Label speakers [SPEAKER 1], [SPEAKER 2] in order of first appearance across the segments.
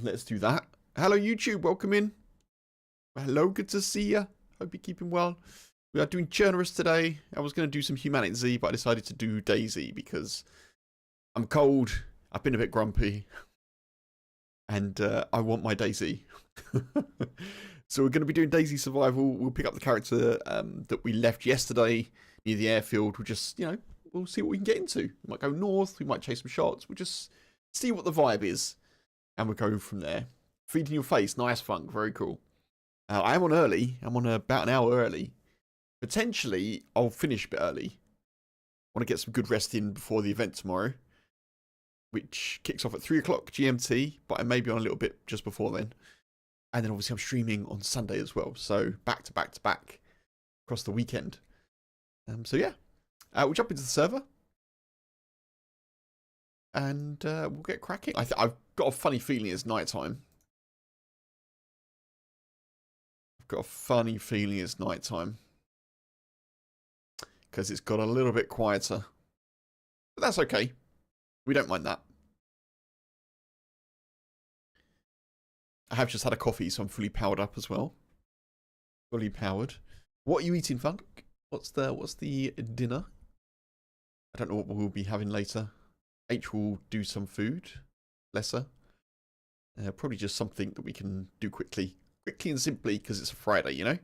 [SPEAKER 1] Let's do that. Hello, YouTube. Welcome in. Hello, good to see you. Hope you're keeping well. We are doing Chernarus today. I was going to do some Humanity, but I decided to do dayz because I'm cold. I've been a bit grumpy. And I want my dayz. So we're going to be doing dayz survival. We'll pick up the character that we left yesterday near the airfield. We'll just, we'll see what we can get into. We might go north. We might chase some shots. We'll just see what the vibe is. And we're going from there. Feed in your face. Nice funk. Very cool. I am on early. I'm on about an hour early. Potentially, I'll finish a bit early. I want to get some good rest in before the event tomorrow, which kicks off at 3 o'clock GMT, but I may be on a little bit just before then. And then obviously I'm streaming on Sunday as well. So back to back to back across the weekend. So yeah, we'll jump into the server. And we'll get cracking. I've got a funny feeling it's nighttime. I've got a funny feeling it's nighttime. Because it's got a little bit quieter. But that's okay. We don't mind that. I have just had a coffee, so I'm fully powered up as well. Fully powered. What are you eating, Funk? What's the dinner? I don't know what we'll be having later. H will do some food. Lesser. Probably just something that we can do quickly. Quickly and simply, because it's a Friday, you know?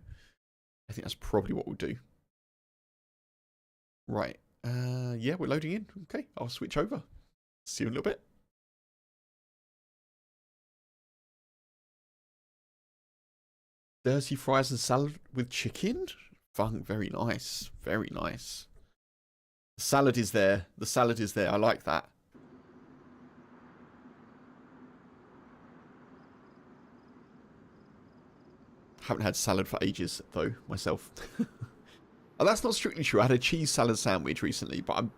[SPEAKER 1] I think that's probably what we'll do. Right. Yeah, we're loading in. Okay, I'll switch over. See you in a little bit. Dirty fries and salad with chicken? Fun, very nice. Very nice. The salad is there. The salad is there. I like that. Haven't had salad for ages, though, myself. Oh, that's not strictly true. I had a cheese salad sandwich recently, but I'm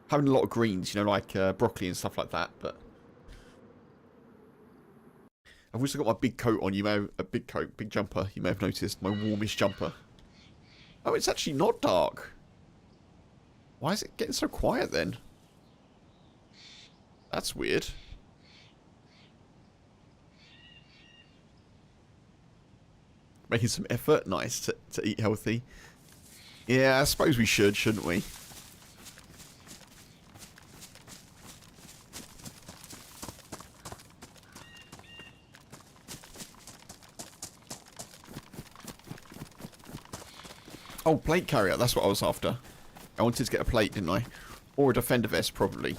[SPEAKER 1] having a lot of greens, like broccoli and stuff like that. But I've also got my big coat on. You may have a big coat, big jumper. You may have noticed my warmish jumper. Oh, it's actually not dark. Why is it getting so quiet then? That's weird. Making some effort. Nice to eat healthy. Yeah, I suppose we should, shouldn't we? Oh, plate carrier. That's what I was after. I wanted to get a plate, didn't I? Or a defender vest, probably.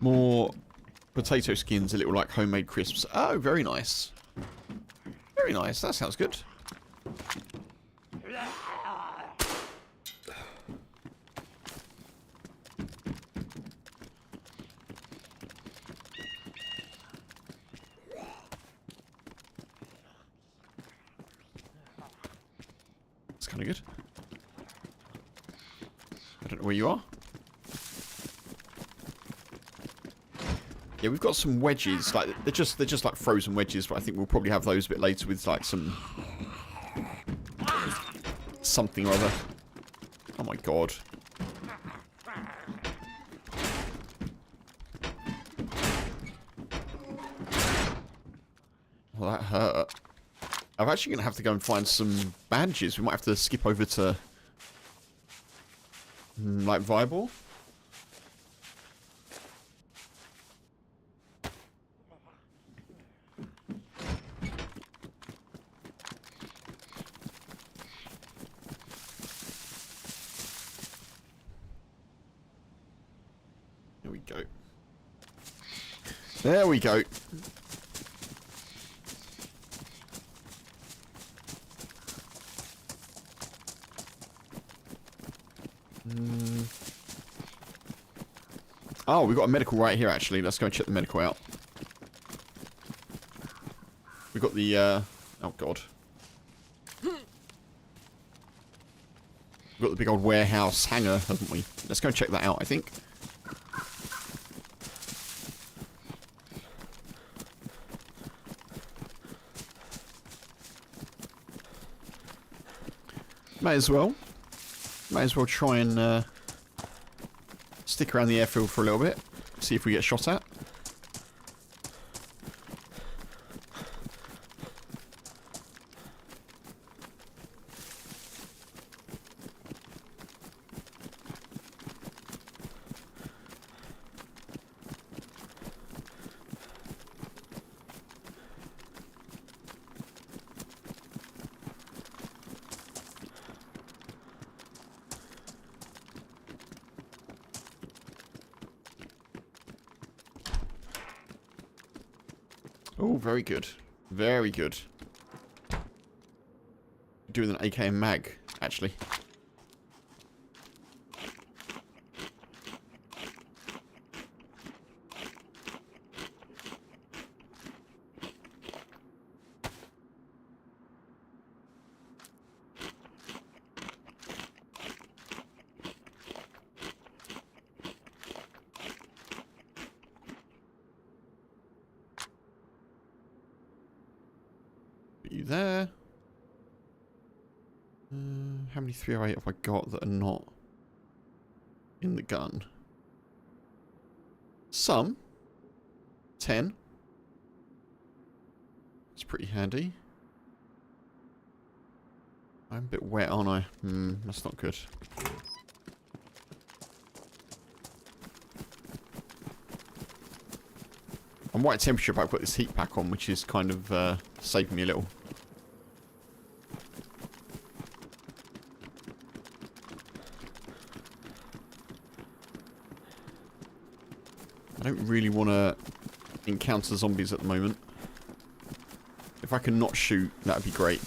[SPEAKER 1] More potato skins, a little like homemade crisps. Oh, very nice. Very nice. That sounds good. It's kind of good. I don't know where you are. Yeah, we've got some wedges. Like they're just like frozen wedges, but I think we'll probably have those a bit later with like some something or other. Oh my god. Well, that hurt. I'm actually gonna have to go and find some bandages. We might have to skip over to like Viable. There we go. Oh, we've got a medical right here, actually. Let's go and check the medical out. We've got the, oh, God. We've got the big old warehouse hangar, haven't we? Let's go and check that out, I think. May as well. May as well try and stick around the airfield for a little bit. See if we get shot at. Oh, very good. Very good. Doing an AK and mag, actually. You there? How many 308 have I got that are not in the gun? Some. 10. It's pretty handy. I'm a bit wet, aren't I? That's not good. I'm white temperature, but I've got this heat pack on, which is kind of saving me a little. I don't really want to encounter zombies at the moment. If I can not shoot, that would be great.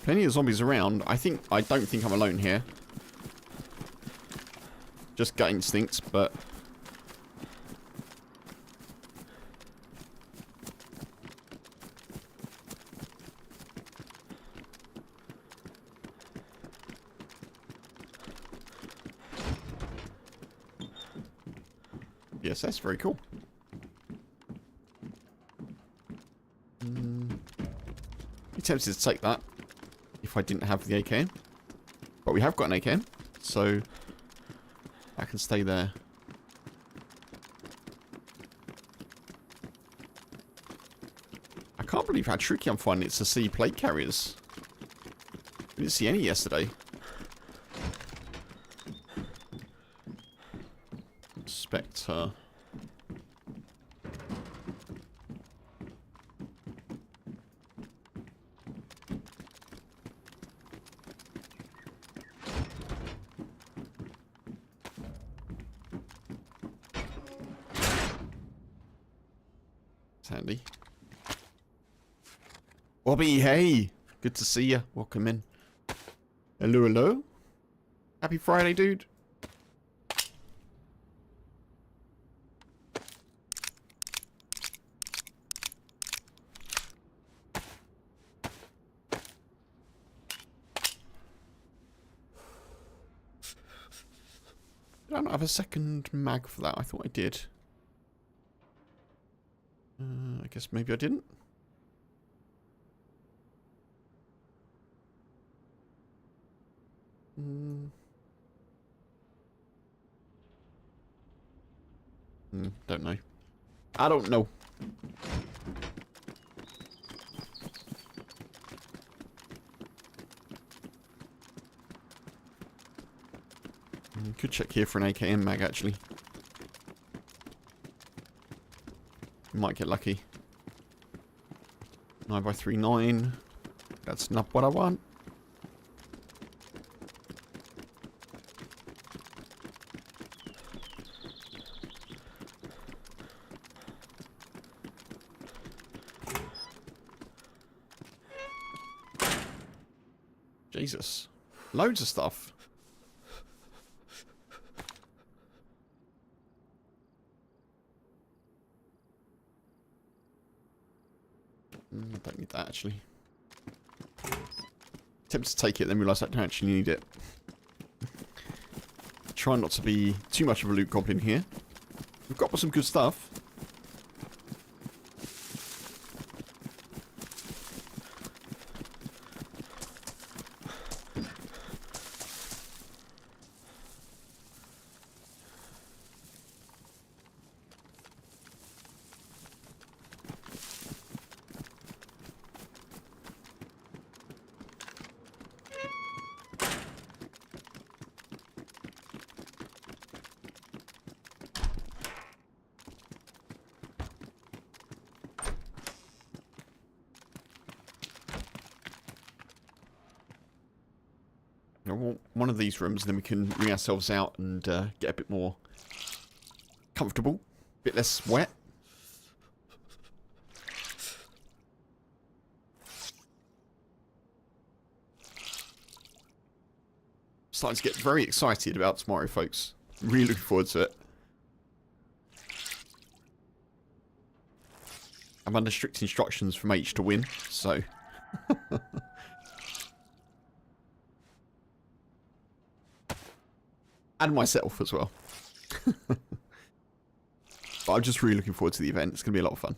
[SPEAKER 1] Plenty of zombies around. I don't think I'm alone here. Just gut instincts, but yes, that's very cool. Be tempted to take that if I didn't have the AKM. But we have got an AKM, so I can stay there. I can't believe how tricky I'm finding it to see plate carriers. I didn't see any yesterday. Spectre. Handy. Bobby, hey! Good to see you. Welcome in. Hello, hello. Happy Friday, dude. Did I not have a second mag for that? I thought I did. I guess maybe I didn't. Don't know. I don't know. Could check here for an AKM mag, actually. Might get lucky. 9x39. That's not what I want. Jesus. Loads of stuff. Don't need that, actually. Tempted to take it, then realise I don't actually need it. Try not to be too much of a loot goblin here. We've got some good stuff. One of these rooms, and then we can wring ourselves out and get a bit more comfortable, a bit less wet. Starting to get very excited about tomorrow, folks. Really looking forward to it. I'm under strict instructions from H to win, so... And myself as well. But I'm just really looking forward to the event. It's going to be a lot of fun.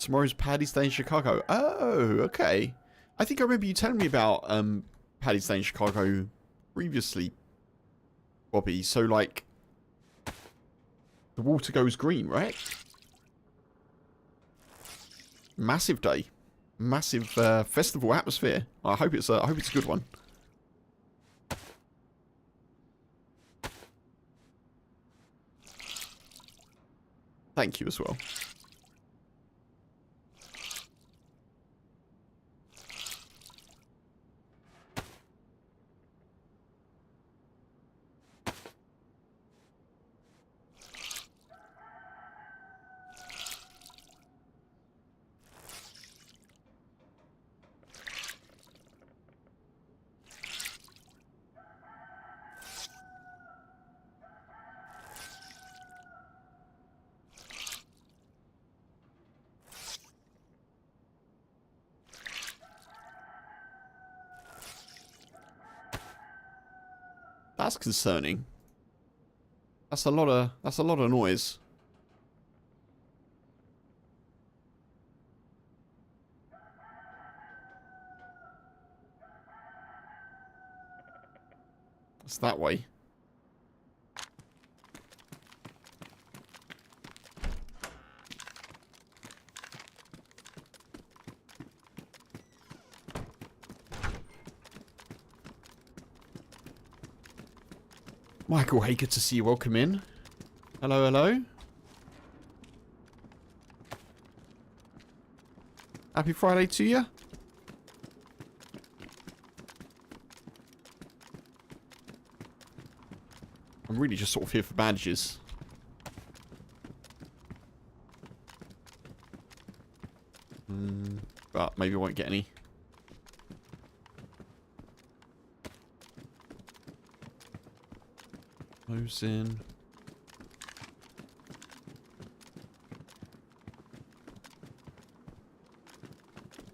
[SPEAKER 1] Tomorrow's Paddy's Day in Chicago. Oh, okay. I think I remember you telling me about Paddy's Day in Chicago previously, Bobby. So, like, the water goes green, right? Massive day, massive festival atmosphere. I hope it's a good one. Thank you as well. That's concerning. That's a lot of noise. It's that way. Michael, hey, good to see you. Welcome in. Hello, hello. Happy Friday to you. I'm really just sort of here for bandages. But maybe I won't get any. Moves in.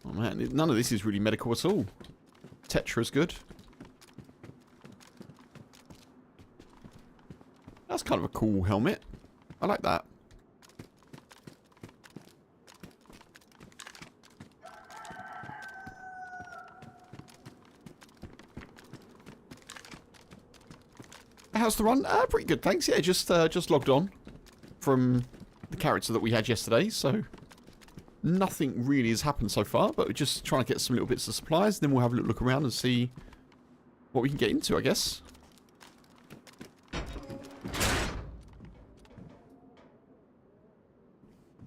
[SPEAKER 1] Oh man, none of this is really medical at all. Tetra's good. That's kind of a cool helmet. I like that. How's the run? Pretty good, thanks. Yeah, just logged on from the character that we had yesterday, so nothing really has happened so far, but we're just trying to get some little bits of supplies, and then we'll have a little look around and see what we can get into, I guess.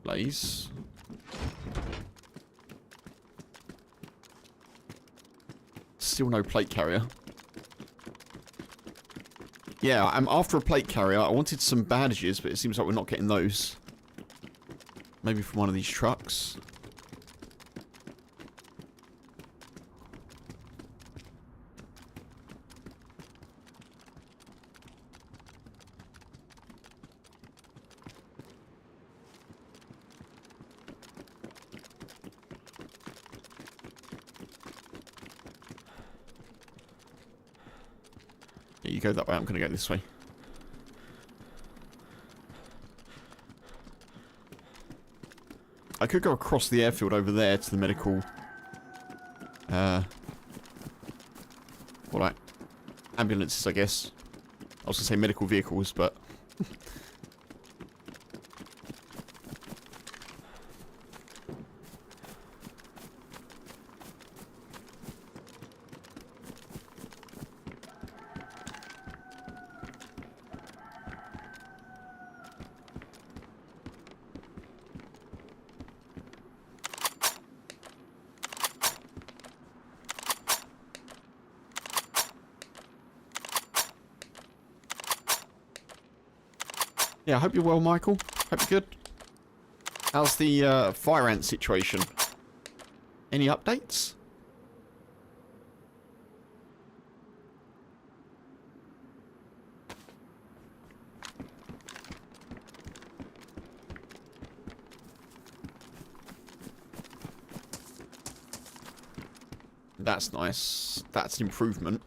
[SPEAKER 1] Blaze. Still no plate carrier. Yeah, I'm after a plate carrier. I wanted some bandages, but it seems like we're not getting those. Maybe from one of these trucks. Yeah, you go that way. I'm going to go this way. I could go across the airfield over there to the medical... well, like, ambulances, I guess. I was going to say medical vehicles, but... yeah, I hope you're well, Michael. Hope you're good. How's the fire ant situation? Any updates? That's nice. That's an improvement.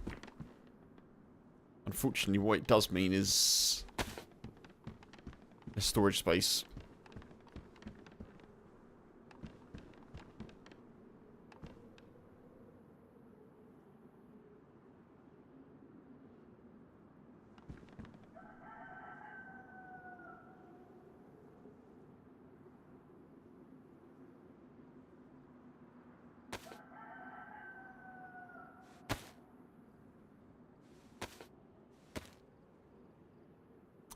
[SPEAKER 1] Unfortunately, what it does mean is... a storage space.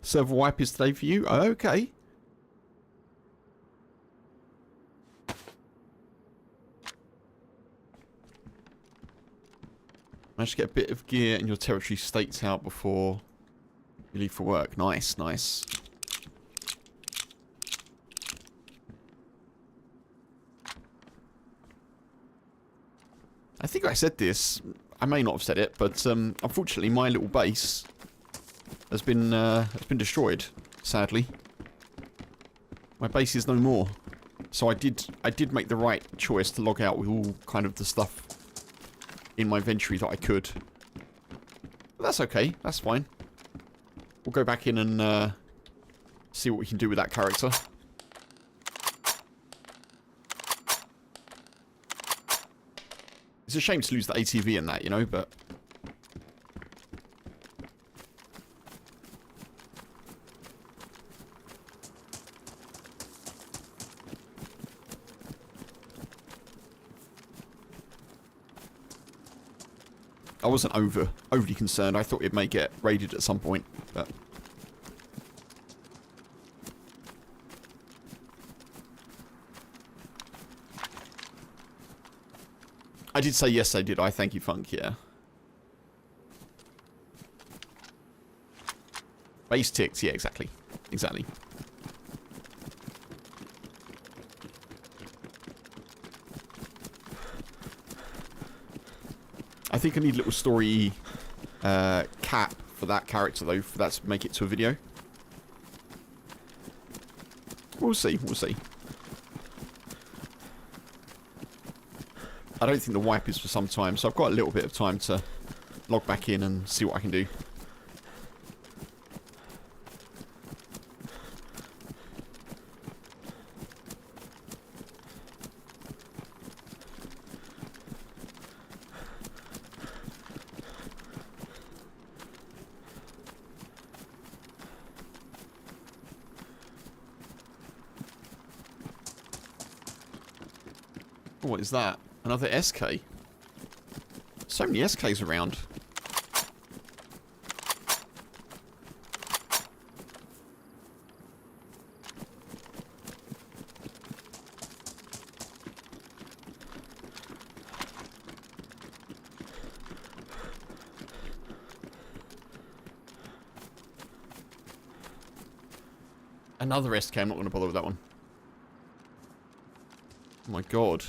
[SPEAKER 1] Server wipe is today for you? Oh, okay. Managed to get a bit of gear and your territory staked out before you leave for work. Nice, nice. I think I said this. I may not have said it, but unfortunately my little base has been destroyed, sadly. My base is no more. So I did make the right choice to log out with all kind of the stuff in my inventory that I could. But that's okay, that's fine. We'll go back in and see what we can do with that character. It's a shame to lose the ATV in that, you know, but... I wasn't overly concerned. I thought it may get raided at some point, but... I did say yes, I did. I thank you, Funk, yeah. Base ticks, yeah, exactly. Exactly. I think I need a little story cap for that character, though, for that to make it to a video. We'll see, we'll see. I don't think the wipe is for some time, so I've got a little bit of time to log back in and see what I can do. What is that? Another SK? So many SKs around. Another SK. I'm not going to bother with that one. Oh my god.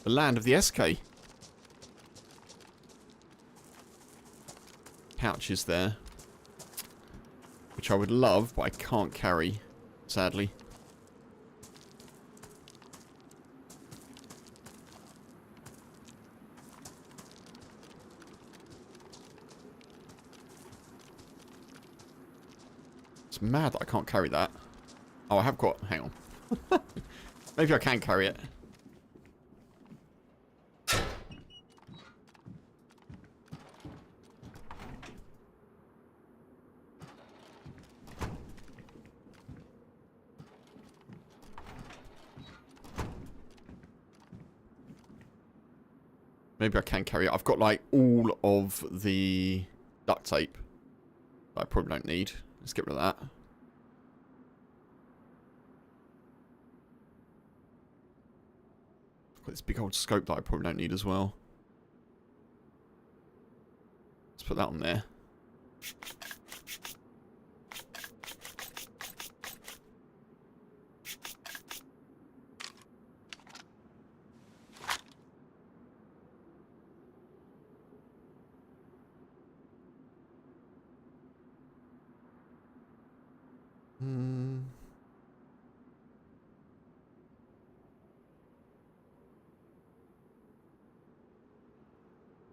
[SPEAKER 1] The land of the SK. Pouches there. Which I would love, but I can't carry. Sadly. It's mad that I can't carry that. Oh, I have got... Hang on. Maybe I can carry it. Maybe I can carry it. I've got, like, all of the duct tape that I probably don't need. Let's get rid of that. I've got this big old scope that I probably don't need as well. Let's put that on there.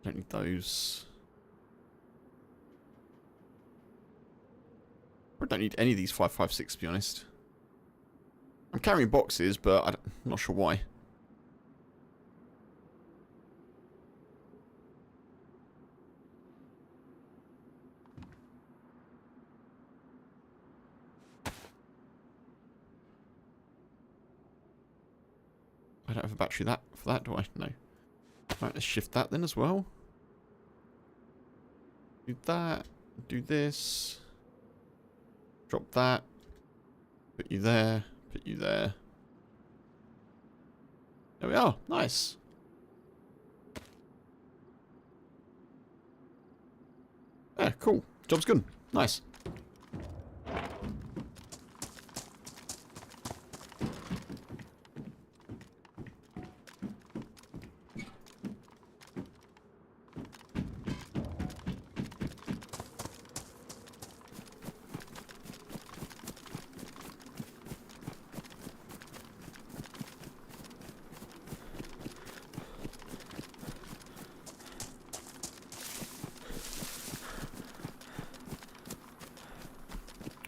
[SPEAKER 1] Don't need those. I don't need any of these 5.56 to be honest. I'm carrying boxes, but I'm not sure why. I don't have a battery for that, do I? No. Right, let's shift that then as well. Do that. Do this. Drop that. Put you there. Put you there. There we are. Nice. Yeah, cool. Job's good. Nice.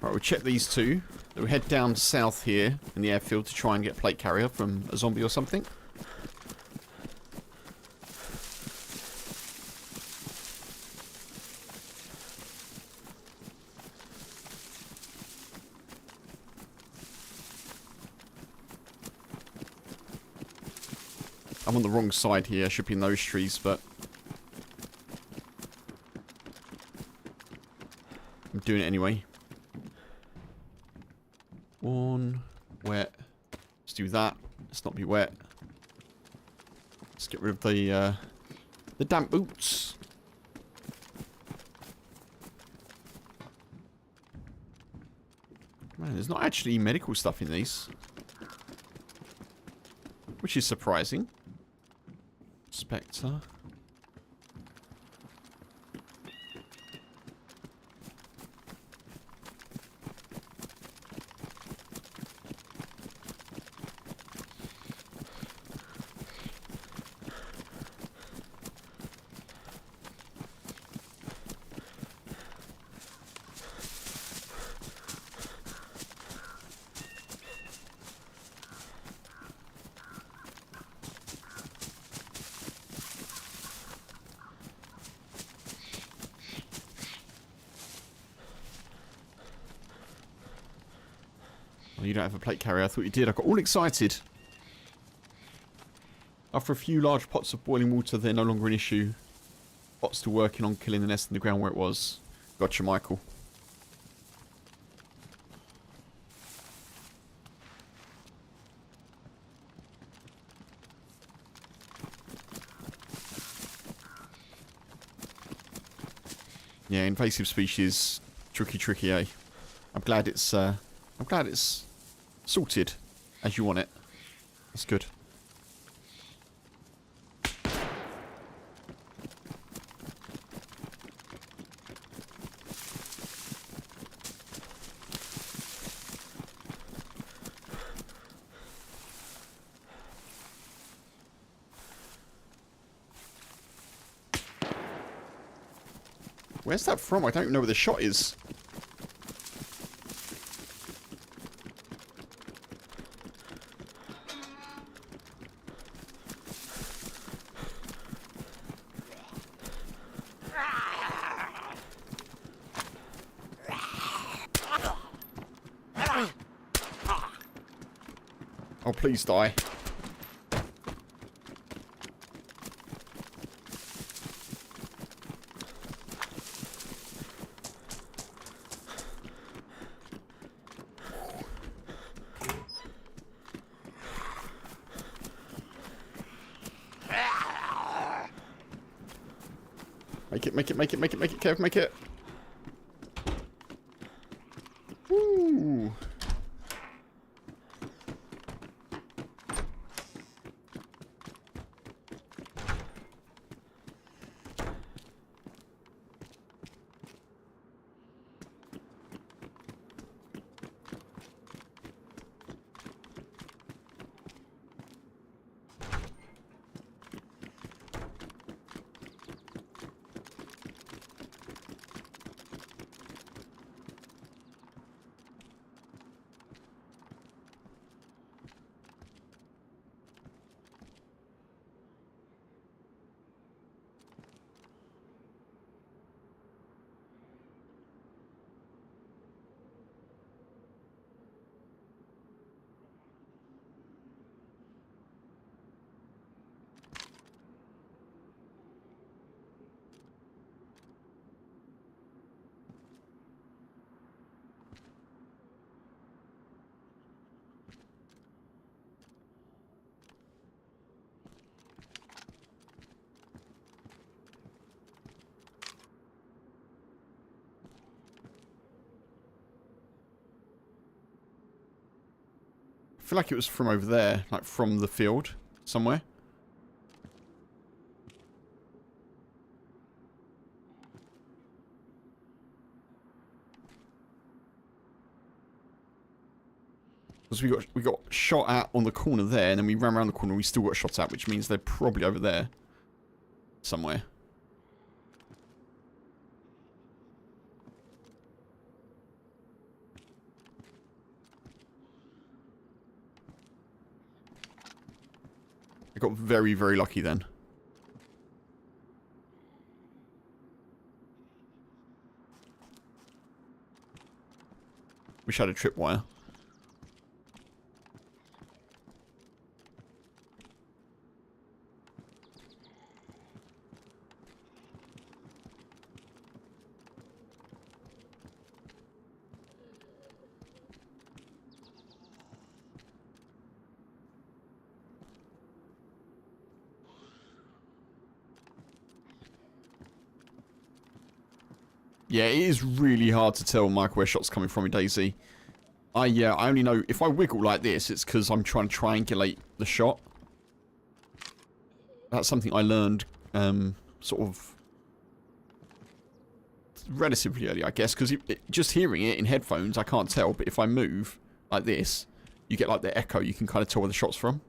[SPEAKER 1] Right, we'll check these two. We'll head down south here in the airfield to try and get a plate carrier from a zombie or something. I'm on the wrong side here. I should be in those trees, but I'm doing it anyway. One, wet. Let's do that. Let's not be wet. Let's get rid of the damp boots. Man, there's not actually medical stuff in these, which is surprising. Spectre. Oh, you don't have a plate carrier. I thought you did. I got all excited. After a few large pots of boiling water, they're no longer an issue. Bot's still working on killing the nest in the ground where it was. Gotcha, Michael. Yeah, invasive species. Tricky, eh? I'm glad it's I'm glad it's sorted as you want it. That's good. Where's that from? I don't even know where the shot is. Oh, please die. Make it, Kev, make it. Woo. I feel like it was from over there, like from the field somewhere. Because we got shot at on the corner there, and then we ran around the corner and we still got shot at, which means they're probably over there somewhere. I got very, very lucky then. Wish I had a tripwire. Yeah, it is really hard to tell, Mike, where shots coming from in dayz. I only know if I wiggle like this, it's because I'm trying to triangulate the shot. That's something I learned sort of relatively early, I guess, because just hearing it in headphones, I can't tell. But if I move like this, you get like the echo. You can kind of tell where the shot's from.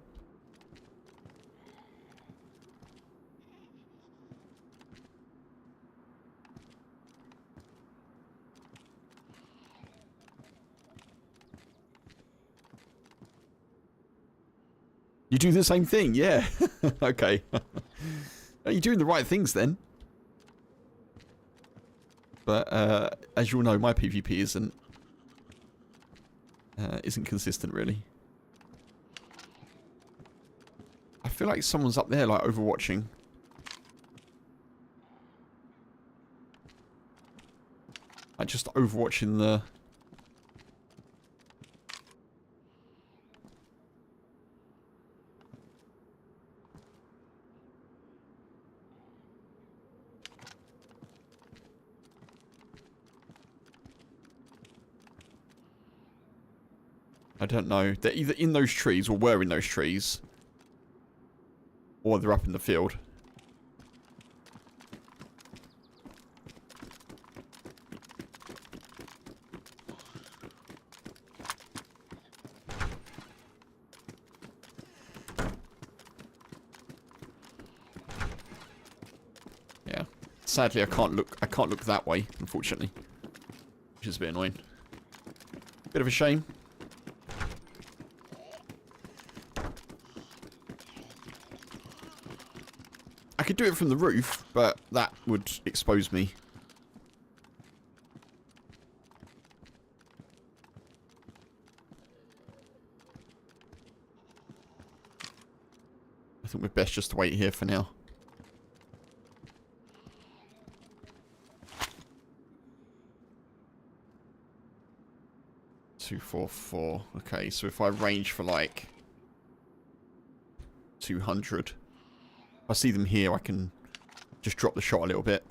[SPEAKER 1] You do the same thing, yeah. Okay. You're doing the right things then. But as you all know, my PvP isn't consistent really. I feel like someone's up there, like overwatching. Like just overwatching the. I don't know. They're either in those trees or were in those trees. Or they're up in the field. Yeah. Sadly, I can't look that way, unfortunately. Which is a bit annoying. Bit of a shame. I could do it from the roof, but that would expose me. I think we're best just to wait here for now. Two, 4, 4. Okay, so if I range for like 200, if I see them here, I can just drop the shot a little bit.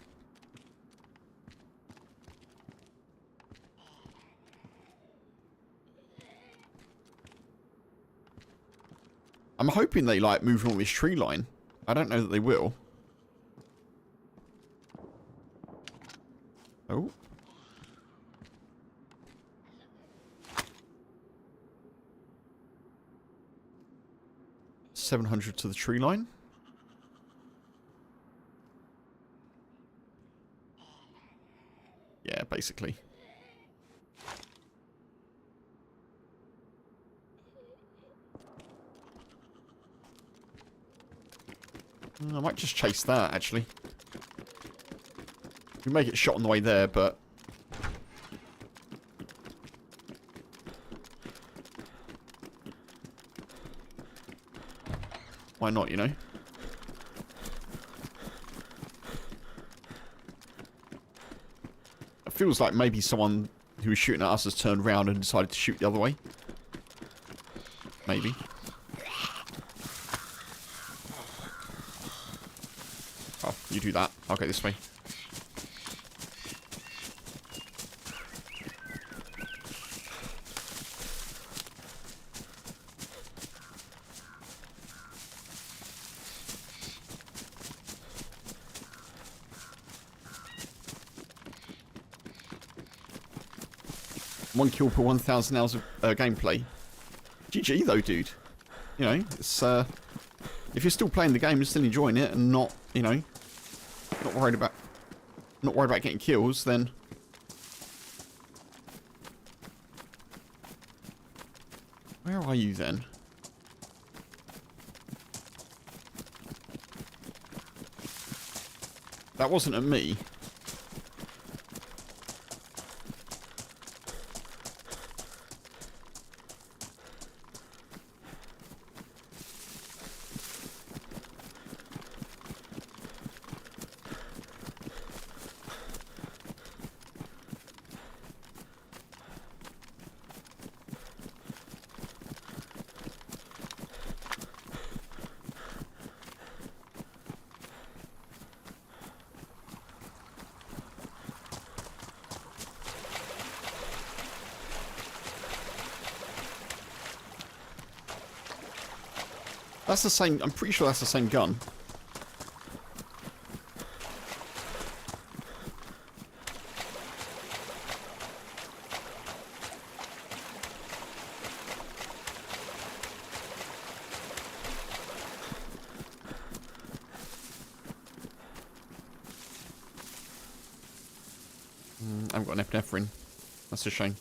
[SPEAKER 1] I'm hoping they like move along this tree line. I don't know that they will. Oh. 700 to the tree line. Yeah, basically. I might just chase that, actually. We may get shot on the way there, but... why not, you know? It feels like maybe someone who was shooting at us has turned around and decided to shoot the other way. Maybe. Oh, you do that. I'll go this way. One kill per 1,000 hours of gameplay. GG though, dude. You know, it's if you're still playing the game and still enjoying it and not, you know, not worried about getting kills, then where are you then? That wasn't at me. That's the same, I'm pretty sure that's the same gun. I haven't got an epinephrine. That's a shame.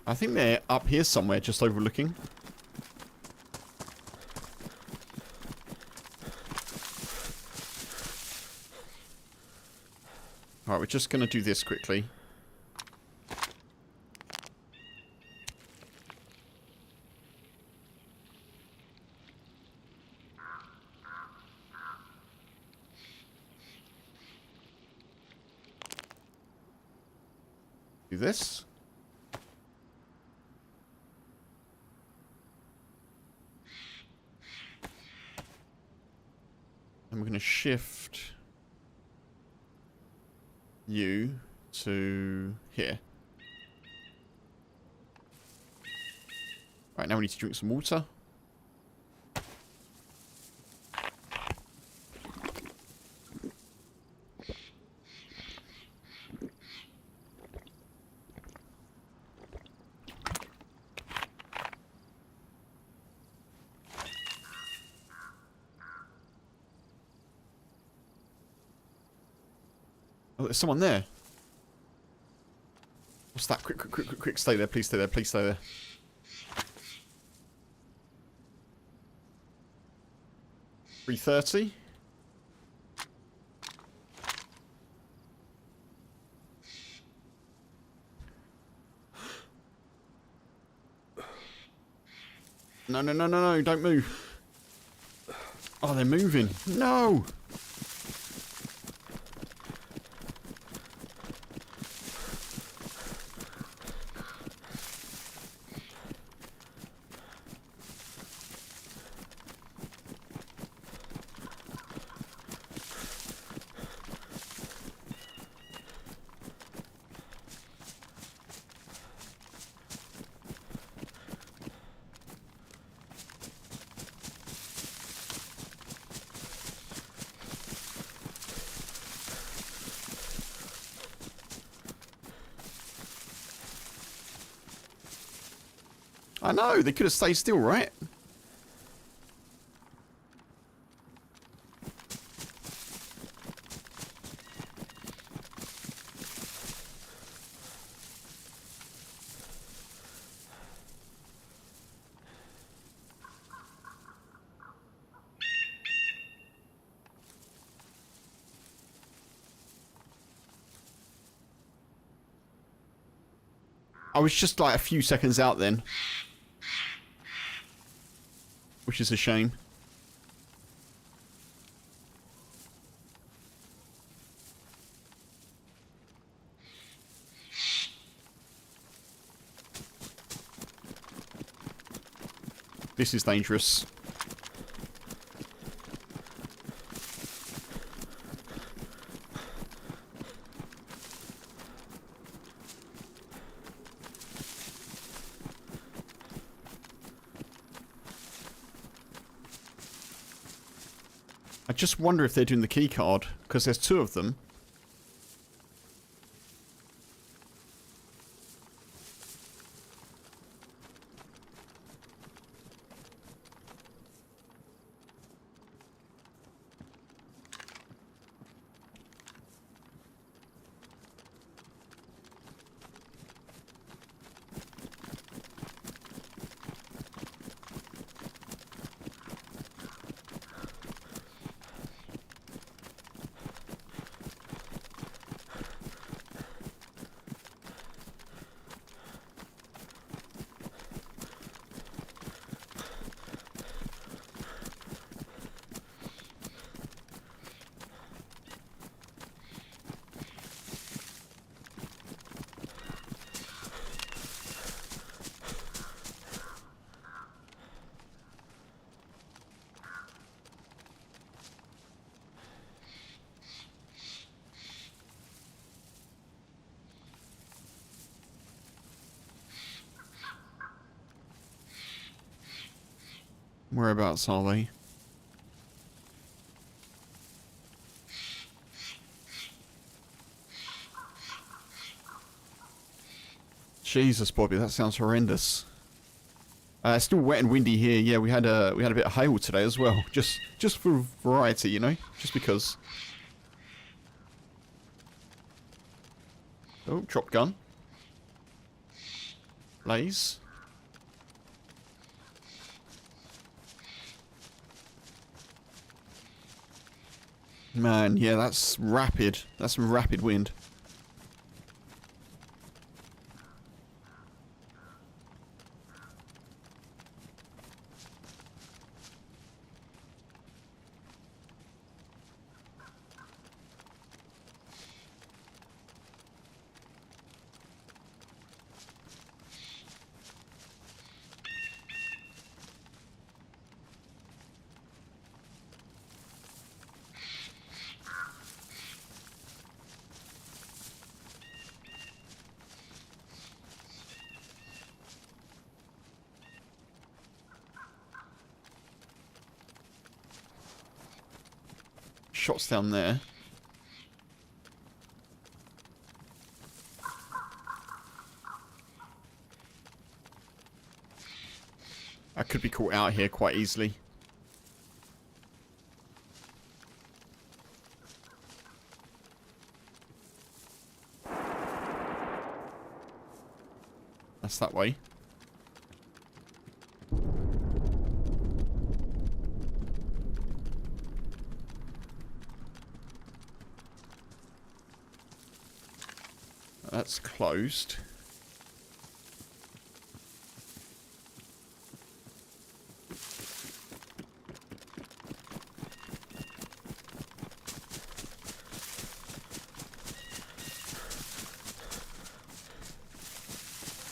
[SPEAKER 1] I think they're up here somewhere, just overlooking. Alright, we're just going to do this quickly. Do this. And we're going to shift you to here. Right, now we need to drink some water. Oh, there's someone there. What's that? Quick. Stay there. Please stay there. Please stay there. $330. No. Don't move. Oh, they're moving. No. I know, they could have stayed still, right? I was just like a few seconds out then. Which is a shame. This is dangerous. I just wonder if they're doing the key card, because there's two of them. Whereabouts are they? Jesus, Bobby, that sounds horrendous. It's still wet and windy here. Yeah, we had a bit of hail today as well. Just for variety, you know, just because. Oh, drop gun. Blaze. Man, yeah, that's rapid. That's some rapid wind. Shots down there. I could be caught out here quite easily. That's that way. That's closed.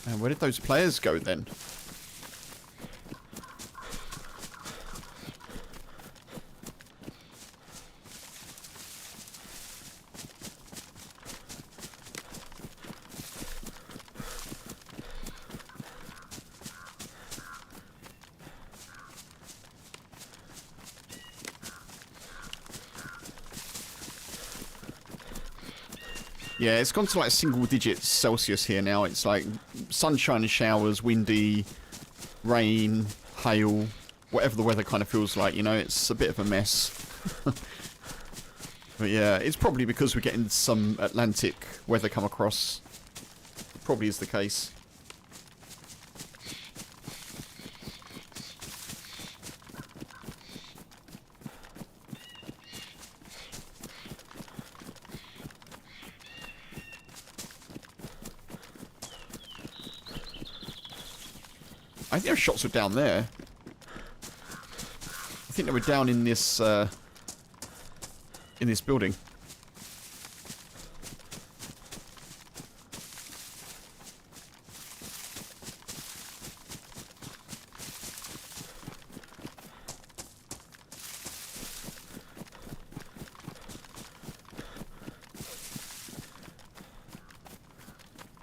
[SPEAKER 1] And where did those players go then? Yeah, it's gone to like single digits Celsius here now. It's like sunshine and showers, windy, rain, hail, whatever the weather kind of feels like, you know, it's a bit of a mess. But yeah, it's probably because we're getting some Atlantic weather come across. Probably is the case. I think those shots were down there. I think they were down in this building.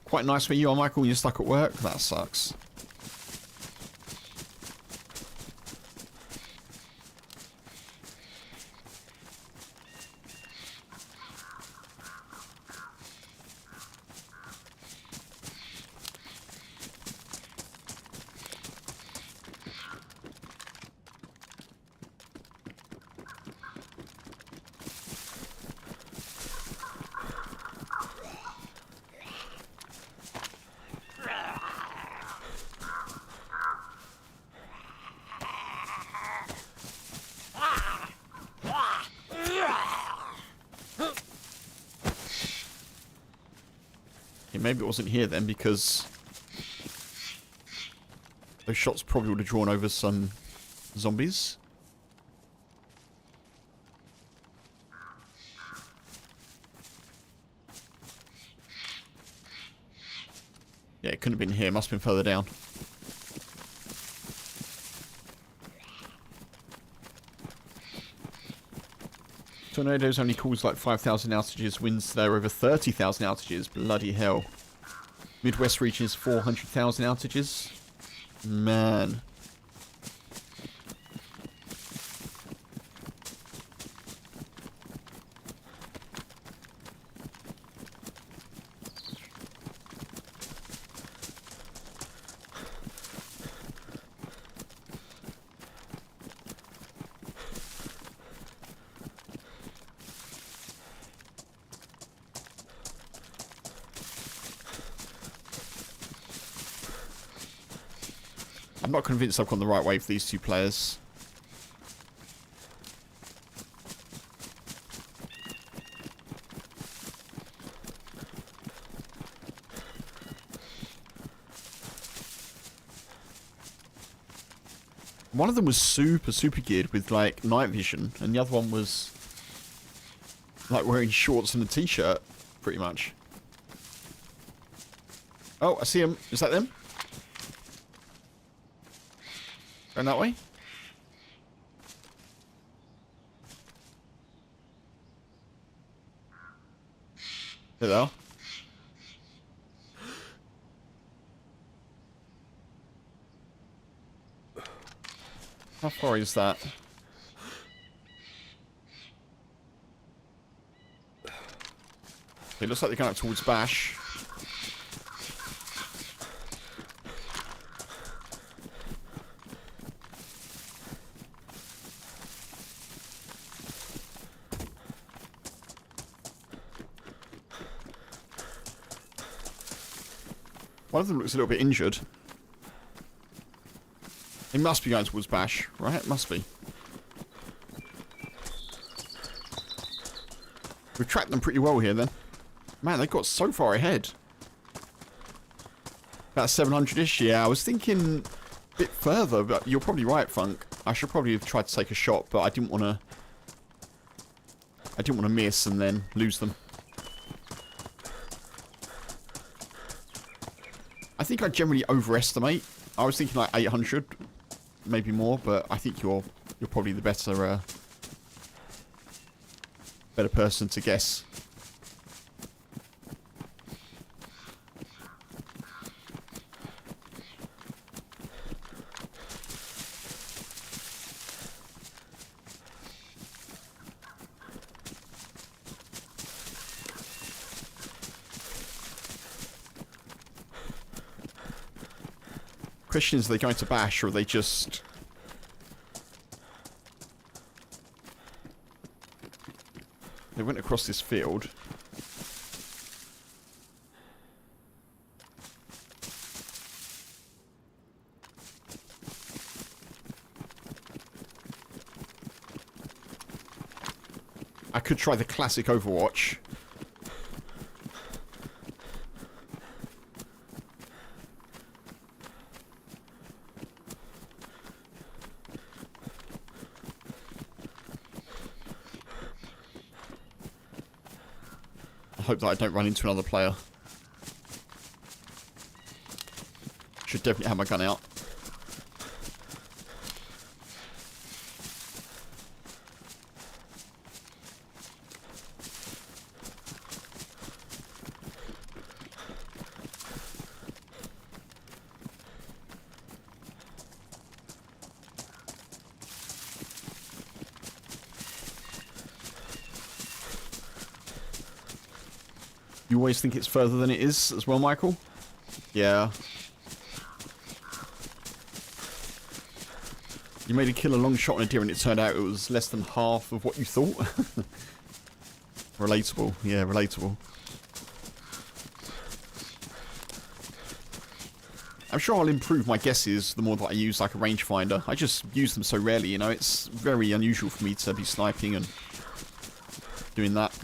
[SPEAKER 1] Quite nice when you are, Michael, when you're stuck at work. That sucks. Maybe it wasn't here then, because those shots probably would have drawn over some zombies. Yeah, it couldn't have been here. It must have been further down. Tornadoes only cause like 5,000 outages, winds there over 30,000 outages. Bloody hell. Midwest region is 400,000 outages. Man. I'm not convinced I've gone the right way for these two players. One of them was super geared with like night vision, and the other one was like wearing shorts and a t-shirt, pretty much. Oh, I see him. Is that them? Going that way? There they are. How far is that? It looks like they're going up towards Bash. One of them looks a little bit injured. He must be going towards Bash, right? Must be. We've tracked them pretty well here then. Man, they got so far ahead. About 700-ish. Yeah, I was thinking a bit further, but you're probably right, Funk. I should probably have tried to take a shot, but I didn't want to... I didn't want to miss and then lose them. I think I generally overestimate. I was thinking like 800, maybe more, but I think you're probably the better person to guess. Questions, are they going to Bash or are they just... They went across this field. I could try the classic Overwatch. Hope that I don't run into another player. Should definitely have my gun out. You always think it's further than it is as well, Michael? Yeah. You made a kill a long shot on a deer and it turned out it was less than half of what you thought. Relatable. Yeah, relatable. I'm sure I'll improve my guesses the more that I use like a rangefinder. I just use them so rarely, you know. It's very unusual for me to be sniping and doing that.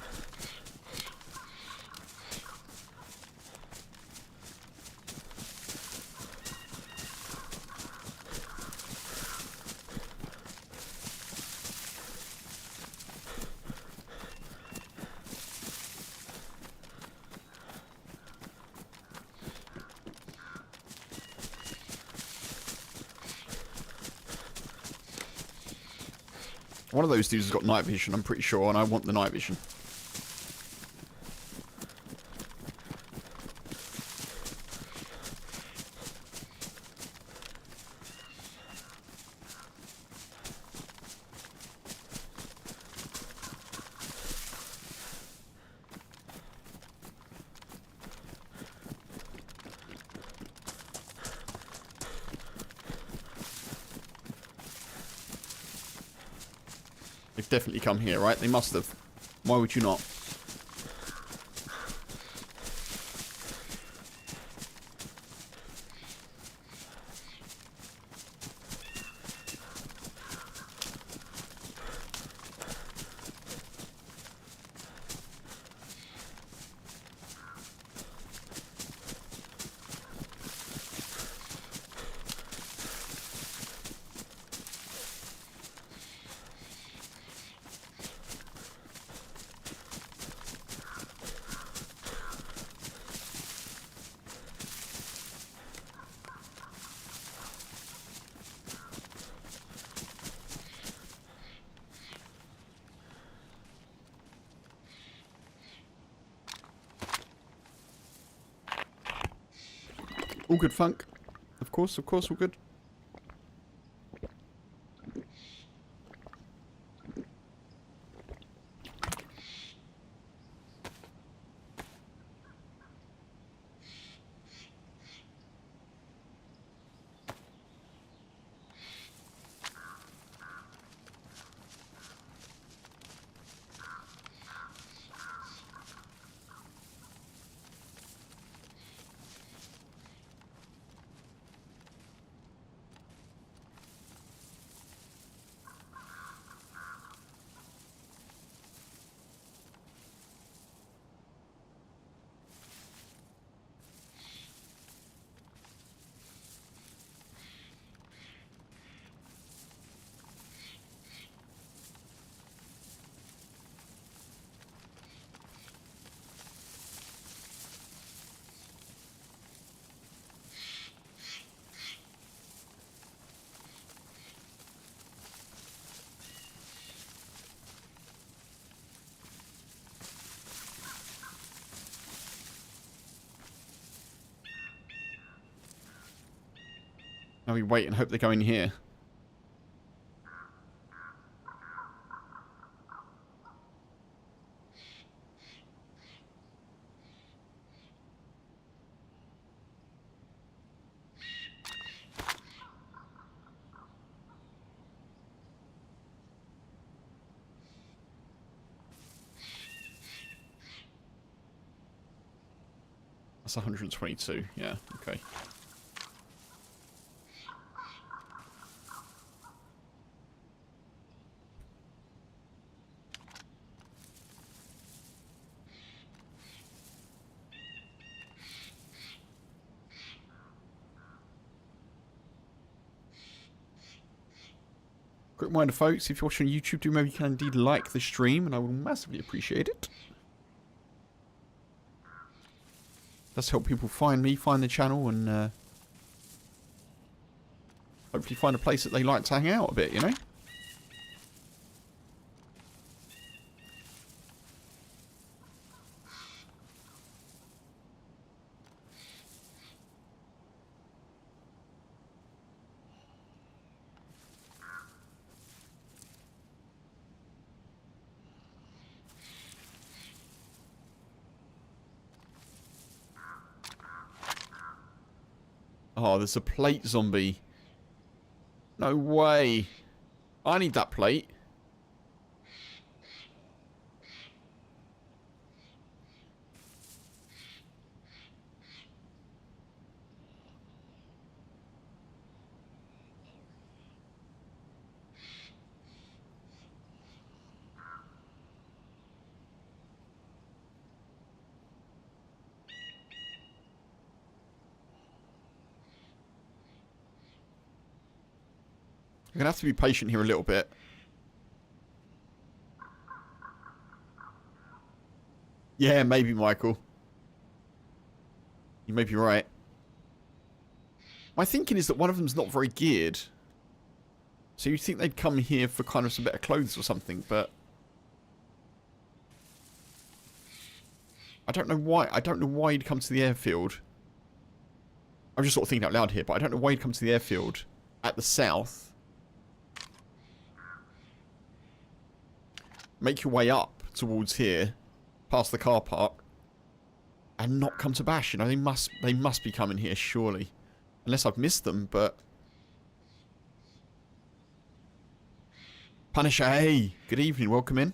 [SPEAKER 1] One of those dudes has got night vision, I'm pretty sure, and I want the night vision. They've definitely come here, right? They must have. Why would you not? All good, Funk. Of course, all good. Now we wait and hope they go in here. That's 122. Yeah, okay. Quick reminder, folks, if you're watching on YouTube, do maybe you can indeed like the stream, and I will massively appreciate it. Does help people find me, find the channel, and hopefully find a place that they like to hang out a bit, you know? Oh, there's a plate zombie. No way. I need that plate. I'm going to have to be patient here a little bit. Yeah, maybe, Michael. You may be right. My thinking is that one of them's not very geared. So you'd think they'd come here for kind of some better clothes or something, but... I don't know why. I don't know why he'd come to the airfield. I'm just sort of thinking out loud here, but I don't know why he'd come to the airfield at the south. Make your way up towards here, past the car park, and not come to Bash. You know, they must be coming here, surely. Unless I've missed them, but... Punisher, hey! Good evening, welcome in.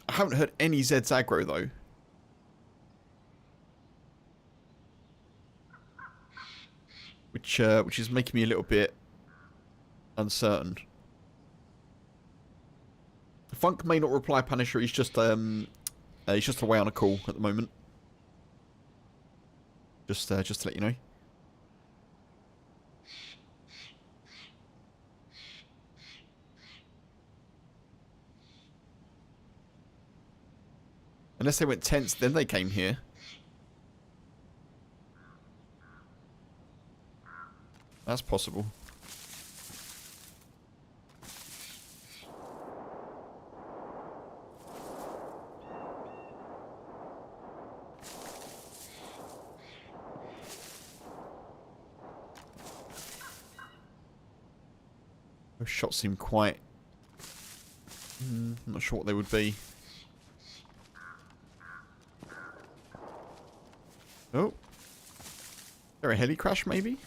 [SPEAKER 1] I haven't heard any Zed's aggro, though. Which is making me a little bit uncertain. Funk may not reply, Punisher. He's just away on a call at the moment. Just to let you know. Unless they went tense, then they came here. That's possible. Those shots seem quite... I'm not sure what they would be. Oh. Is there a heli crash, maybe?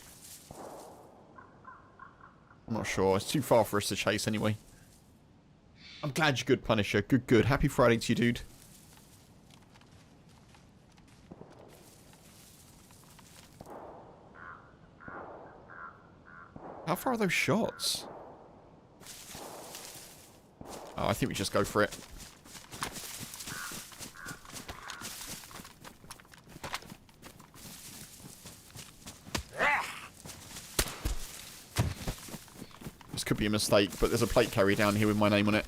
[SPEAKER 1] I'm not sure. It's too far for us to chase anyway. I'm glad you're good, Punisher. Good, good. Happy Friday to you, dude. How far are those shots? Oh, I think we just go for it. This could be a mistake, but there's a plate carrier down here with my name on it.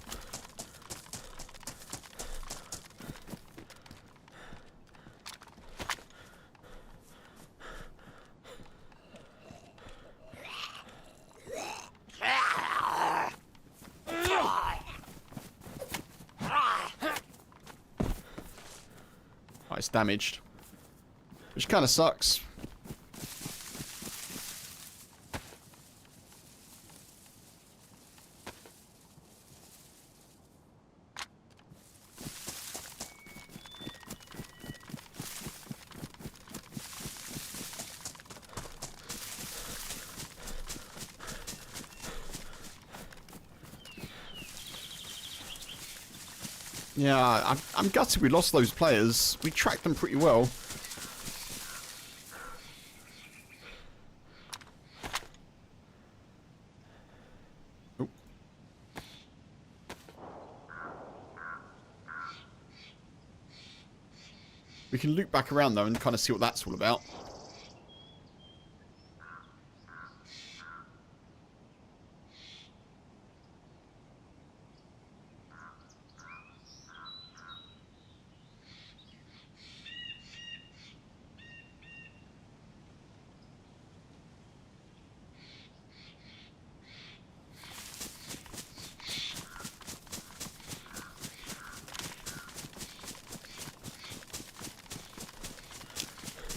[SPEAKER 1] gets damaged. Which kind of sucks. Yeah, I'm gutted we lost those players. We tracked them pretty well. Oh. We can loop back around though and kind of see what that's all about.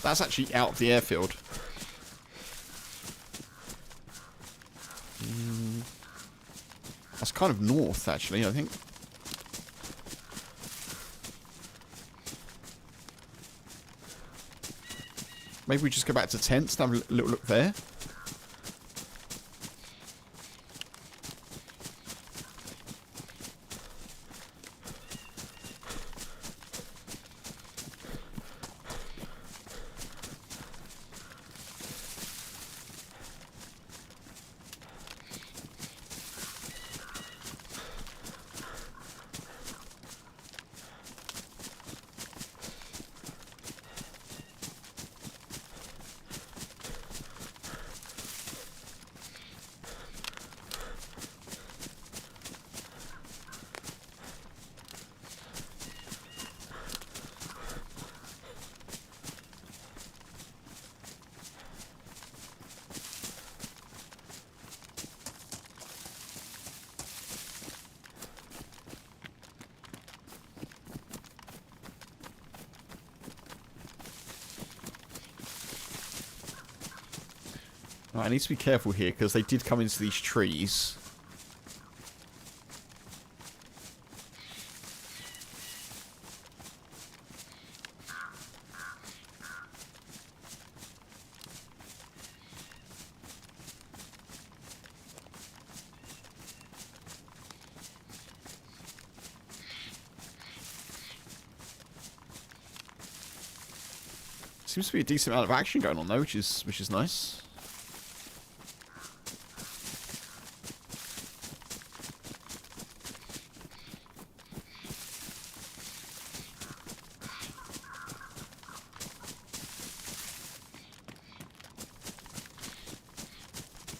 [SPEAKER 1] That's actually out of the airfield. That's kind of north, actually, I think. Maybe we just go back to tents and have a little look there. Right, I need to be careful here because they did come into these trees. Seems to be a decent amount of action going on though, which is nice.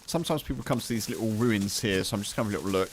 [SPEAKER 1] Sometimes people come to these little ruins here, so I'm just having a little look.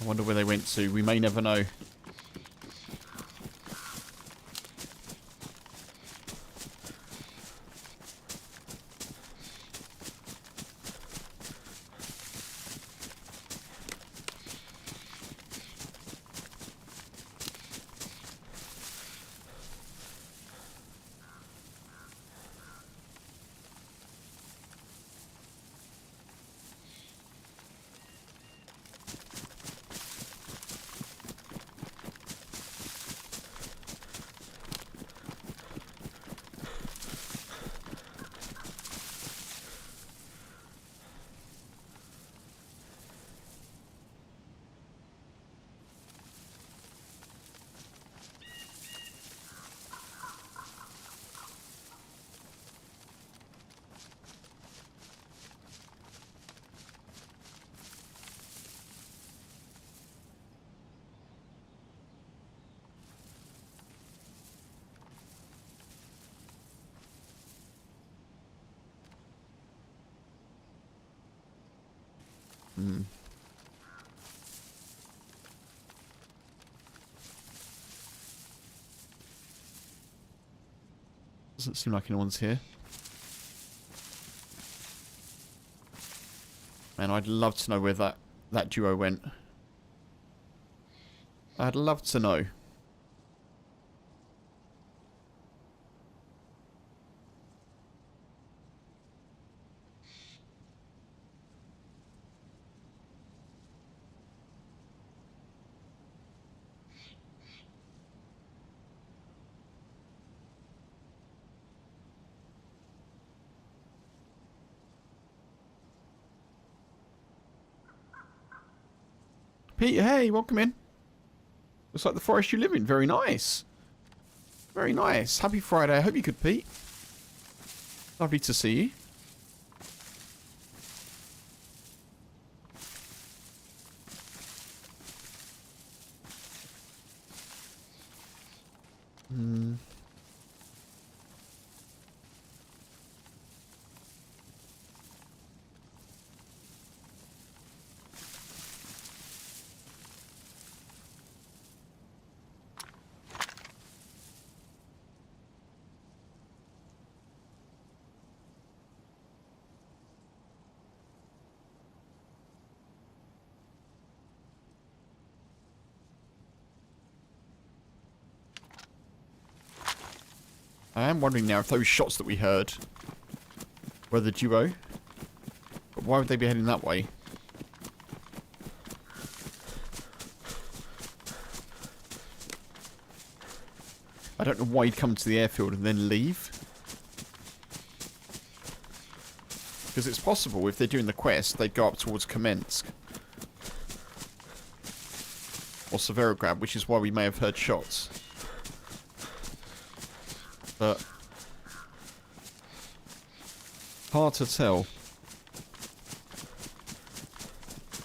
[SPEAKER 1] I wonder where they went to. We may never know. Hmm. Doesn't seem like anyone's here. Man, I'd love to know where that duo went. I'd love to know. Peter, hey, welcome in. Looks like the forest you live in. Very nice. Very nice. Happy Friday. I hope you could, Pete. Lovely to see you. Hmm. I am wondering now if those shots that we heard were the duo. But why would they be heading that way? I don't know why he'd come to the airfield and then leave. Because it's possible if they're doing the quest, they'd go up towards Kamensk. Or Severograd, which is why we may have heard shots. But hard to tell.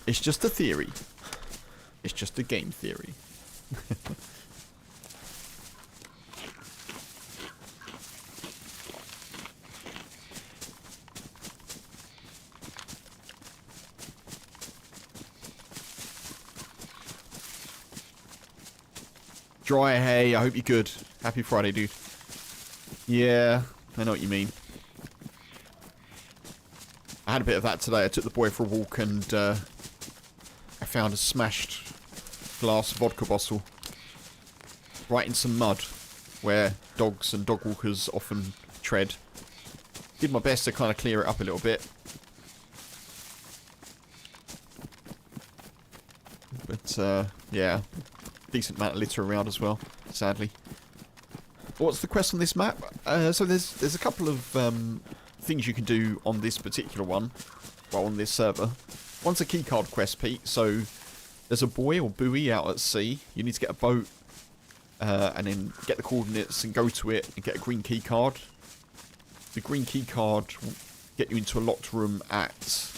[SPEAKER 1] It's just a theory. It's just a game theory. Dry hay, I hope you're good. Happy Friday, dude. Yeah, I know what you mean. I had a bit of that today. I took the boy for a walk and I found a smashed glass vodka bottle right in some mud where dogs and dog walkers often tread. Did my best to kind of clear it up a little bit. But yeah, decent amount of litter around as well, sadly. What's the quest on this map? So there's a couple of things you can do on this particular one, well, on this server. One's a keycard quest, Pete. So there's a buoy or buoy out at sea. You need to get a boat and then get the coordinates and go to it and get a green keycard. The green keycard will get you into a locked room at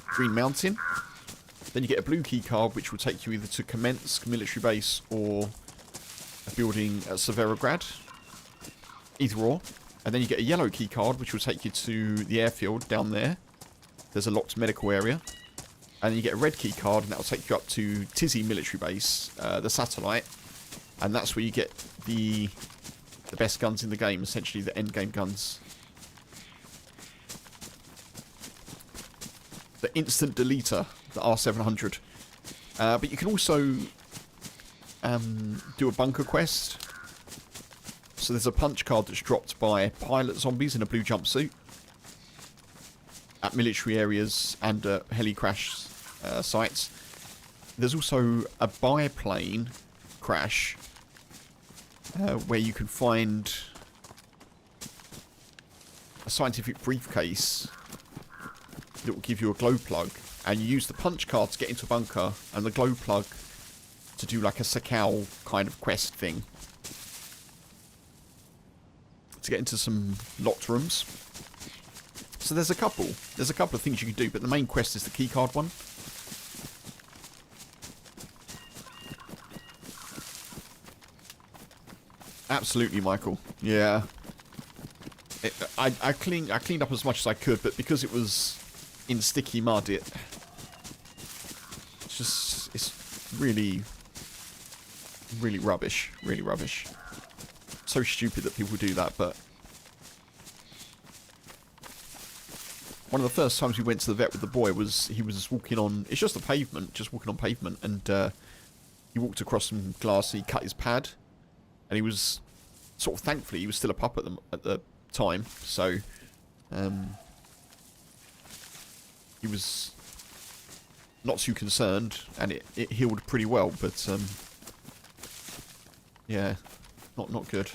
[SPEAKER 1] Green Mountain. Then you get a blue keycard, which will take you either to Kamensk military base or a building at Severograd. Either or. And then you get a yellow keycard, which will take you to the airfield down there. There's a locked medical area. And then you get a red keycard, and that will take you up to Tizzy military base, the satellite. And that's where you get the best guns in the game, essentially the end game guns. The instant deleter, the R700. But you can also do a bunker quest. So there's a punch card that's dropped by pilot zombies in a blue jumpsuit at military areas and heli crash sites. There's also a biplane crash where you can find a scientific briefcase that will give you a glow plug, and you use the punch card to get into a bunker and the glow plug to do like a Sakal kind of quest thing to get into some locked rooms. So there's a couple of things you can do, but the main quest is the keycard one. Absolutely, Michael. Yeah. I cleaned up as much as I could, but because it was in sticky mud, it just, it's really, really rubbish. Really rubbish. So stupid that people do that, but... One of the first times we went to the vet with the boy was, he was just walking on, it's just a pavement, just walking on pavement, and he walked across some glass and he cut his pad, and he was, sort of thankfully, he was still a pup at the time, so, he was not too concerned, and it healed pretty well, but, yeah, not good.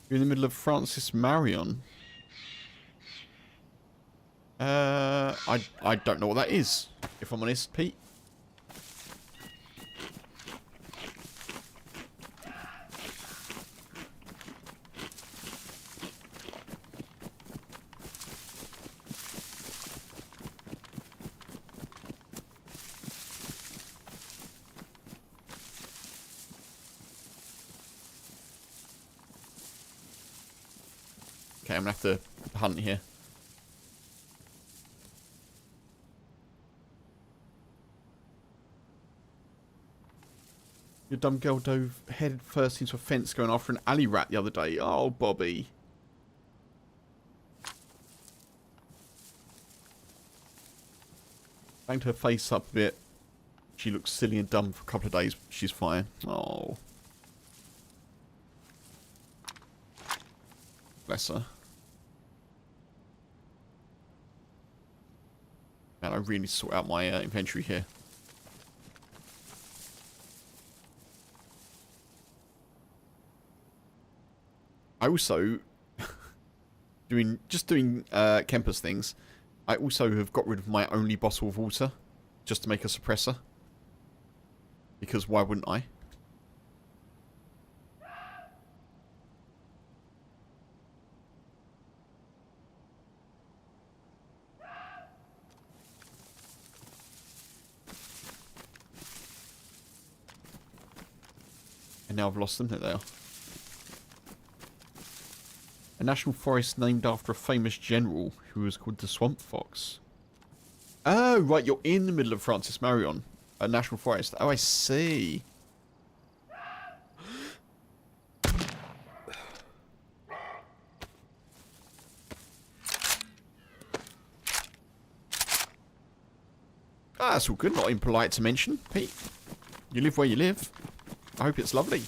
[SPEAKER 1] You're in the middle of Francis Marion. I don't know what that is, if I'm honest, Pete. Okay, I'm gonna have to hunt here. Your dumb girl dove head first into a fence going after an alley rat the other day. Oh, Bobby. Banged her face up a bit. She looks silly and dumb for a couple of days. She's fine. Oh. Bless her. Man, I really need to sort out my inventory here. I also, doing Kempus things, I also have got rid of my only bottle of water, just to make a suppressor. Because why wouldn't I? And now I've lost them. There they are. A national forest named after a famous general who was called the Swamp Fox. Oh, right, you're in the middle of Francis Marion. A national forest. Oh, I see. Ah, that's all good. Not impolite to mention, Pete. You live where you live. I hope it's lovely.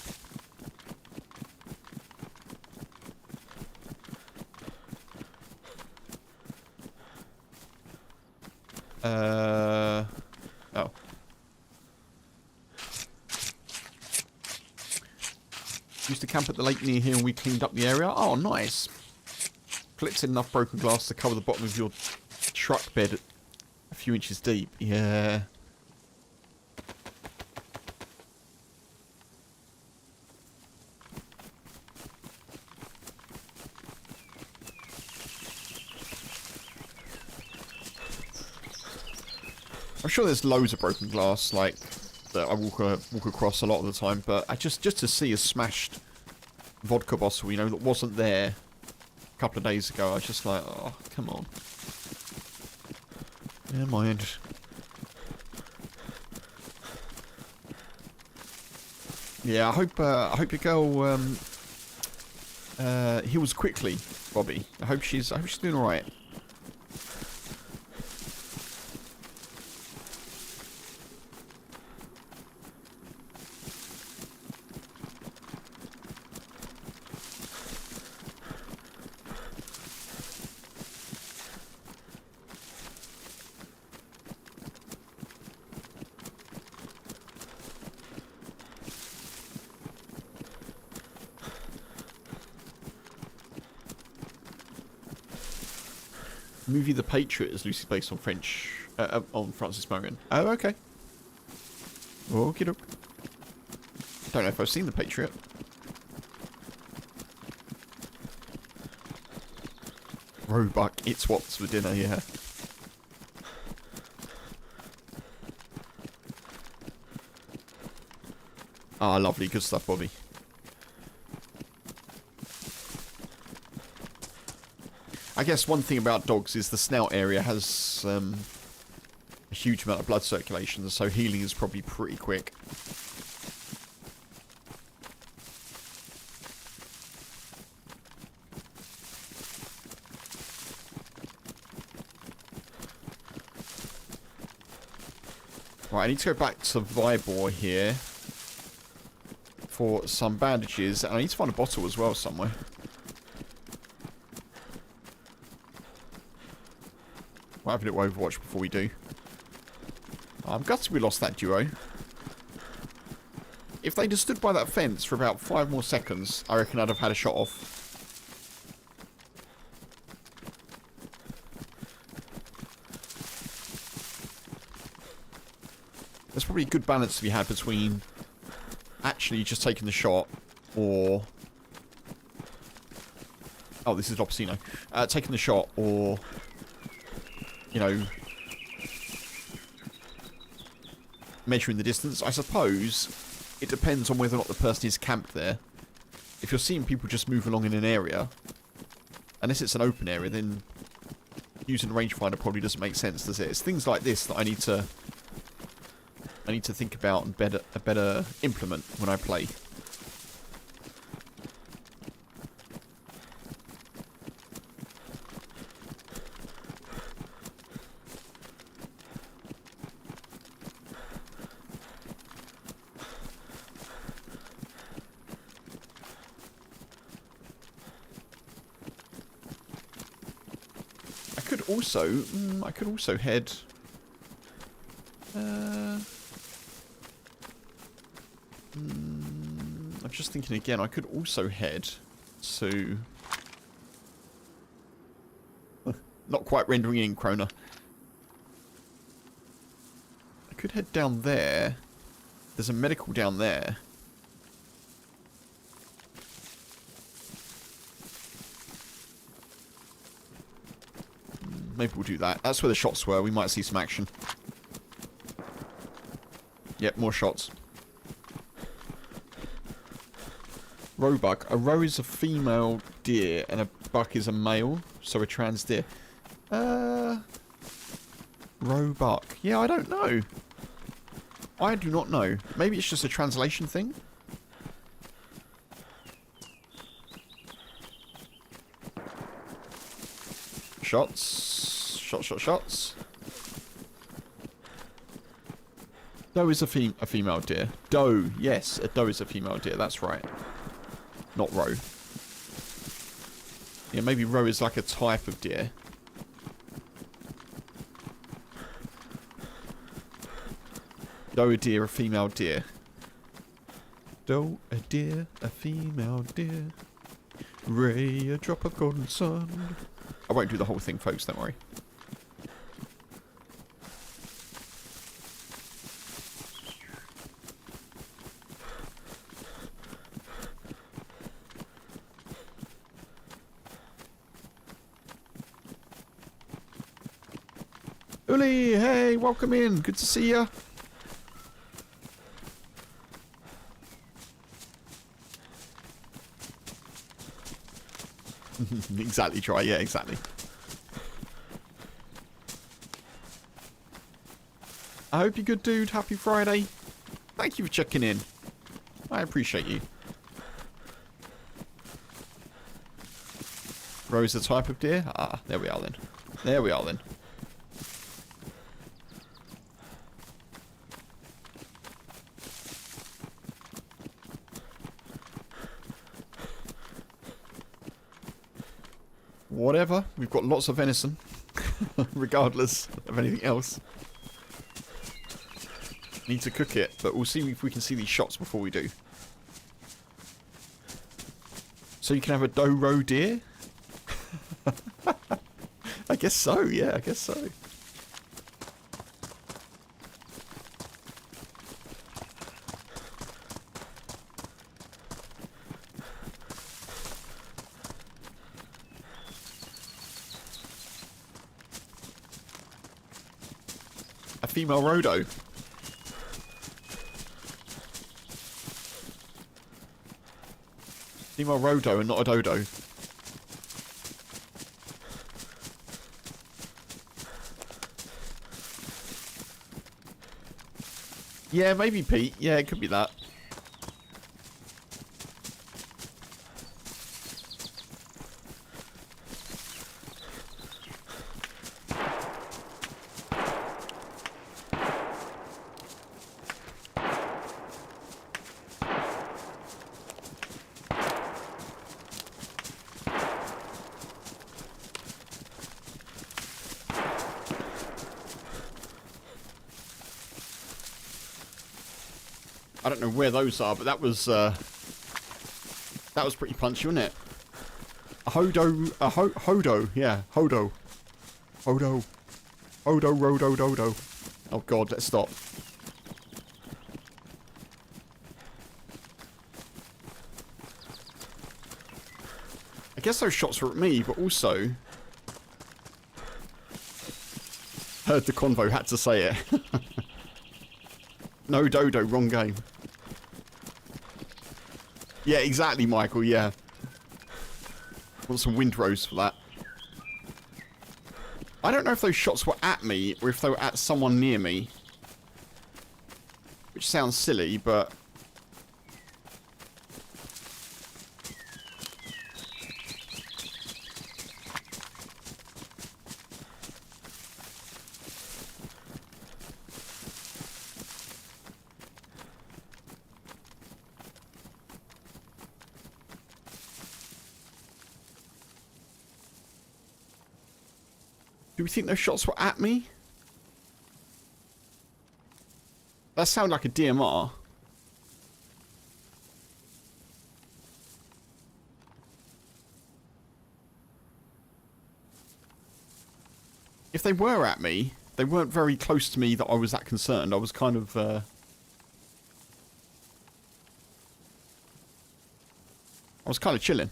[SPEAKER 1] Oh. Used to camp at the lake near here and we cleaned up the area. Oh, nice. Collected enough broken glass to cover the bottom of your truck bed a few inches deep. Yeah. I'm sure there's loads of broken glass, like, that I walk across a lot of the time, but I just to see a smashed vodka bottle, you know, that wasn't there a couple of days ago, I was just like, oh, come on. Never mind. Yeah, I hope your girl heals quickly, Bobby. I hope she's doing all right. Movie The Patriot is loosely based on on Francis Marion. Oh, okay. Okie doke. Don't know if I've seen the Patriot. Roebuck, it's what's for dinner, yeah. Ah, lovely, good stuff, Bobby. I guess one thing about dogs is the snout area has a huge amount of blood circulation, so healing is probably pretty quick. Right, I need to go back to Vibor here for some bandages, and I need to find a bottle as well somewhere. We'll have a little Overwatch before we do. I'm gutted we lost that duo. If they'd have stood by that fence for about 5 more seconds, I reckon I'd have had a shot off. There's probably a good balance to be had between actually just taking the shot or... Oh, this is Lopsino. Taking the shot or... You know... measuring the distance. I suppose it depends on whether or not the person is camped there. If you're seeing people just move along in an area, unless it's an open area, then using a rangefinder probably doesn't make sense, does it? It's things like this that I need to think about and better implement when I play. I could also head... I'm just thinking again, I could also head to... Not quite rendering in, Krona. I could head down there. There's a medical down there. Maybe we'll do that. That's where the shots were. We might see some action. Yep, more shots. Roebuck. A roe is a female deer and a buck is a male. So a trans deer. Roebuck. Yeah, I don't know. I do not know. Maybe it's just a translation thing. Shots. Shots. Doe is a female deer. Doe. Yes, a doe is a female deer. That's right. Not roe. Yeah, maybe roe is like a type of deer. Doe a deer, a female deer. Doe a deer, a female deer. Ray, a drop of golden sun. I won't do the whole thing, folks, don't worry. Uli, hey, welcome in. Good to see ya. Exactly, try. Yeah, exactly. I hope you're good, dude. Happy Friday. Thank you for checking in. I appreciate you. Rose, the type of deer? Ah, there we are then. There we are then. Whatever. We've got lots of venison. Regardless of anything else. Need to cook it, but we'll see if we can see these shots before we do. So you can have a doe roe deer? I guess so, yeah, I guess so. female Rodo. Female Rodo and not a dodo. Yeah, maybe Pete. Yeah, it could be that. I don't know where those are, but that was pretty punchy, wasn't it? A hodo, yeah, hodo, rodo, dodo. Oh god, let's stop. I guess those shots were at me, but also heard the convo, had to say it. No dodo, wrong game. Yeah, exactly, Michael, yeah. Want some windrows for that. I don't know if those shots were at me or if they were at someone near me. Which sounds silly, but... Do we think those shots were at me? That sounded like a DMR. If they were at me, they weren't very close to me that I was that concerned. I was kind of... I was kind of chilling.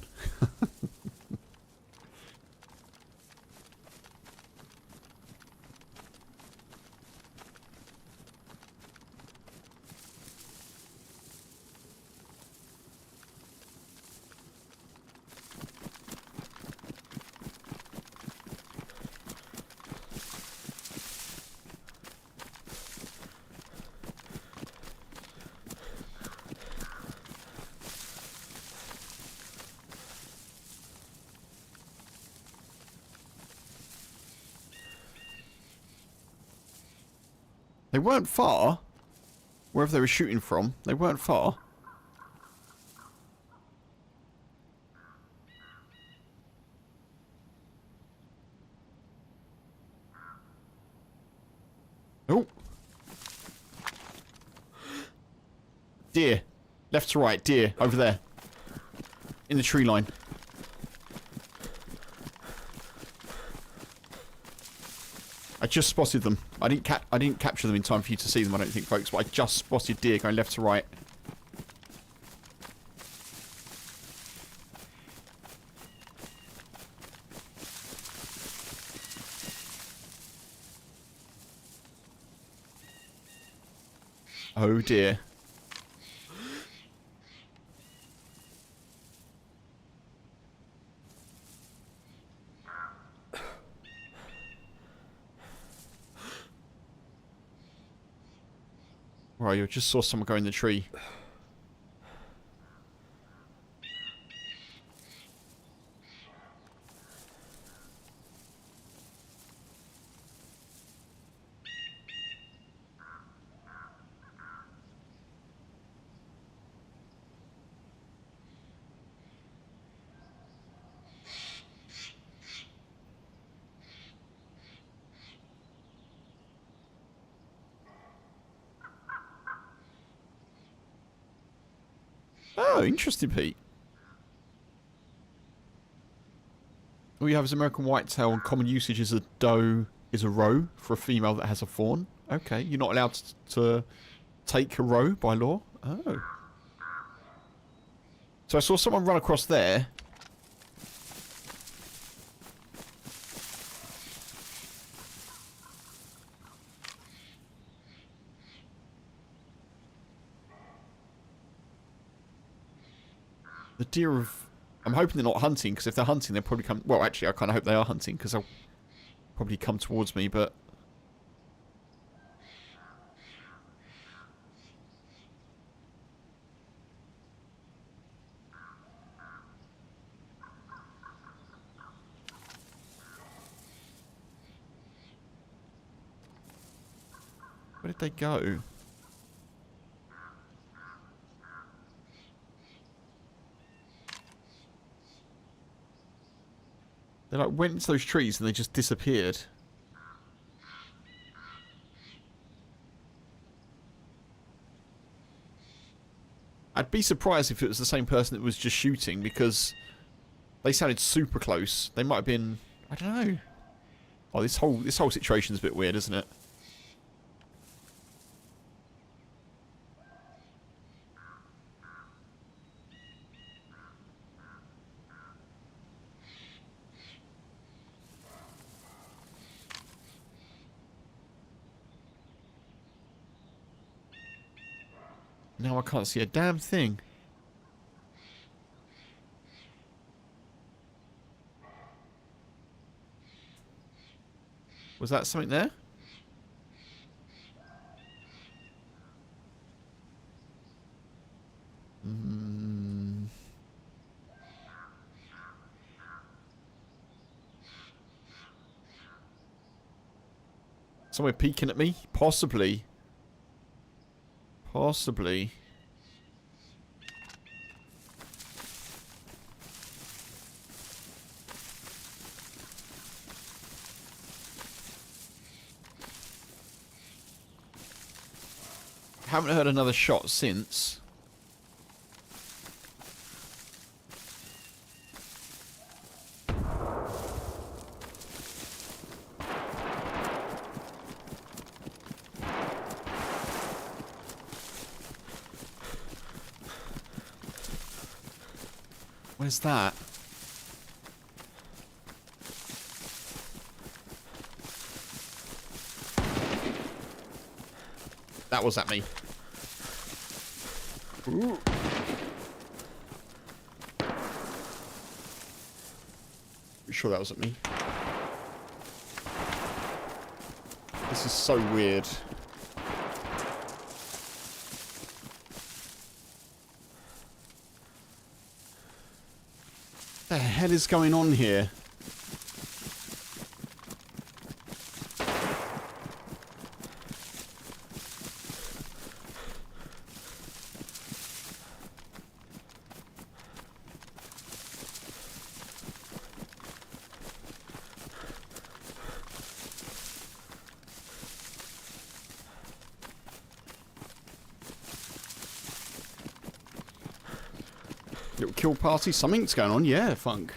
[SPEAKER 1] They weren't far. Wherever they were shooting from, they weren't far. Oh. Deer. Left to right, deer. Over there. In the tree line. I just spotted them. I didn't capture them in time for you to see them, I don't think, folks, but I just spotted deer going left to right. Oh dear. Right, you just saw someone go in the tree. Oh, interesting, Pete. All you have is American whitetail, and common usage is a doe is a roe for a female that has a fawn. Okay, you're not allowed to take a roe by law. Oh. So I saw someone run across there. The deer of... I'm hoping they're not hunting, because if they're hunting, they'll probably come... Well, actually, I kind of hope they are hunting, because they'll probably come towards me, but... Where did they go? They like went into those trees and they just disappeared. I'd be surprised if it was the same person that was just shooting, because they sounded super close. They might have been... I don't know. Oh, this whole situation's a bit weird, isn't it? Now I can't see a damn thing. Was that something there? Somewhere peeking at me? Possibly. Possibly. Haven't heard another shot since. Where's that? That was at me. Ooh. Pretty sure that was at me. This is so weird. What the hell is going on here? Little kill party, something's going on, yeah, funk.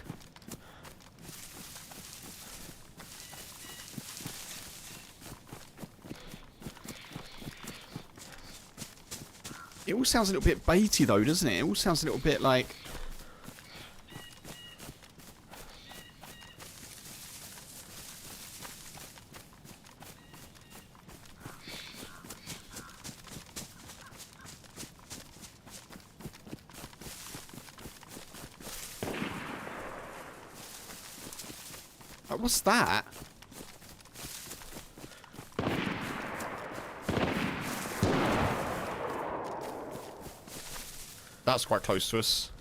[SPEAKER 1] It all sounds a little bit baity though, doesn't it? It all sounds a little bit like... What's that? That's quite close to us.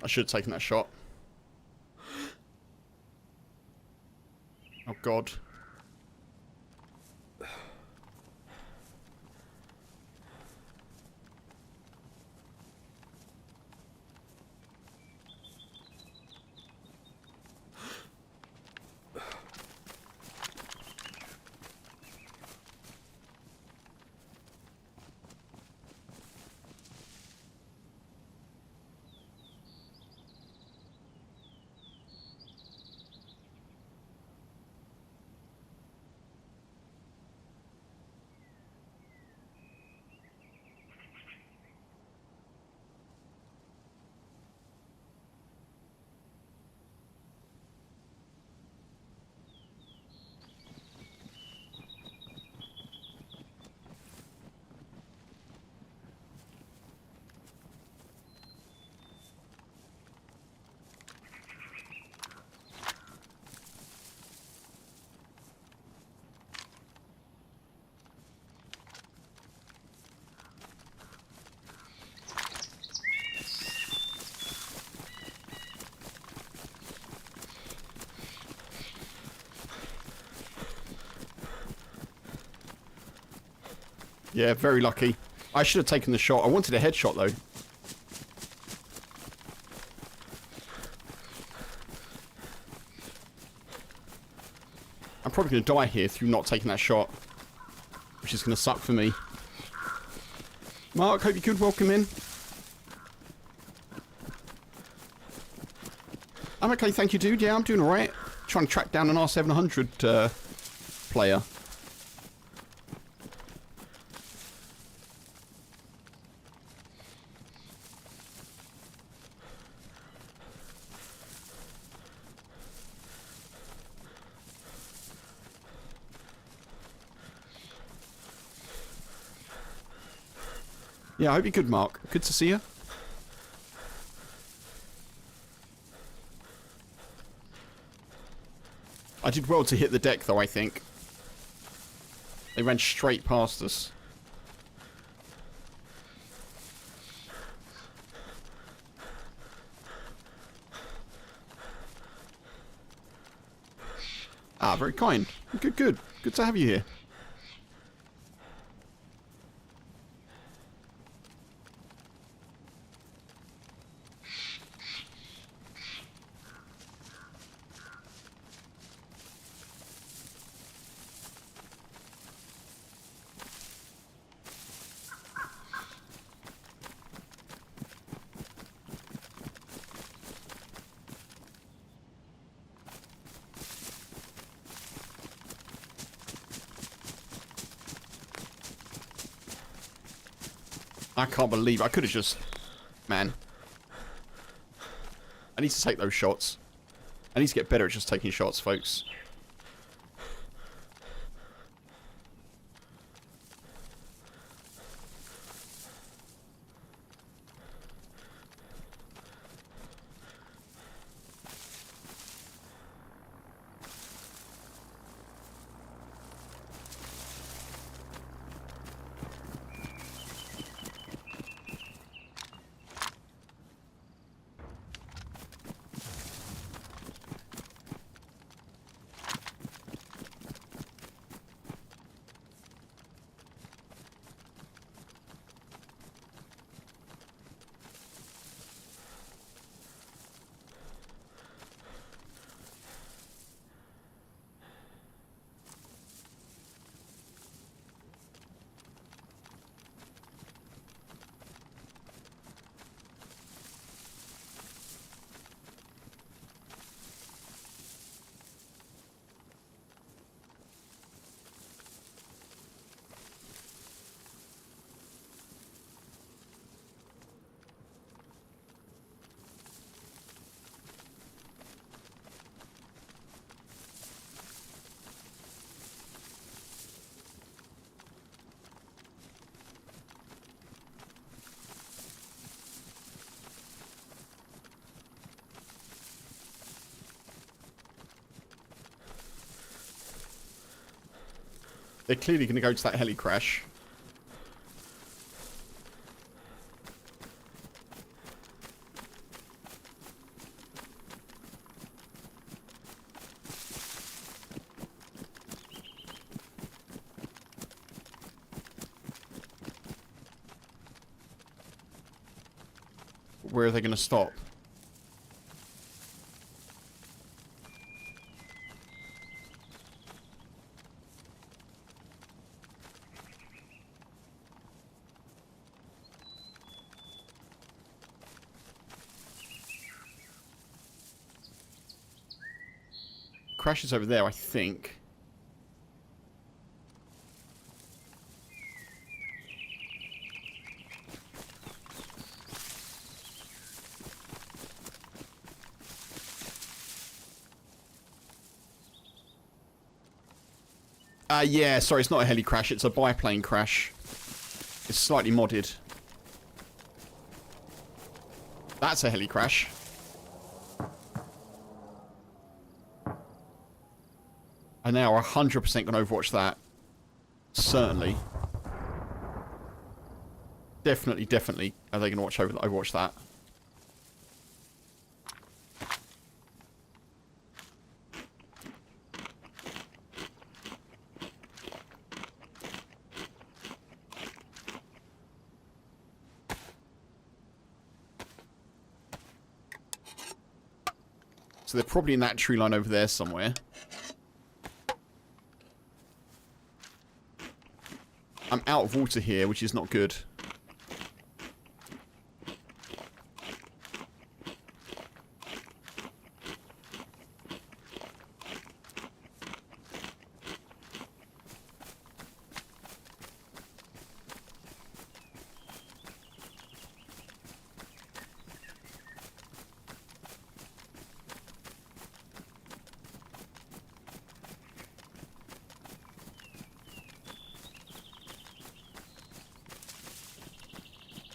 [SPEAKER 1] I should have taken that shot. Oh god. Yeah, very lucky. I should have taken the shot. I wanted a headshot, though. I'm probably going to die here through not taking that shot, which is going to suck for me. Mark, hope you could welcome in. I'm okay, thank you, dude. Yeah, I'm doing alright. Trying to track down an R700 player. Yeah, I hope you're good, Mark. Good to see you. I did well to hit the deck, though, I think. They ran straight past us. Ah, very kind. Good, good. Good to have you here. I can't believe I could have just... Man. I need to take those shots. I need to get better at just taking shots, folks. They're clearly going to go to that heli crash. Where are they going to stop? Crash is over there, I think. Yeah, sorry, it's not a heli crash, it's a biplane crash. It's slightly modded. That's a heli crash. And they are 100% going to overwatch that. Certainly. Definitely, definitely are they going to overwatch that. So they're probably in that tree line over there somewhere. I'm out of water here, which is not good.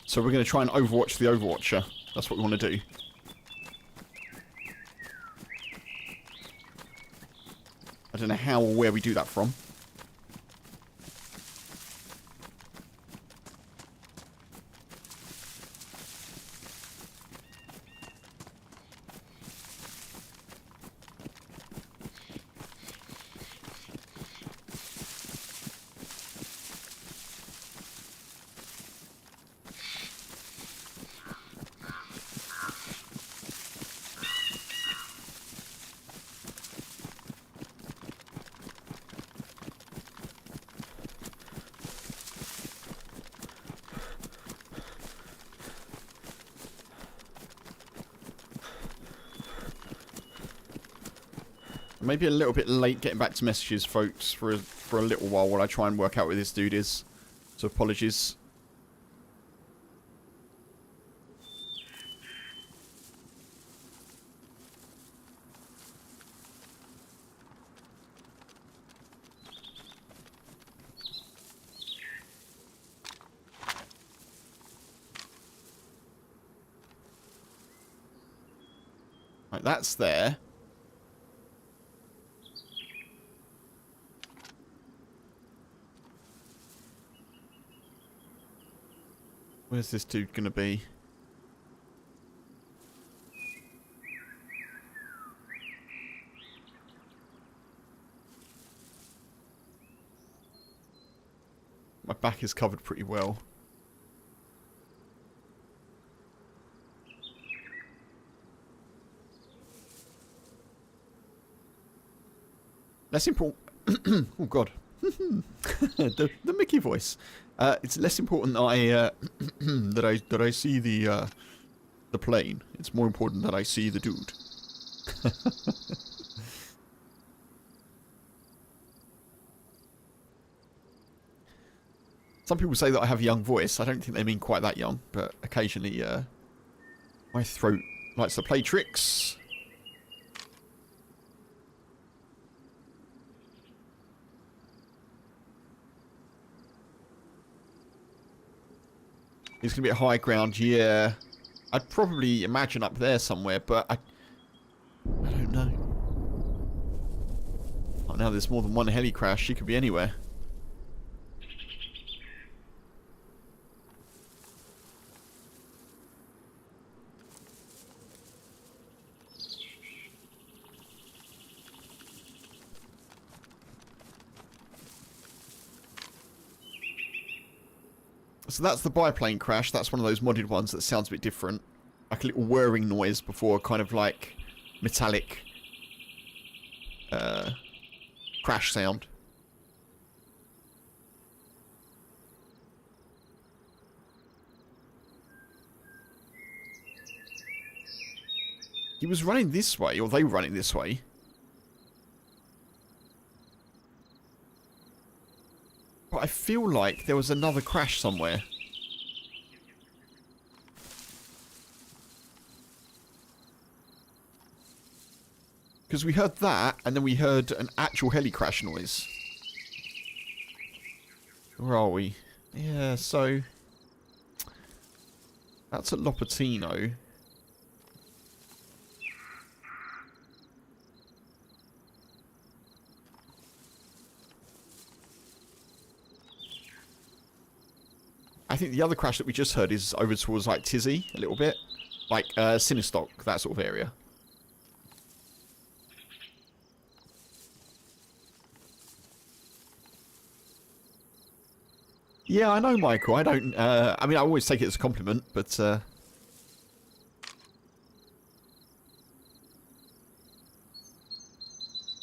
[SPEAKER 1] So we're going to try and overwatch the overwatcher. That's what we want to do. I don't know how or where we do that from. Maybe a little bit late getting back to messages, folks, for a little while I try and work out where this dude is. So apologies. Right, that's there. Where's this dude gonna be? My back is covered pretty well. Less important. Oh God. the Mickey voice. It's less important that I that I see the plane. It's more important that I see the dude. Some people say that I have a young voice. I don't think they mean quite that young, but occasionally my throat likes to play tricks. It's going to be at high ground, yeah. I'd probably imagine up there somewhere, but I don't know. Oh, now there's more than one heli crash. She could be anywhere. So that's the biplane crash. That's one of those modded ones that sounds a bit different. Like a little whirring noise before kind of like metallic crash sound. He was running this way, or they were running this way. But I feel like there was another crash somewhere. Because we heard that, and then we heard an actual heli crash noise. Where are we? Yeah, so... that's at Lopatino. I think the other crash that we just heard is over towards, like, Tizzy, a little bit. Like, Sinistock, that sort of area. Yeah, I know, Michael. I don't, I mean, I always take it as a compliment, but,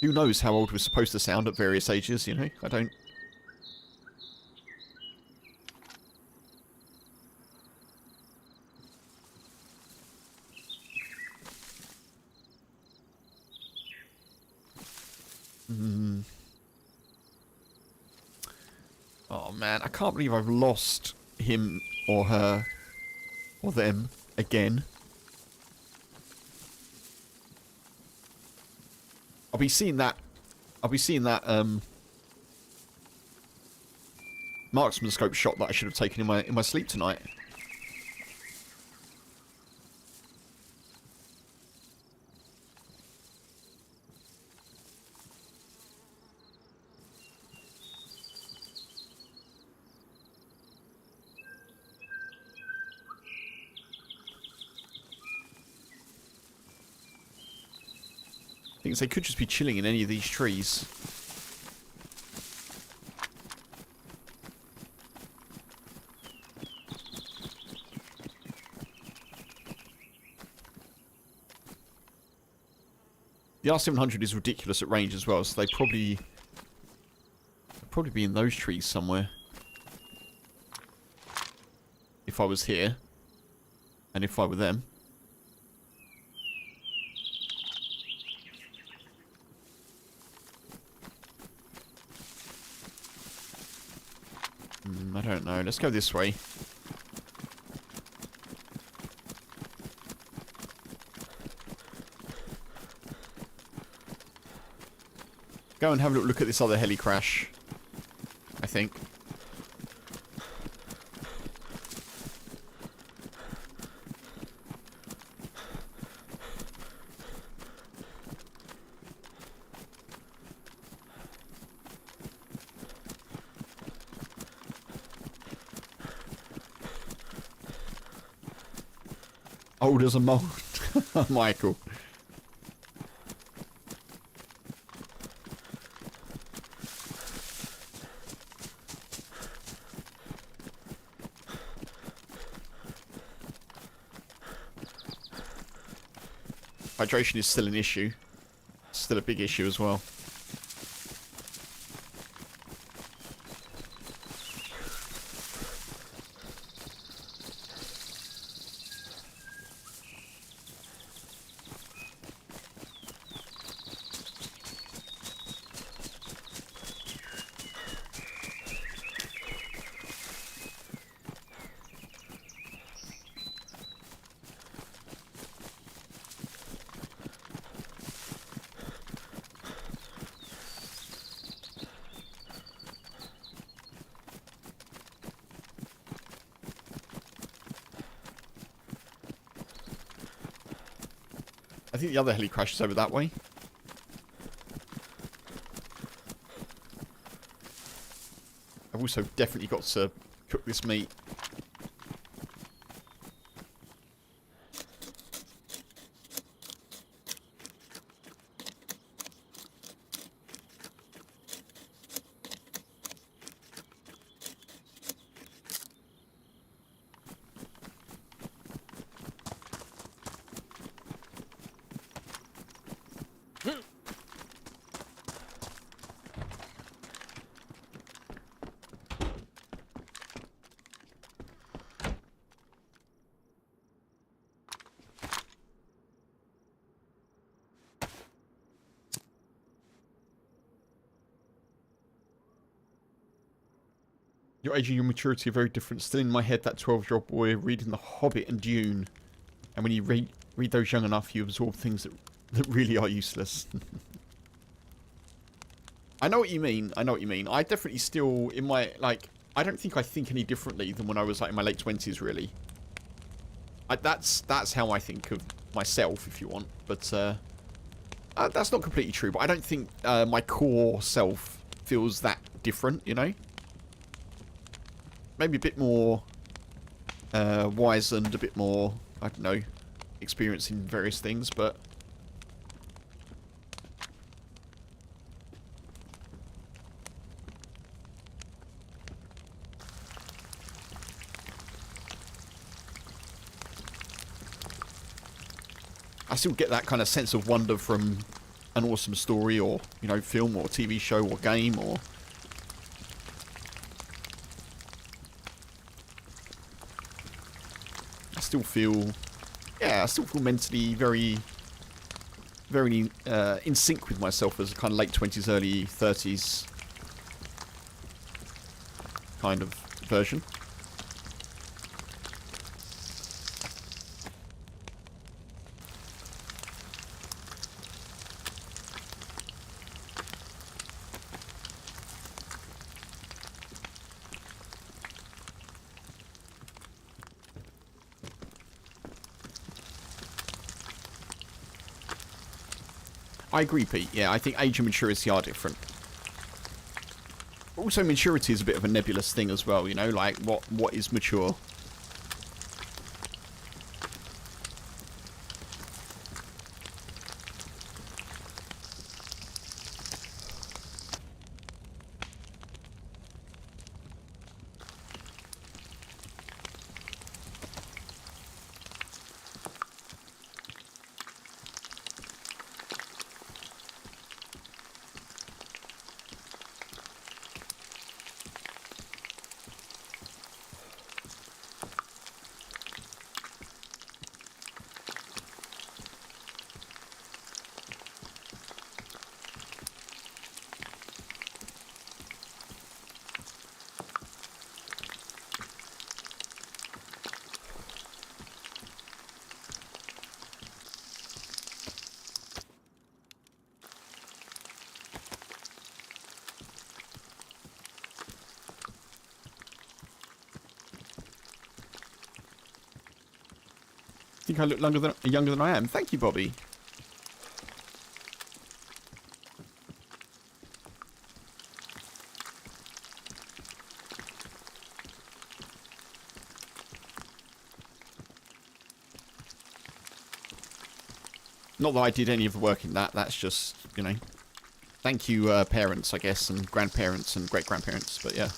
[SPEAKER 1] Who knows how old we're supposed to sound at various ages, you know? I don't... Oh man, I can't believe I've lost him or her or them again. I'll be seeing that marksman scope shot that I should have taken in my sleep tonight. Things they could just be chilling in any of these trees. The R700 is ridiculous at range as well, so they'd probably be in those trees somewhere. If I was here. And if I were them. I don't know. Let's go this way. Go and have a little look at this other heli crash, I think. Old as a mold. Michael. Hydration is still an issue. Still a big issue as well. I think the other heli crashes over that way. I've also definitely got to cook this meat. Your age and your maturity are very different. Still in my head, that 12-year-old boy reading The Hobbit and Dune. And when you read those young enough, you absorb things that really are useless. I know what you mean. I know what you mean. I definitely still, in my, like, I don't think I think any differently than when I was, like, in my late 20s, really. That's how I think of myself, if you want. But, that's not completely true. But I don't think my core self feels that different, you know? Maybe a bit more wizened, a bit more, I don't know, experience in various things, but... I still get that kind of sense of wonder from an awesome story or, you know, film or TV show or game or... I still feel mentally very in sync with myself as a kind of late 20s, early 30s kind of version. I agree, Pete. Yeah, I think age and maturity are different. Also, maturity is a bit of a nebulous thing as well, you know, like what is mature? I think I look younger than I am. Thank you, Bobby. Not that I did any of the work in that. That's just, you know, thank you, parents, I guess, and grandparents and great-grandparents, but yeah.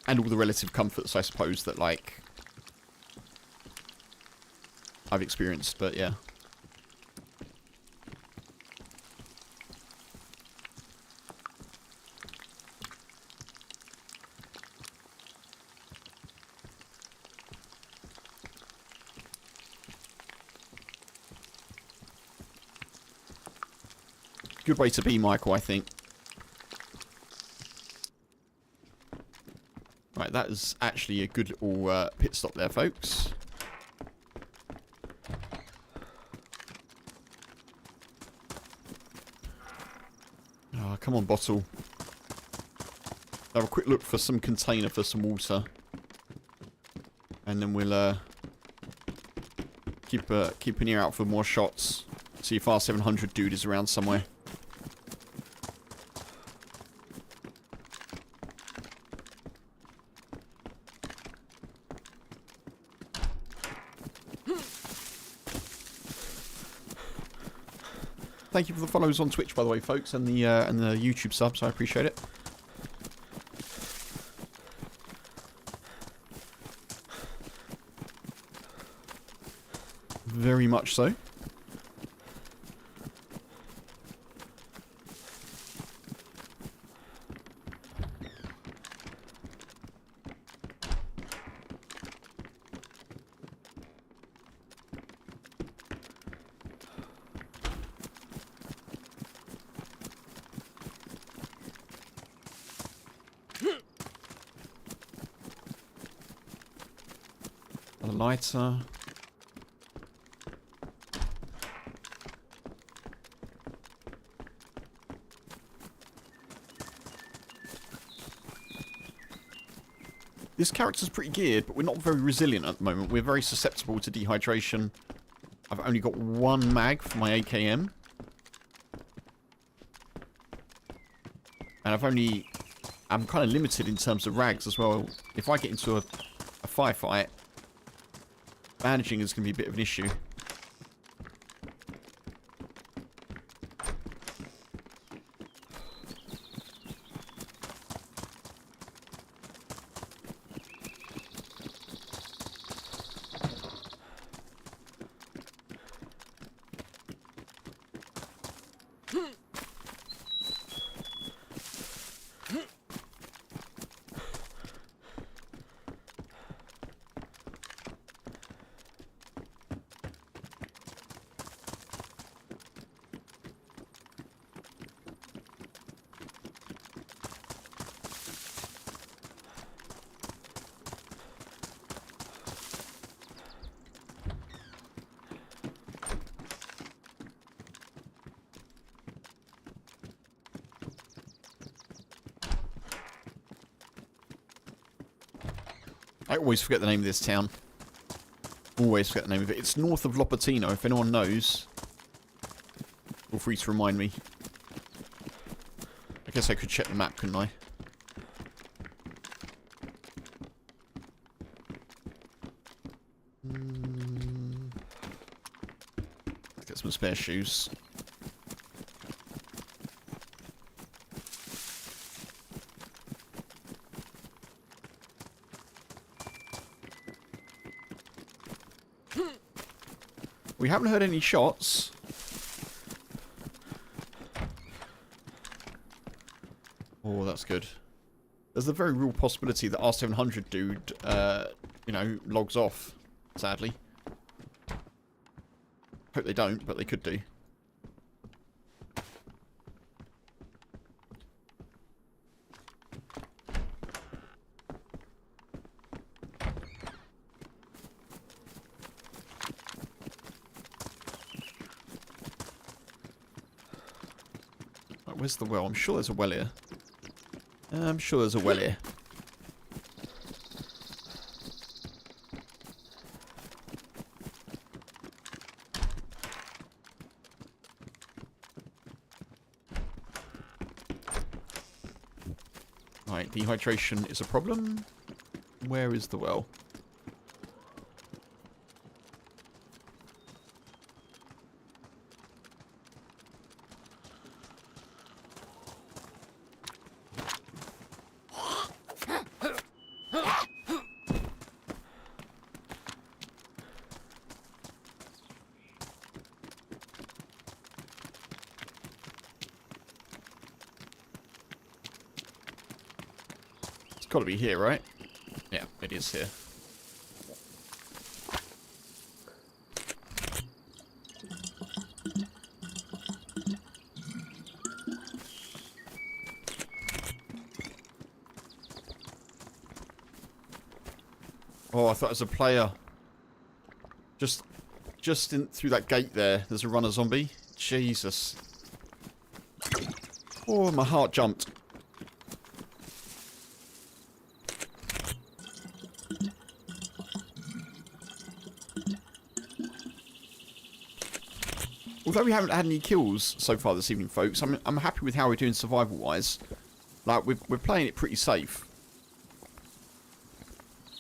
[SPEAKER 1] And all the relative comforts, I suppose, that, like, I've experienced, but yeah. Good way to be, Michael, I think. Right, that is actually a good little pit stop there, folks. Oh, come on, bottle. Have a quick look for some container for some water. And then we'll keep an ear out for more shots. See if our 700 dude is around somewhere. Thank you for the follows on Twitch, by the way, folks, and the YouTube subs. I appreciate it. Very much so. Lighter. This character's pretty geared, but we're not very resilient at the moment. We're very susceptible to dehydration. I've only got one mag for my AKM. And I'm kind of limited in terms of rags as well. If I get into a firefight, bandaging is going to be a bit of an issue. I always forget the name of this town. Always forget the name of it. It's north of Lopatino. If anyone knows, feel free to remind me. I guess I could check the map, couldn't I? Let's get some spare shoes. We haven't heard any shots. Oh, that's good. There's a very real possibility that R700 dude, you know, logs off, sadly. Hope they don't, but they could do. Where's the well? I'm sure there's a well here. I'm sure there's a well here. Right, dehydration is a problem. Where is the well? Got to be here, right? Yeah, it is here. Oh, I thought it was a player. Just through that gate there. There's a runner zombie. Jesus. Oh, my heart jumped. Although we haven't had any kills so far this evening, folks, I'm happy with how we're doing survival-wise. Like, we're playing it pretty safe.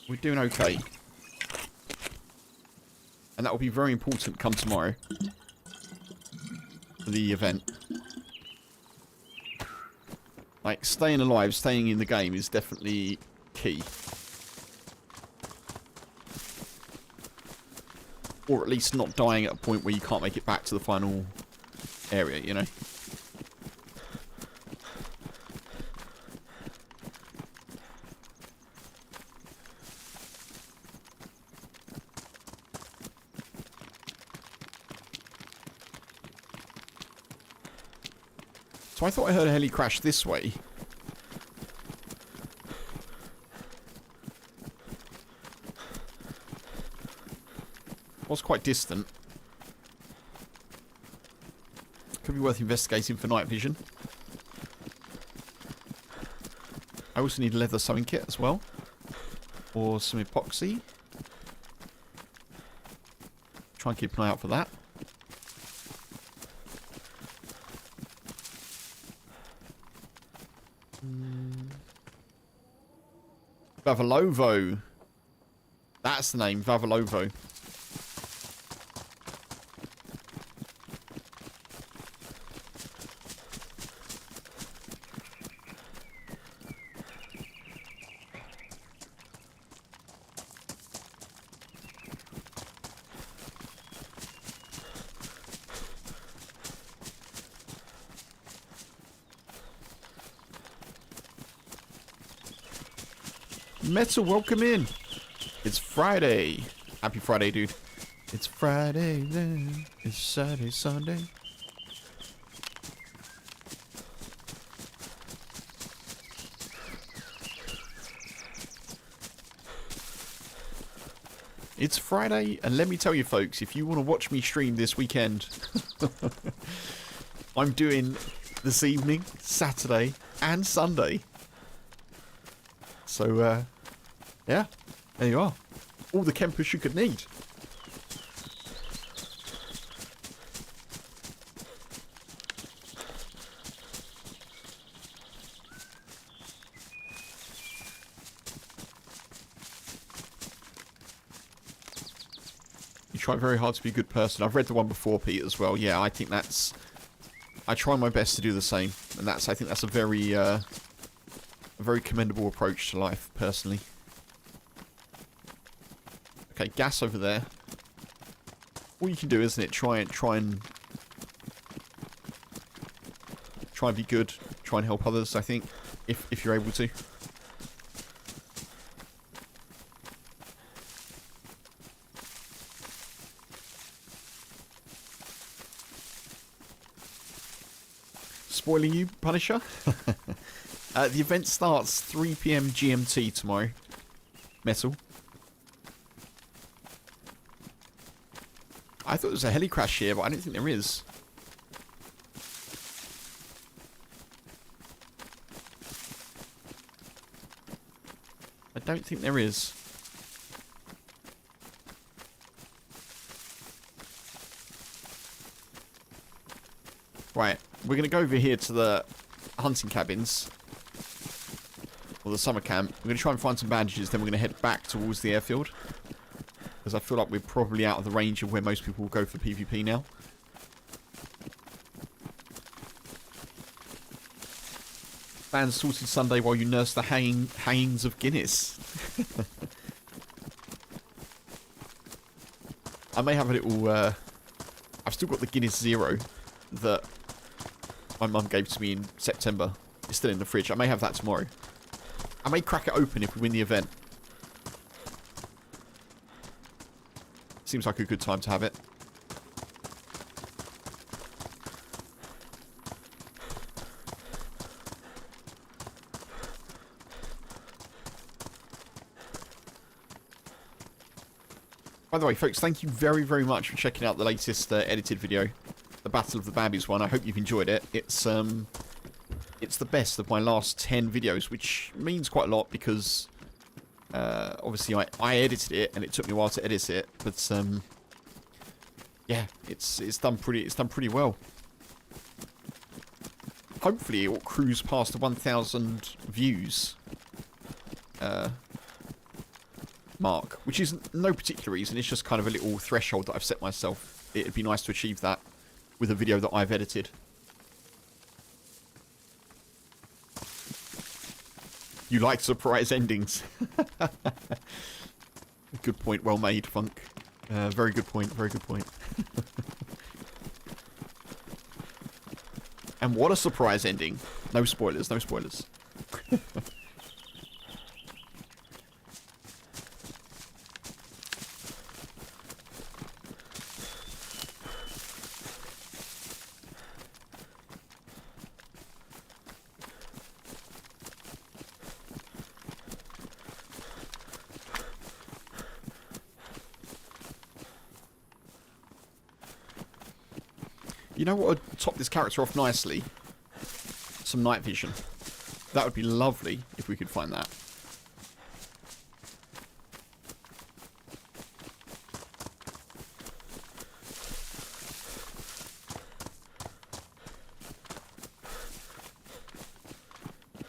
[SPEAKER 1] We're doing okay. And that will be very important come tomorrow. For the event. Like, staying alive, staying in the game is definitely key. Or at least not dying at a point where you can't make it back to the final area, you know? So I thought I heard a heli crash this way. Was quite distant. Could be worth investigating for night vision. I also need a leather sewing kit as well. Or some epoxy. Try and keep an eye out for that. Vavalovo. That's the name, Vavalovo. Metal, welcome in. It's Friday. Happy Friday, dude. It's Friday then. It's Saturday, Sunday. It's Friday, and let me tell you, folks, if you want to watch me stream this weekend, I'm doing this evening, Saturday, and Sunday. So, yeah. There you are. All the Kempas you could need. You try very hard to be a good person. I've read the one before, Pete, as well. Yeah, I think that's... I try my best to do the same. And I think that's a very commendable approach to life, personally. Okay, gas over there. All you can do, isn't it? Try and be good. Try and help others, I think, if you're able to. Spoiling you, Punisher? The event starts 3 PM GMT tomorrow. Metal. I thought there was a heli crash here, but I don't think there is. I don't think there is. Right, we're going to go over here to the hunting cabins. Or the summer camp. We're going to try and find some bandages, then we're going to head back towards the airfield. Because I feel like we're probably out of the range of where most people will go for PvP now. Fans sorted Sunday while you nurse the hangings of Guinness. I may have a little... I've still got the Guinness Zero that my mum gave to me in September. It's still in the fridge. I may have that tomorrow. I may crack it open if we win the event. Seems like a good time to have it. By the way, folks, thank you very, very much for checking out the latest edited video. The Battle of the Babbies one. I hope you've enjoyed it. It's the best of my last 10 videos, which means quite a lot because... obviously, I edited it, and it took me a while to edit it, but yeah, it's done pretty well. Hopefully, it will cruise past the 1,000 views mark, which is no particular reason. It's just kind of a little threshold that I've set myself. It'd be nice to achieve that with a video that I've edited. You like surprise endings. Good point. Well made, Funk. Very good point. Very good point. And what a surprise ending. No spoilers. No spoilers. You know what would top this character off nicely? Some night vision. That would be lovely if we could find that.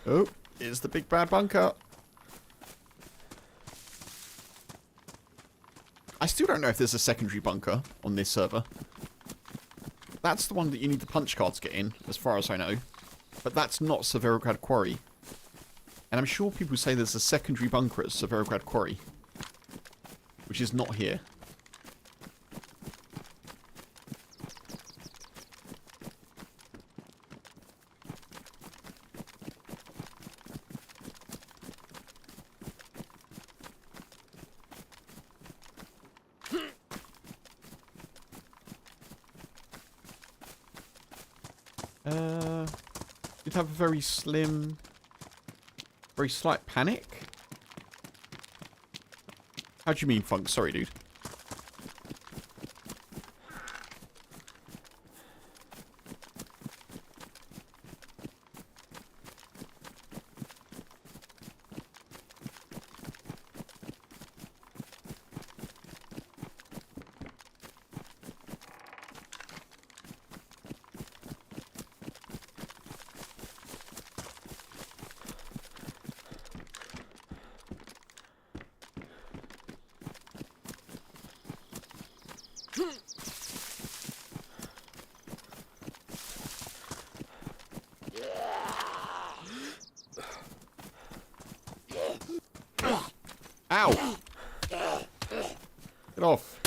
[SPEAKER 1] Oh, it's the big bad bunker. I still don't know if there's a secondary bunker on this server. That's the one that you need the punch card to get in, as far as I know. But that's not Severograd Quarry. And I'm sure people say there's a secondary bunker at Severograd Quarry. Which is not here. Did have a very slim, very slight panic. How do you mean, Funk? Sorry, dude. Ow! Get off.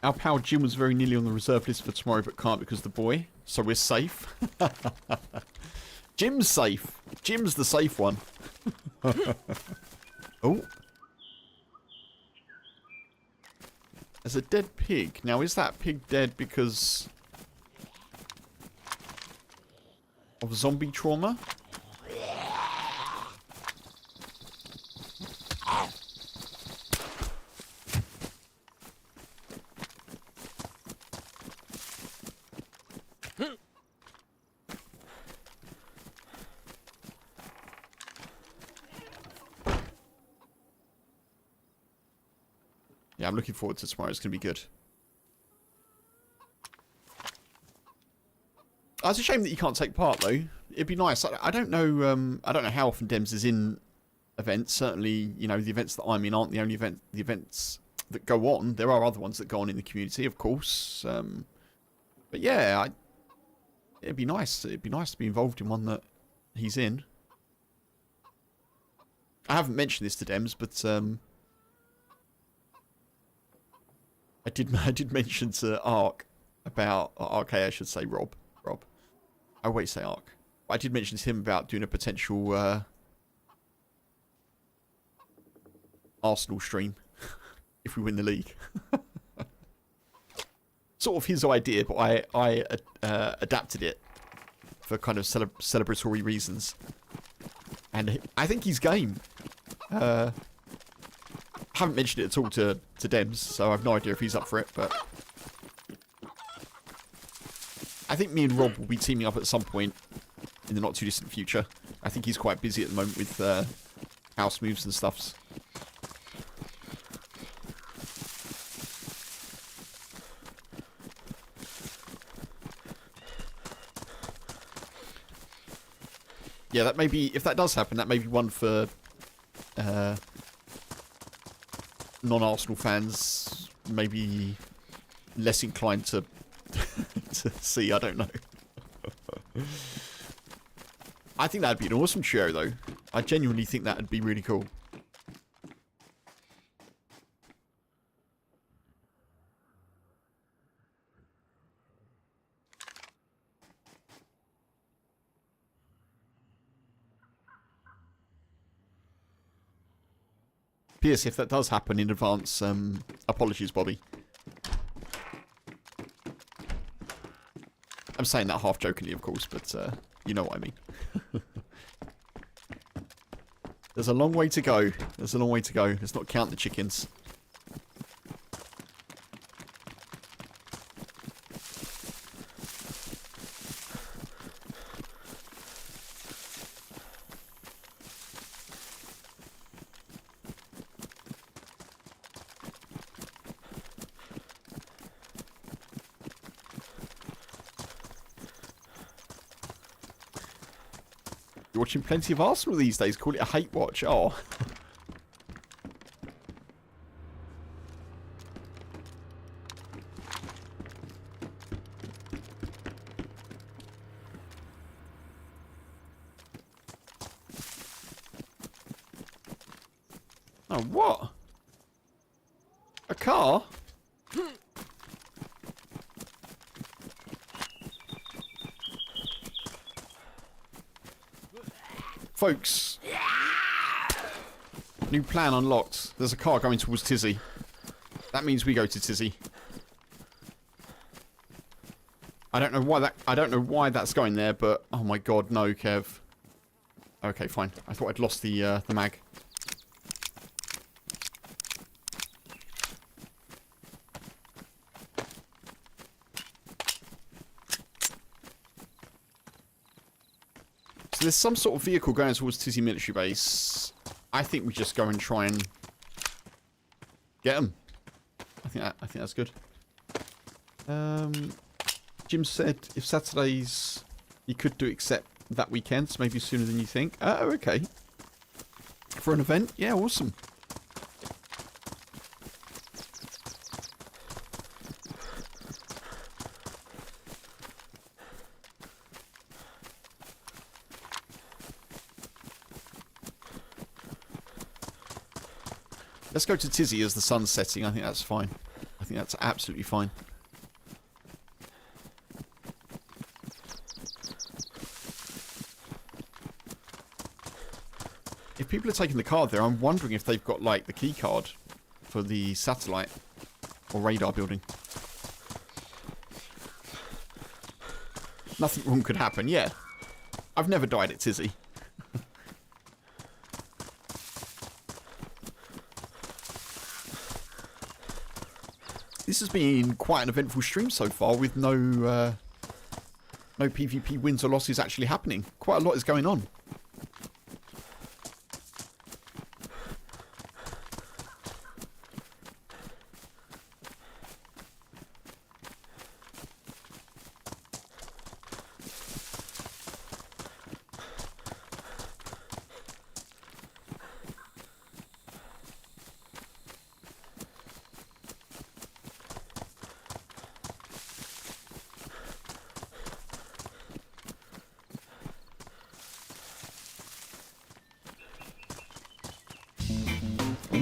[SPEAKER 1] Our pal Jim was very nearly on the reserve list for tomorrow but can't because of the boy. So we're safe. Jim's safe. Jim's the safe one. Oh. There's a dead pig. Now, is that pig dead because of zombie trauma? Yeah, I'm looking forward to tomorrow. It's going to be good. Oh, it's a shame that you can't take part, though. It'd be nice. I don't know. I don't know how often Dems is in events. Certainly, you know, the events that I'm in aren't the only events that go on. There are other ones that go on in the community, of course. But yeah, it'd be nice. It'd be nice to be involved in one that he's in. I haven't mentioned this to Dems, but I did mention to Ark about RK, I should say Rob. I always say Ark. I did mention to him about doing a potential Arsenal stream if we win the league. Sort of his idea, but I adapted it for kind of celebratory reasons. And I think he's game. Haven't mentioned it at all to Dems, so I've no idea if he's up for it, but I think me and Rob will be teaming up at some point in the not too distant future. I think he's quite busy at the moment with house moves and stuffs. Yeah, that may be, if that does happen, that may be one for non-Arsenal fans, maybe less inclined to to see. I don't know. I think that'd be an awesome show, though. I genuinely think that'd be really cool. P.S. If that does happen in advance, apologies, Bobby. I'm saying that half jokingly, of course, but you know what I mean. There's a long way to go. There's a long way to go. Let's not count the chickens. Watching plenty of Arsenal these days. Call it a hate watch. Oh. Oh, what? A car? Folks, new plan unlocked. There's a car going towards Tizzy. That means we go to Tizzy. I don't know why that's going there, but oh my god, no, Kev. Okay, fine. I thought I'd lost the mag. There's some sort of vehicle going towards Tizzy military base. I think we just go and try and get them. I think that's good. Jim said if Saturdays you could do except that weekend, so maybe sooner than you think. Oh, okay. For an event, yeah, awesome. Let's go to Tizzy as the sun's setting. I think that's fine. I think that's absolutely fine. If people are taking the card there, I'm wondering if they've got, like, the key card for the satellite or radar building. Nothing wrong could happen, yeah. I've never died at Tizzy. This has been quite an eventful stream so far with no PvP wins or losses actually happening. Quite a lot is going on.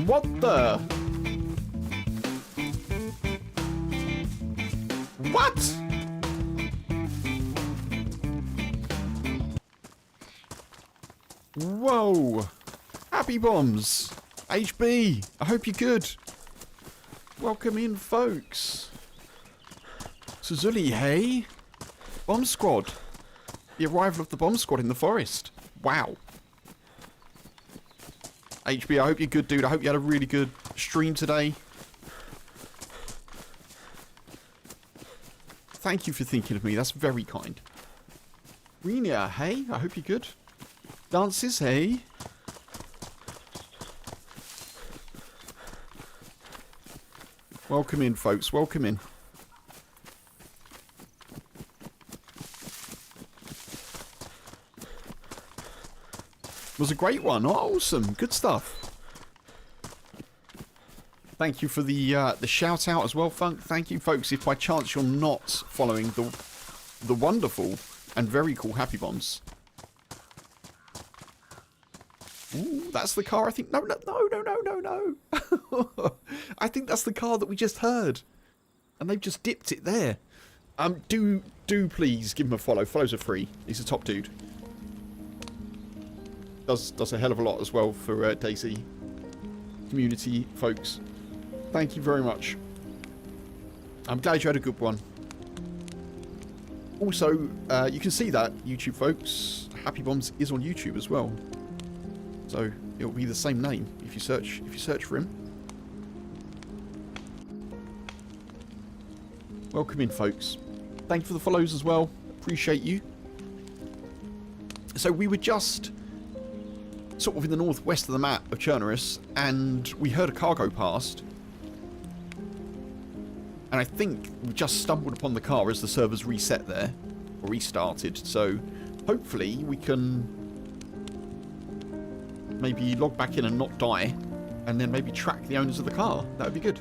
[SPEAKER 1] What the? What? Whoa. Happy bombs. HB. I hope you're good. Welcome in, folks. Suzuli, hey? Bomb squad. The arrival of the bomb squad in the forest. Wow. HB, I hope you're good, dude. I hope you had a really good stream today. Thank you for thinking of me. That's very kind. Renia, hey? I hope you're good. Dances, hey? Welcome in, folks. Welcome in. Was a great one. Awesome. Good stuff. Thank you for the shout out as well, Funk. Thank you, folks. If by chance you're not following the wonderful and very cool Happy Bombs. Ooh, that's the car. I think. No. I think that's the car that we just heard, and they've just dipped it there. Do please give him a follow. Follows are free. He's a top dude. Does a hell of a lot as well for dayz community folks. Thank you very much. I'm glad you had a good one. Also, you can see that, YouTube folks, Happy Bombs is on YouTube as well. So it'll be the same name if you search for him. Welcome in, folks. Thank you for the follows as well. Appreciate you. So we were just sort of in the northwest of the map of Chernarus, and we heard a car go past. And I think we just stumbled upon the car as the servers reset there, or restarted. So hopefully we can maybe log back in and not die, and then maybe track the owners of the car. That would be good.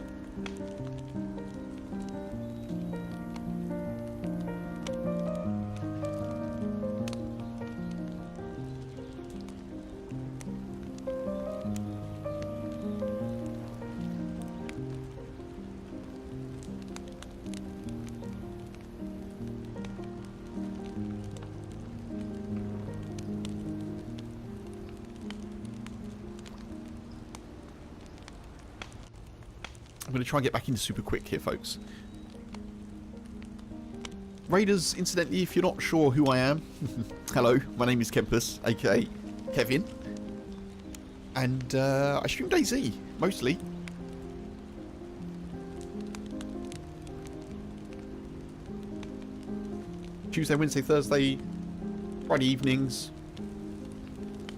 [SPEAKER 1] I'm going to try and get back into super quick here, folks. Raiders, incidentally, if you're not sure who I am, hello, my name is Kempus, aka Kevin. And I stream dayz, mostly. Tuesday, Wednesday, Thursday, Friday evenings.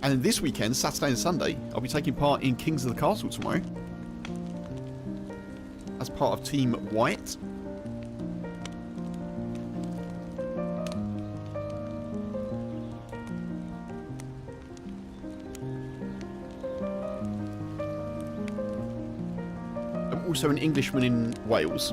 [SPEAKER 1] And then this weekend, Saturday and Sunday, I'll be taking part in Kings of the Castle tomorrow. As part of Team White. I'm also an Englishman in Wales.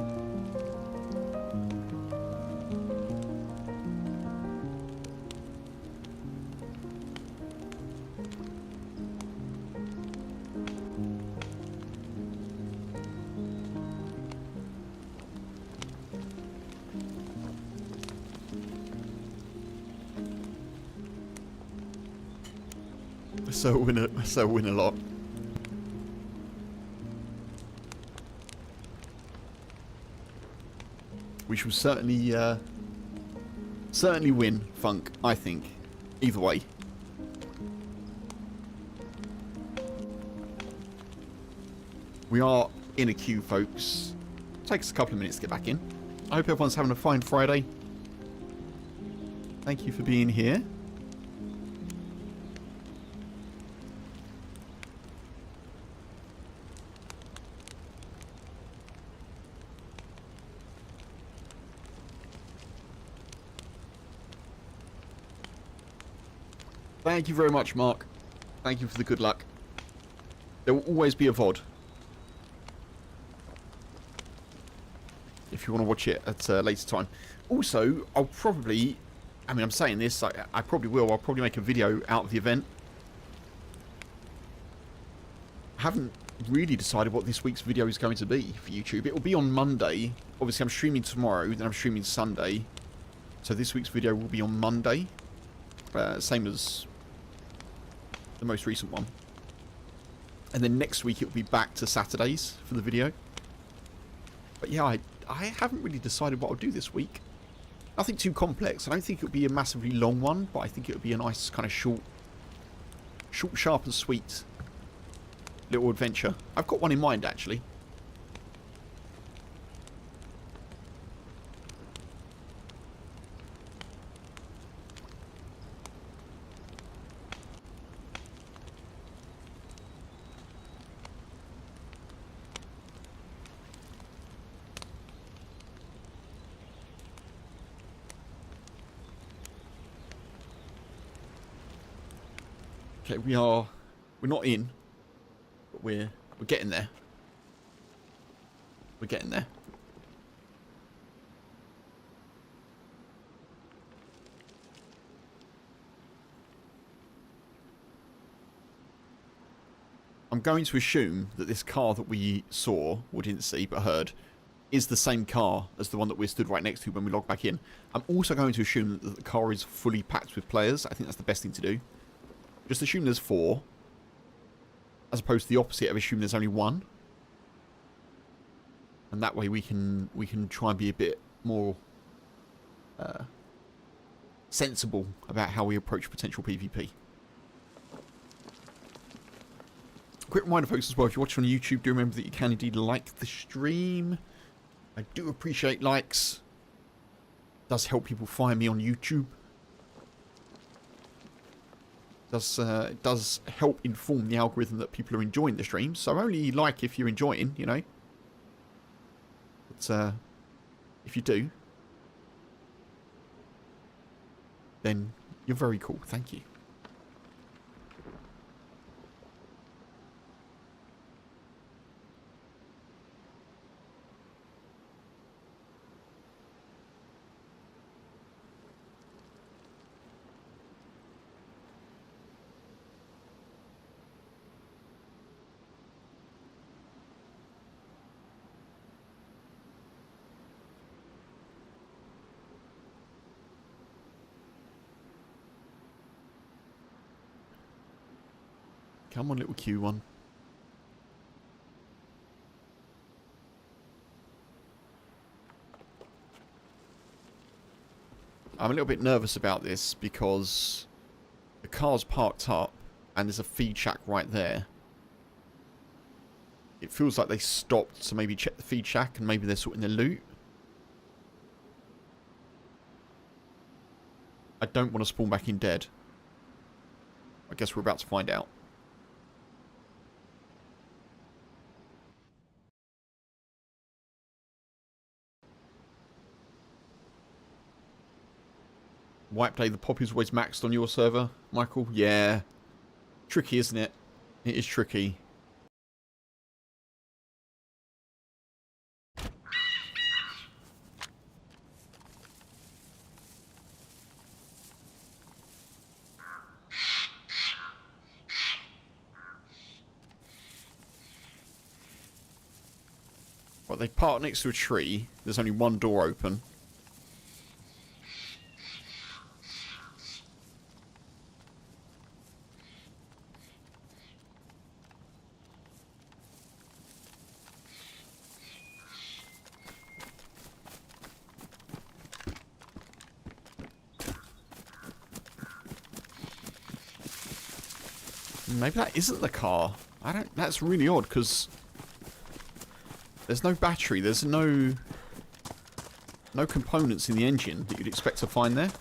[SPEAKER 1] So win a lot. We shall certainly win, Funk, I think. Either way. We are in a queue, folks. Takes a couple of minutes to get back in. I hope everyone's having a fine Friday. Thank you for being here. Thank you very much, Mark. Thank you for the good luck. There will always be a VOD. If you want to watch it at a later time. Also, I'll probably... I mean, I'm saying this, I probably will. I'll probably make a video out of the event. I haven't really decided what this week's video is going to be for YouTube. It will be on Monday. Obviously, I'm streaming tomorrow, then I'm streaming Sunday. So this week's video will be on Monday. Same as the most recent one. And then next week it will be back to Saturdays for the video. But yeah, I haven't really decided what I'll do this week. Nothing too complex. I don't think it'll be a massively long one, but I think it'll be a nice kind of short, sharp and sweet little adventure. I've got one in mind, actually. Okay, we're not in, but we're getting there. We're getting there. I'm going to assume that this car that we saw, or didn't see, but heard, is the same car as the one that we stood right next to when we logged back in. I'm also going to assume that the car is fully packed with players. I think that's the best thing to do. Just assume there's 4, as opposed to the opposite of assume there's only 1. And that way we can try and be a bit more sensible about how we approach potential PvP. Quick reminder, folks, as well, if you're watching on YouTube, do remember that you can indeed like the stream. I do appreciate likes. It does help people find me on YouTube. It does help inform the algorithm that people are enjoying the stream. So only like if you're enjoying, you know. But if you do, then you're very cool. Thank you. Come on, little Q1. I'm a little bit nervous about this because the car's parked up and there's a feed shack right there. It feels like they stopped to maybe check the feed shack and maybe they're sorting their loot. I don't want to spawn back in dead. I guess we're about to find out. Wipe day, the pop is always maxed on your server, Michael? Yeah. Tricky, isn't it? It is tricky. Well, they parked next to a tree. There's only one door open. Maybe that isn't the car. I don't... That's really odd, because... There's no battery. There's no components in the engine that you'd expect to find there.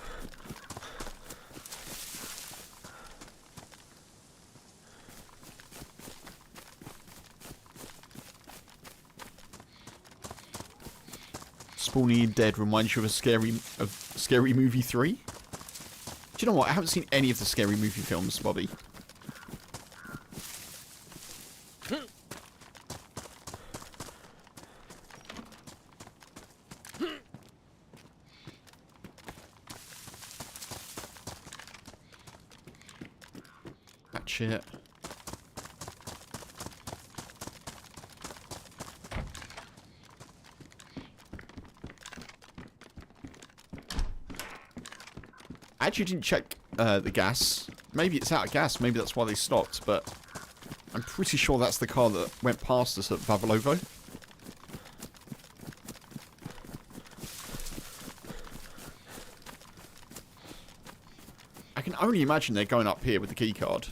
[SPEAKER 1] Spawning in dead reminds you of Scary Movie 3. Do you know what? I haven't seen any of the Scary Movie films, Bobby. That's it. I actually didn't check the gas. Maybe it's out of gas. Maybe that's why they stopped. But I'm pretty sure that's the car that went past us at Vavalovo. I can only imagine they're going up here with the keycard.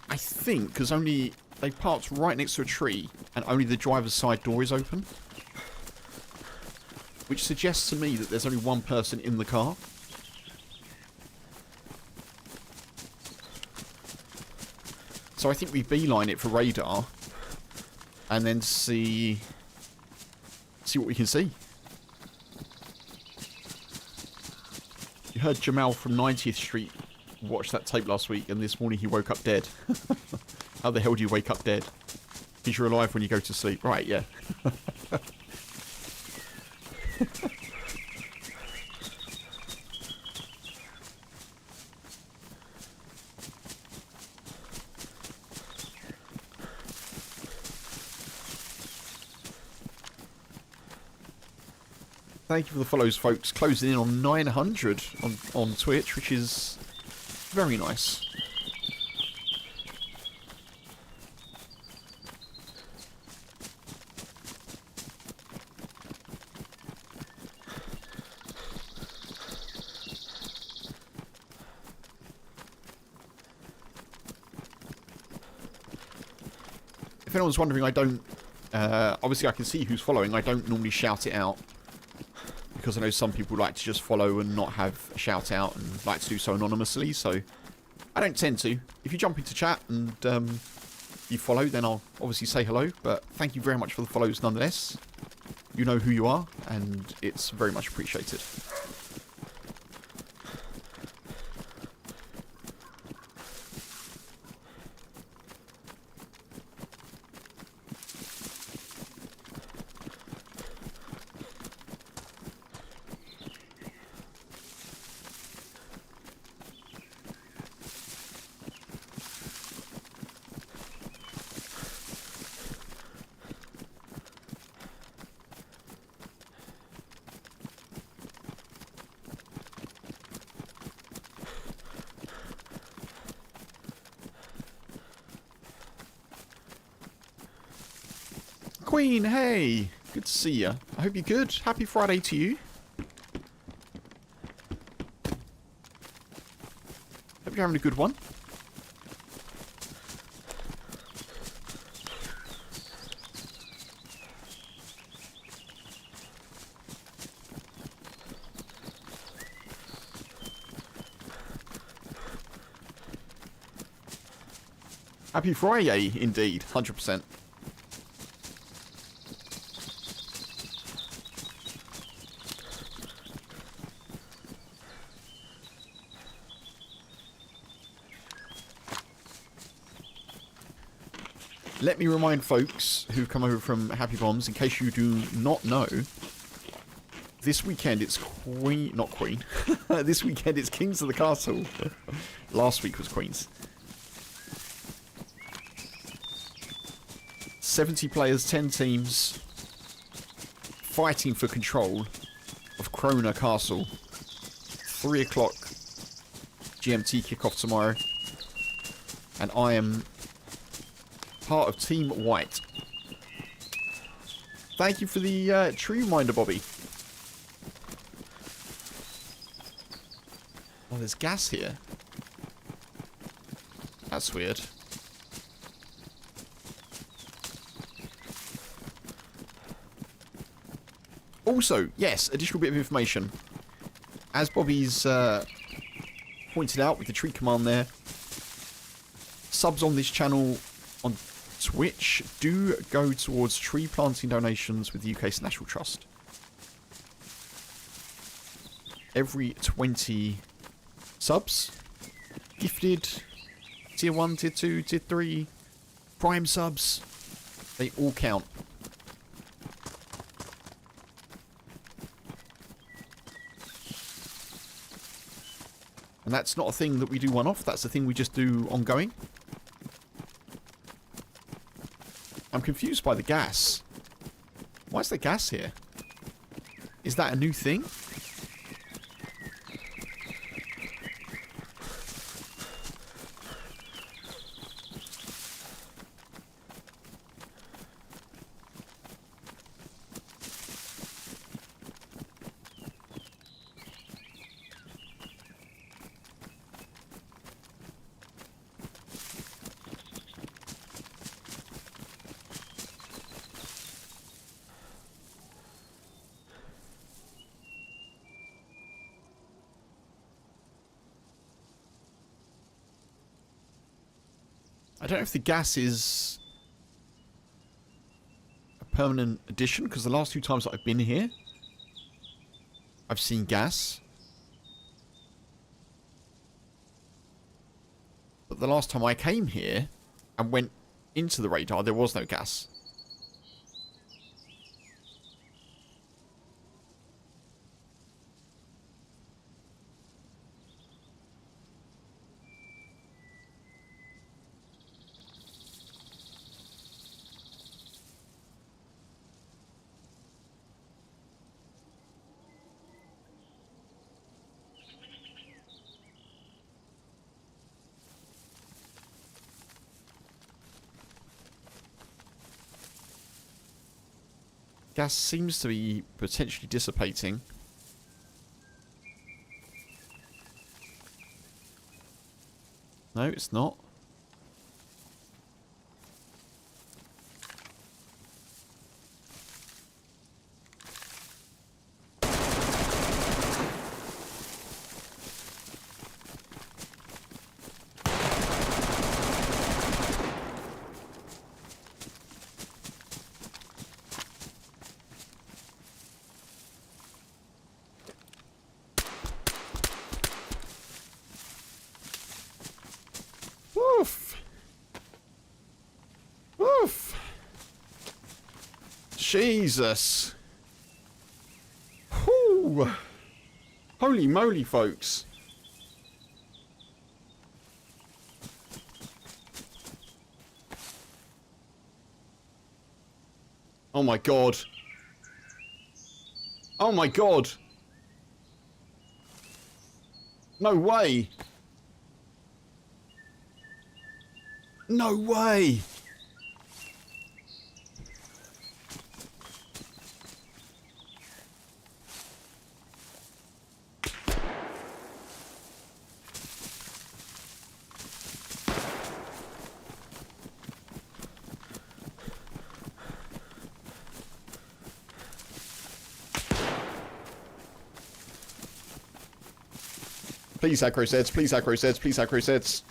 [SPEAKER 1] I think because only they parked right next to a tree and only the driver's side door is open. Which suggests to me that there's only one person in the car. So I think we beeline it for radar and then see what we can see. You heard Jamal from 90th Street watch that tape last week, and this morning he woke up dead. How the hell do you wake up dead? Because you're alive when you go to sleep. Right, yeah. Thank you for the follows, folks. Closing in on 900 on Twitch, which is very nice. If anyone's wondering, I don't... obviously I can see who's following. I don't normally shout it out. Because I know some people like to just follow and not have a shout out and like to do so anonymously, so I don't tend to. If you jump into chat and you follow, then I'll obviously say hello, but thank you very much for the follows nonetheless. You know who you are, and it's very much appreciated. Queen, hey! Good to see you. I hope you're good. Happy Friday to you. Hope you're having a good one. Happy Friday, indeed. 100%. Let me remind folks who've come over from Happy Bombs, in case you do not know, this weekend it's not Queen. This weekend it's Kings of the Castle. Last week was Queens. 70 players, 10 teams, fighting for control of Krona Castle. 3 o'clock GMT kickoff tomorrow. And I am part of Team White. Thank you for the tree reminder, Bobby. Oh, there's gas here. That's weird. Also, yes, additional bit of information. As Bobby's pointed out with the tree command there, subs on this channel on Twitch do go towards tree planting donations with the UK's National Trust. Every 20 subs, gifted, tier 1, tier 2, tier 3, prime subs, they all count. And that's not a thing that we do one-off, that's a thing we just do ongoing. I'm confused by the gas. Why is there gas here? Is that a new thing? I don't know if the gas is a permanent addition, because the last 2 times that I've been here, I've seen gas. But the last time I came here and went into the radar, there was no gas. Gas seems to be potentially dissipating. No, it's not. Woof. Woof. Jesus. Whew. Holy moly, folks. Oh my god. Oh my god. No way. No way. Please aggro sets, please aggro sets, please aggro sets.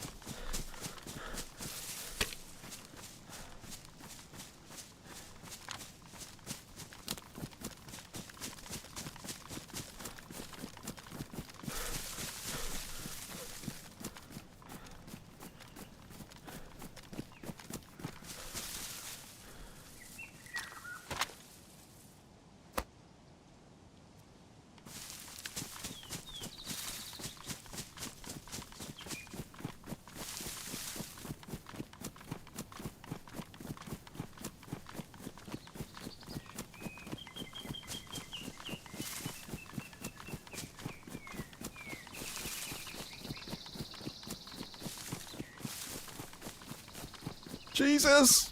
[SPEAKER 1] Jesus!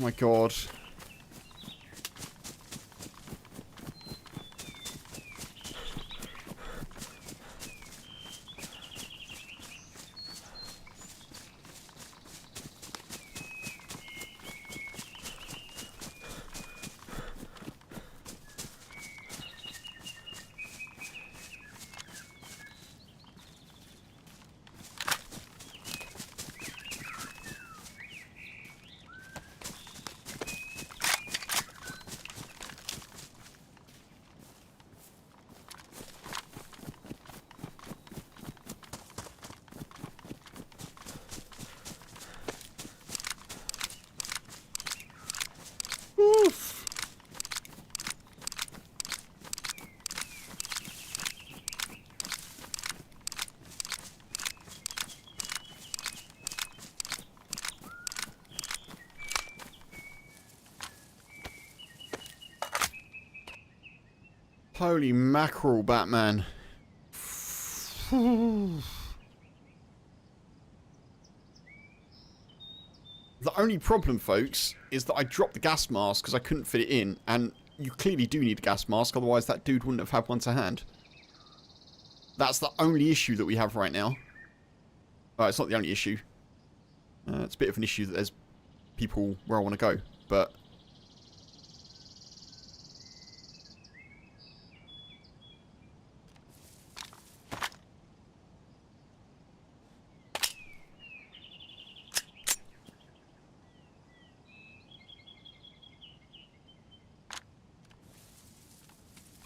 [SPEAKER 1] my god. Oof. Holy mackerel, Batman. The only problem, folks, is that I dropped the gas mask because I couldn't fit it in, and you clearly do need a gas mask, otherwise that dude wouldn't have had one to hand. That's the only issue that we have right now. It's not the only issue. It's a bit of an issue that there's people where I want to go, but...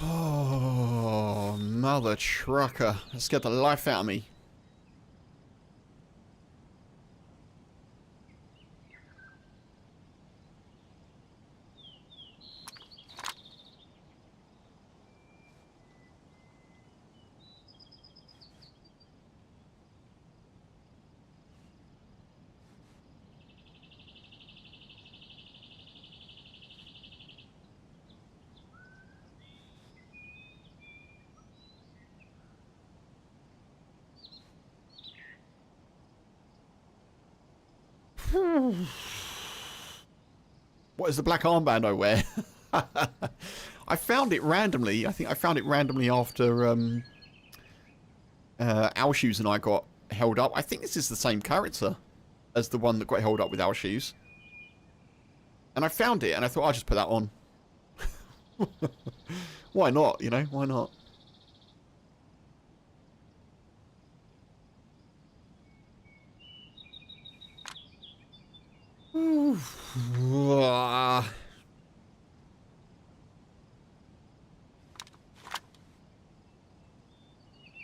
[SPEAKER 1] Oh, mother trucker. That scared the life out of me. What is the black armband I wear? I found it randomly. I think I found it randomly after Owl Shoes and I got held up. I think this is the same character as the one that got held up with Owl Shoes. And I found it and I thought I'll just put that on. Why not, you know? Why not?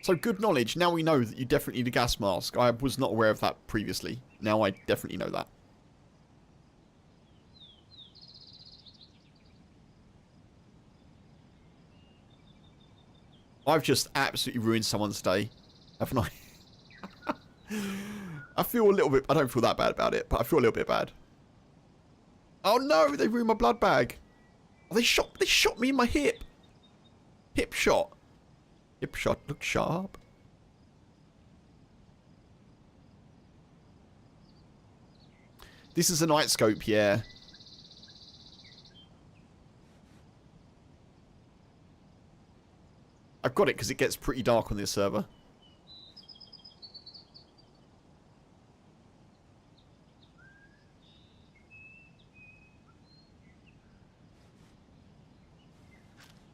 [SPEAKER 1] So good knowledge. Now we know that you definitely need a gas mask. I was not aware of that previously. Now I definitely know that. I've just absolutely ruined someone's day, haven't I? I feel a little bit... I don't feel that bad about it, but I feel a little bit bad. Oh no, they ruined my blood bag. Oh, they shot me in my hip. Hip shot. Hip shot looks sharp. This is a night scope, yeah. I've got it because it gets pretty dark on this server.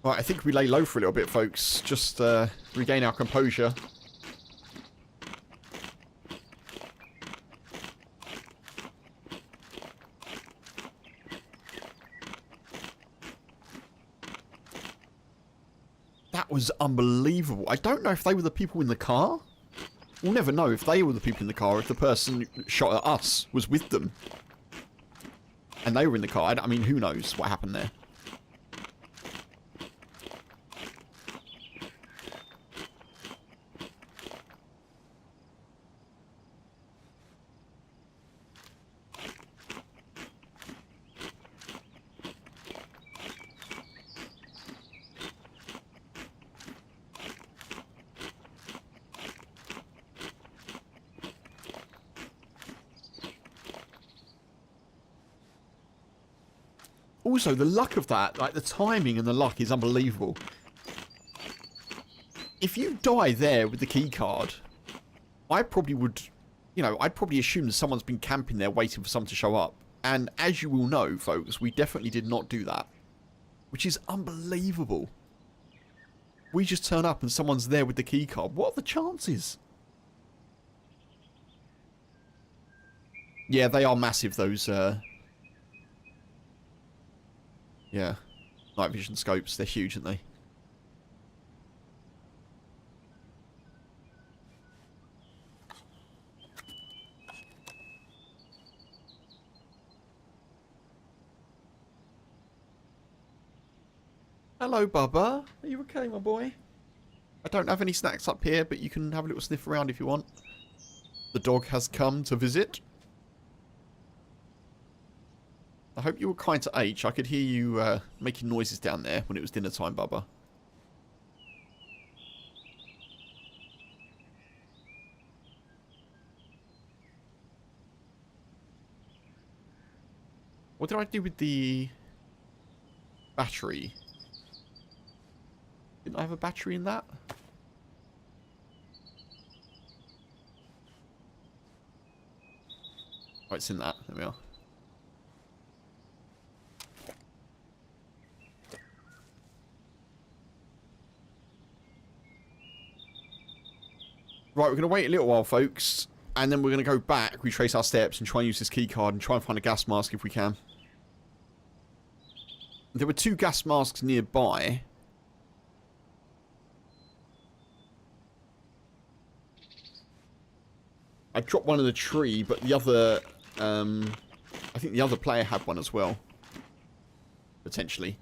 [SPEAKER 1] Right, I think we lay low for a little bit, folks. Just regain our composure. That was unbelievable. I don't know if they were the people in the car. We'll never know if they were the people in the car, if the person shot at us was with them. And they were in the car. I mean, who knows what happened there. Also, the luck of that, like the timing and the luck is unbelievable. If you die there with the key card, I probably would, you know, I'd probably assume that someone's been camping there waiting for someone to show up. And as you will know, folks, we definitely did not do that. Which is unbelievable. We just turn up and someone's there with the key card. What are the chances? Yeah, they are massive, those, yeah, night vision scopes. They're huge, aren't they? Hello, Bubba. Are you okay, my boy? I don't have any snacks up here, but you can have a little sniff around if you want. The dog has come to visit. I hope you were kind to H. I could hear you making noises down there when it was dinner time, Bubba. What did I do with the battery? Didn't I have a battery in that? Oh, it's in that. There we are. Right, we're going to wait a little while, folks. And then we're going to go back, retrace our steps, and try and use this key card and try and find a gas mask if we can. There were 2 gas masks nearby. I dropped one in the tree, but the other... I think the other player had one as well. Potentially.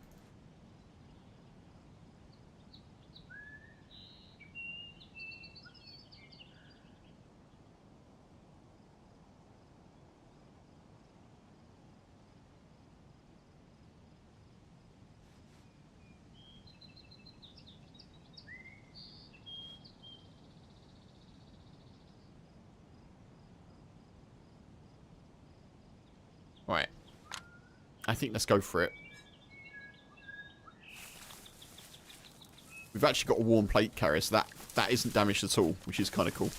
[SPEAKER 1] Right. I think let's go for it. We've actually got a warm plate carrier, so that isn't damaged at all, which is kind of cool.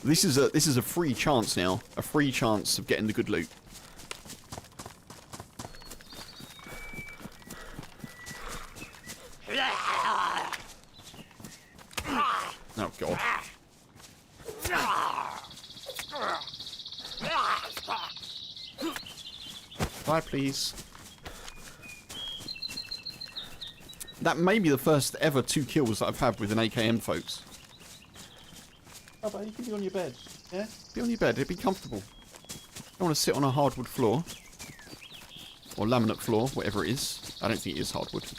[SPEAKER 1] This is a free chance now. A free chance of getting the good loot. Oh god. Bye, please. That may be the first ever 2 kills that I've had with an AKM, folks. Oh, but you can be on your bed. Yeah? Be on your bed. It'd be comfortable. Don't want to sit on a hardwood floor. Or laminate floor, whatever it is. I don't think it is hardwood.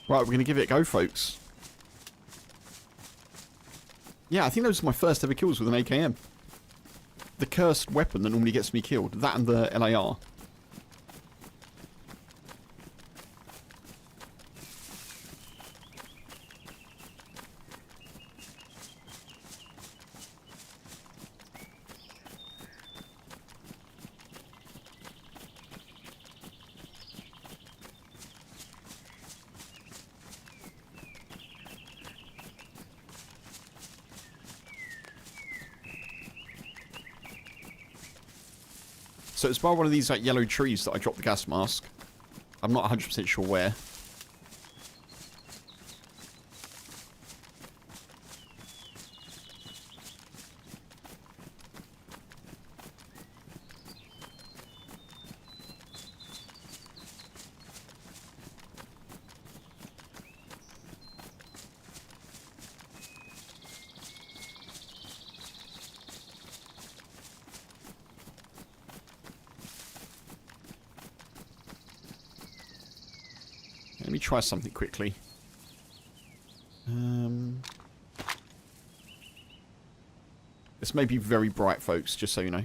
[SPEAKER 1] Right, we're going to give it a go, folks. Yeah, I think those are my first ever kills with an AKM. The cursed weapon that normally gets me killed. That and the LAR. So it's by one of these like yellow trees that I dropped the gas mask. I'm not 100% sure where. Let me try something quickly. This may be very bright, folks, just so you know.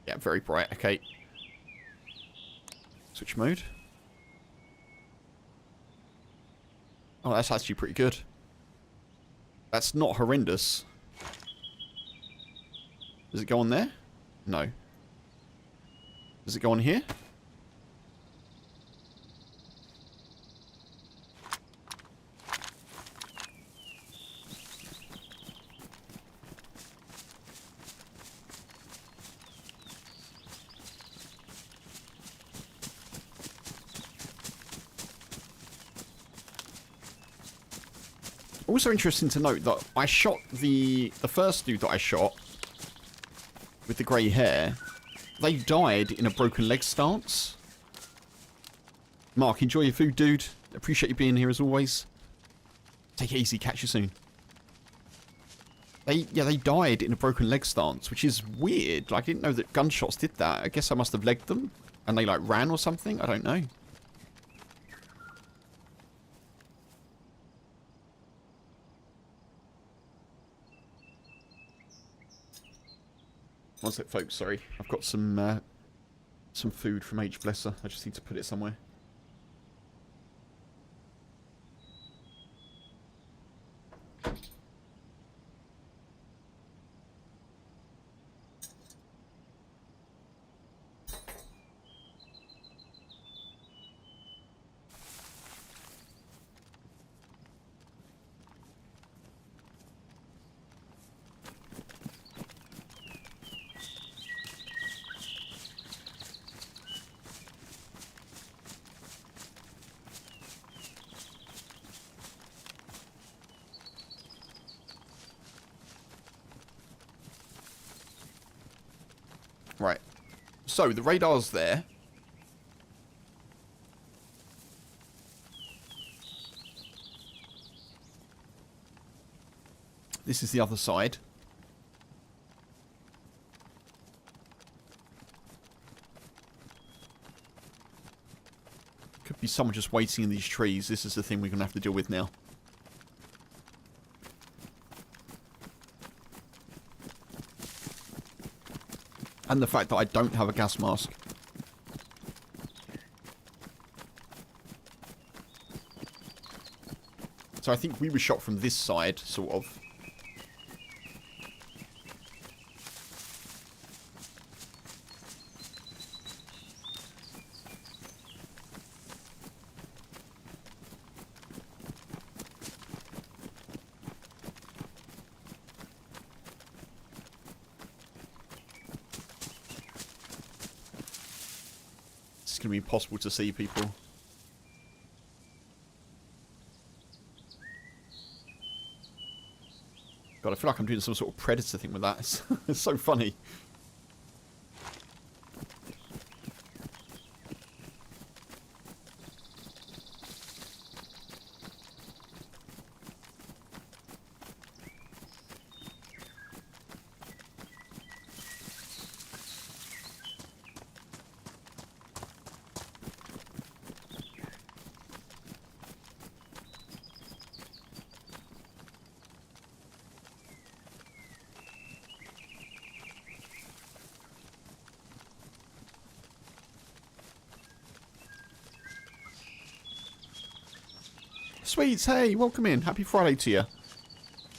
[SPEAKER 1] Yeah, very bright. Okay. Switch mode. Oh, that's actually pretty good. That's not horrendous. Does it go on there? No. Does it go on here? Also interesting to note that I shot the first dude that I shot with the grey hair. They died in a broken leg stance. Mark, enjoy your food, dude. Appreciate you being here as always. Take it easy. Catch you soon. They died in a broken leg stance, which is weird. Like, I didn't know that gunshots did that. I guess I must have legged them and they like ran or something. I don't know. One sec, folks, sorry. I've got some food from H. Blesser. I just need to put it somewhere. Right. So, the radar's there. This is the other side. Could be someone just waiting in these trees. This is the thing we're going to have to deal with now. And the fact that I don't have a gas mask. So I think we were shot from this side, sort of. It's going to be impossible to see people. God, I feel like I'm doing some sort of Predator thing with that. It's so funny. Sweets, hey, welcome in. Happy Friday to you.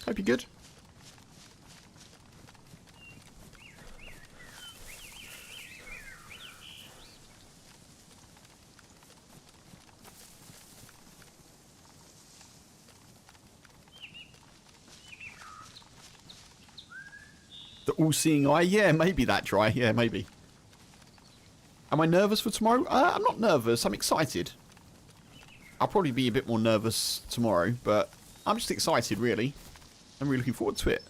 [SPEAKER 1] Hope you're good. The all-seeing eye? Yeah, maybe that dry. Yeah, maybe. Am I nervous for tomorrow? I'm not nervous. I'm excited. I'll probably be a bit more nervous tomorrow, but I'm just excited, really. I'm really looking forward to it.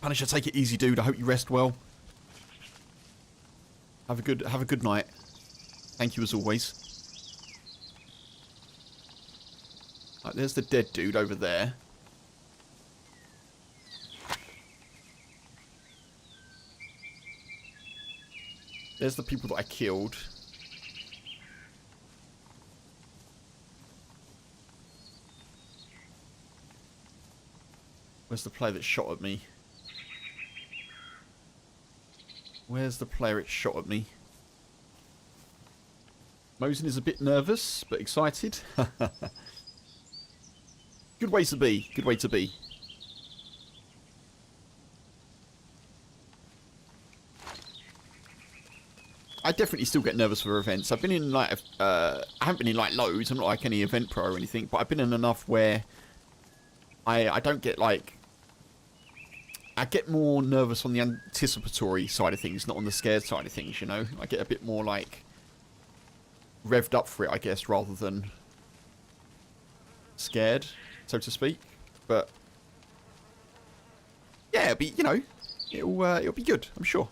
[SPEAKER 1] Punisher, take it easy, dude. I hope you rest well. Have a good night. Thank you as always. Right, there's the dead dude over there. There's the people that I killed. Where's the player that shot at me? Where's the player that shot at me? Mosin is a bit nervous, but excited. Good way to be. Good way to be. I definitely still get nervous for events. I've been in like, I haven't been in like loads. I'm not like any event pro or anything, but I've been in enough where I don't get like, I get more nervous on the anticipatory side of things, not on the scared side of things, you know? I get a bit more like revved up for it, I guess, rather than scared, so to speak. But yeah, it'll be, you know, it'll be good, I'm sure.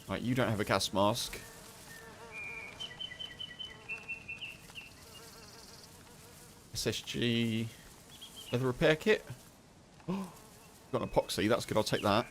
[SPEAKER 1] Right, you don't have a gas mask. SSG leather repair kit. Oh, got an epoxy. That's good. I'll take that.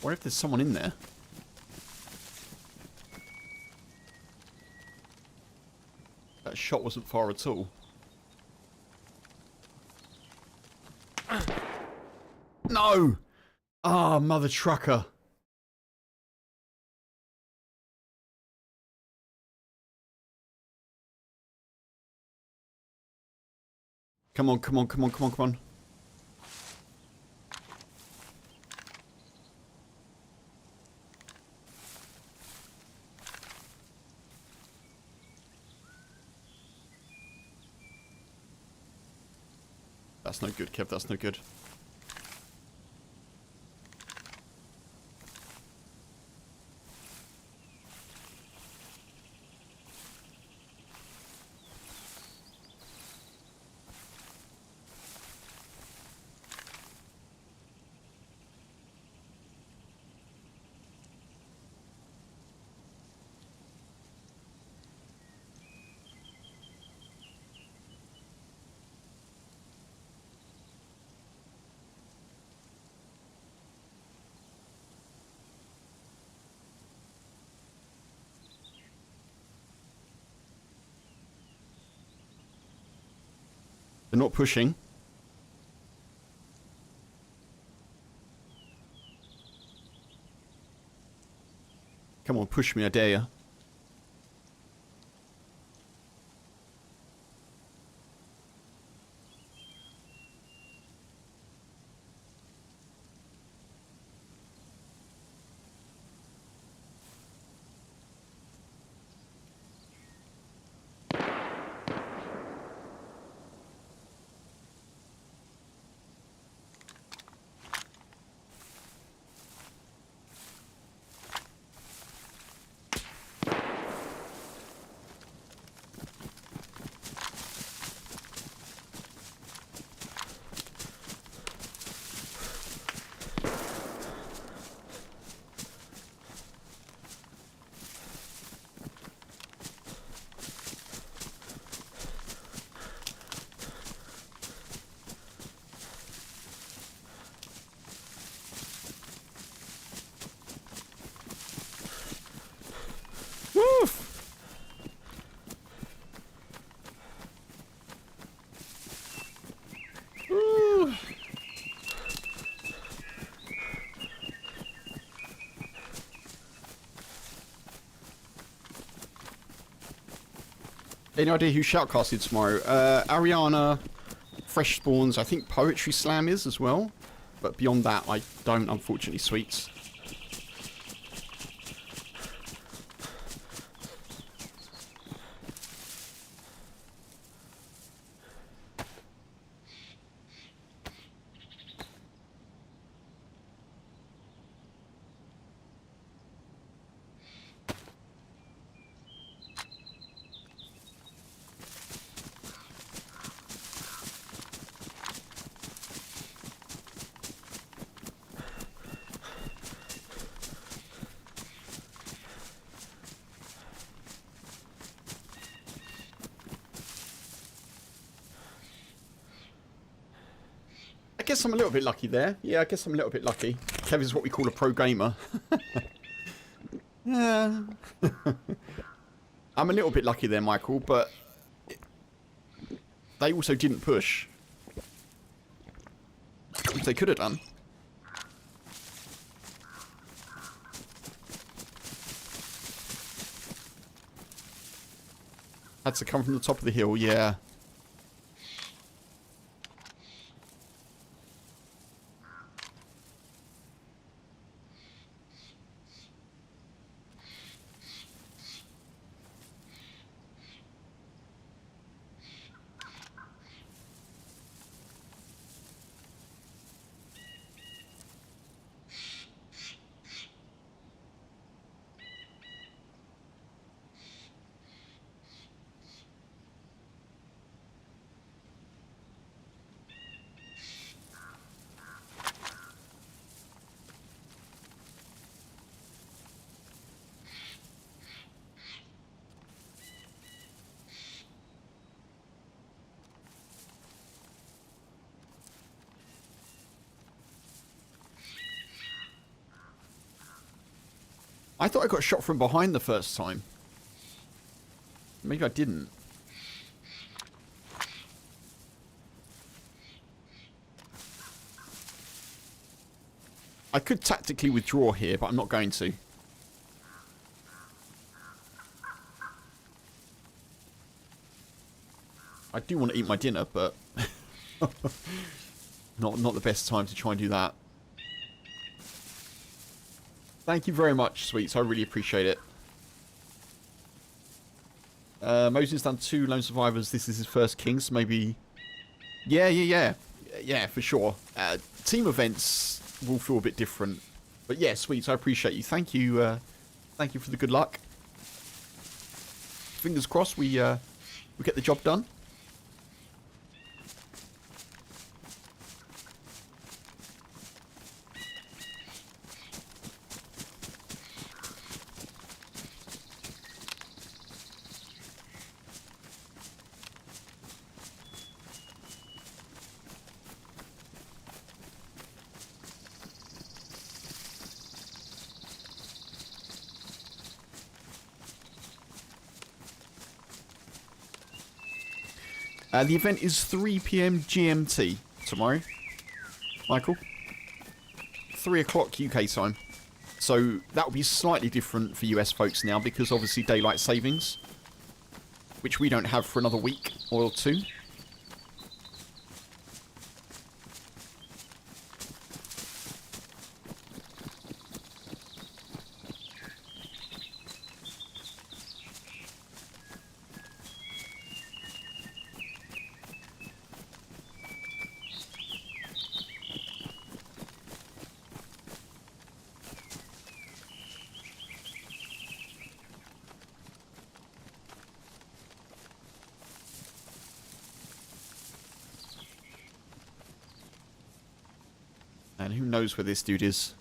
[SPEAKER 1] What if there's someone in there? That shot wasn't far at all. No! Ah, mother trucker. Come on, come on, come on, come on, come on. That's no good, Kev. That's no good. They're not pushing. Come on, push me, I dare you. Any idea who shoutcasted tomorrow? Ariana, Fresh Spawns, I think Poetry Slam is as well. But beyond that, I don't, unfortunately, Sweets. I guess I'm a little bit lucky there. Yeah, I guess I'm a little bit lucky. Kev is what we call a pro gamer. Yeah. I'm a little bit lucky there, Michael, but they also didn't push. Which they could have done. Had to come from the top of the hill, yeah. I thought I got shot from behind the first time. Maybe I didn't. I could tactically withdraw here, but I'm not going to. I do want to eat my dinner, but not the best time to try and do that. Thank you very much, Sweets. I really appreciate it. Moses done 2 Lone Survivors. This is his first Kings, so maybe... Yeah, for sure. Team events will feel a bit different. But yeah, Sweets, I appreciate you. Thank you for the good luck. Fingers crossed we get the job done. The event is 3 PM GMT tomorrow, Michael. 3 o'clock UK time. So that will be slightly different for US folks now because obviously daylight savings, which we don't have for another week or 2. And who knows where this dude is.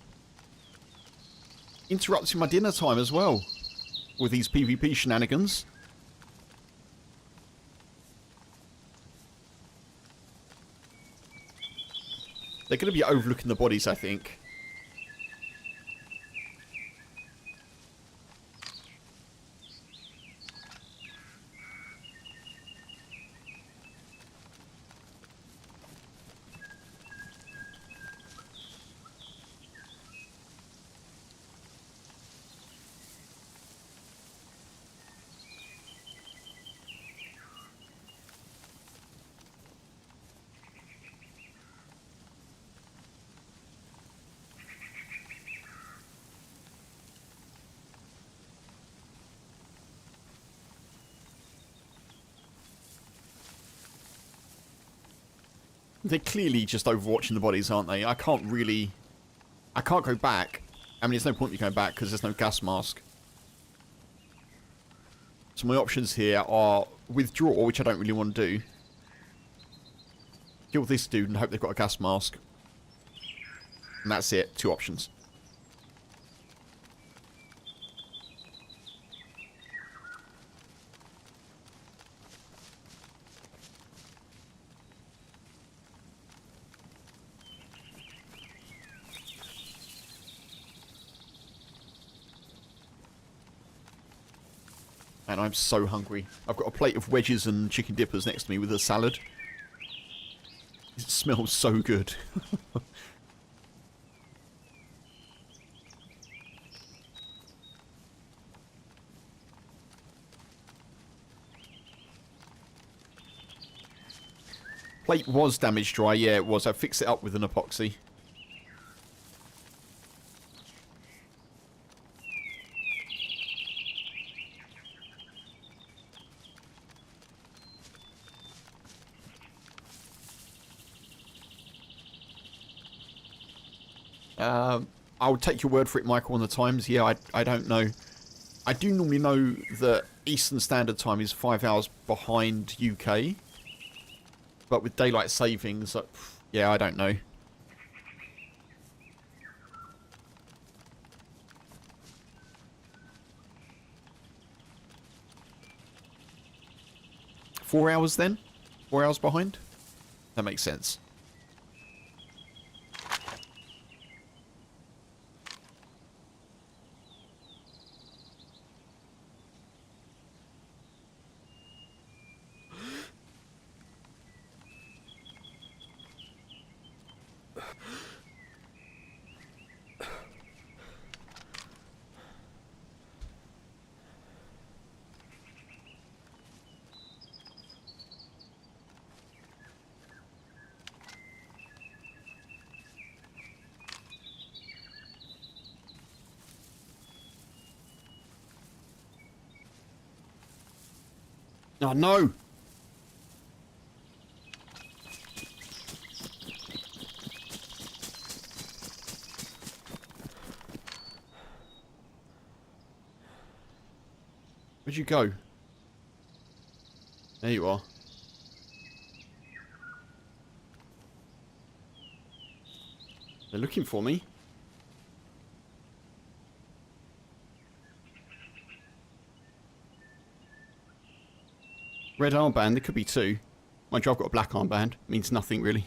[SPEAKER 1] Interrupting my dinner time as well. With these PvP shenanigans. They're going to be overlooking the bodies, I think. They're clearly just overwatching the bodies, aren't they? I can't go back. I mean, there's no point in me going back because there's no gas mask. So my options here are withdraw, which I don't really want to do. Kill this dude and hope they've got a gas mask. And that's it. 2 options. And I'm so hungry. I've got a plate of wedges and chicken dippers next to me with a salad. It smells so good. Plate was damaged dry. Yeah, it was. I fixed it up with an epoxy. I would take your word for it, Michael, on the times. Yeah, I don't know. I do normally know that Eastern Standard Time is 5 hours behind UK. But with daylight savings, yeah, I don't know. Four hours then? 4 hours behind? That makes sense. Oh, no! Where'd you go? There you are. They're looking for me. Red armband, there could be 2. Mind you, I've got a black armband. Means nothing, really.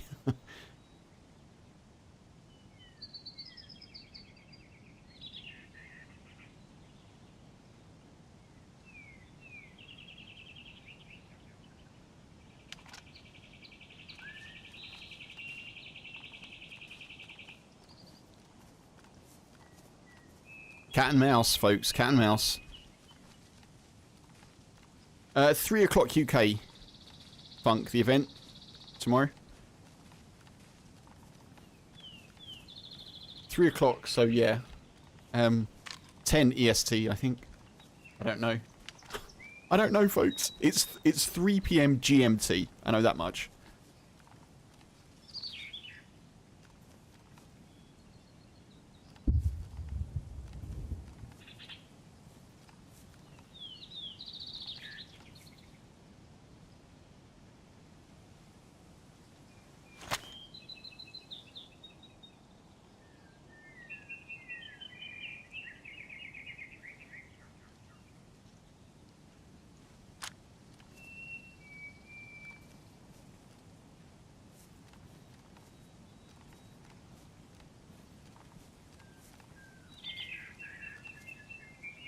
[SPEAKER 1] Cat and mouse, folks. Cat and mouse. 3 o'clock UK. Funk, the event. Tomorrow. 3 o'clock, so yeah. 10 EST, I think. I don't know. I don't know, folks. It's 3 PM GMT. I know that much.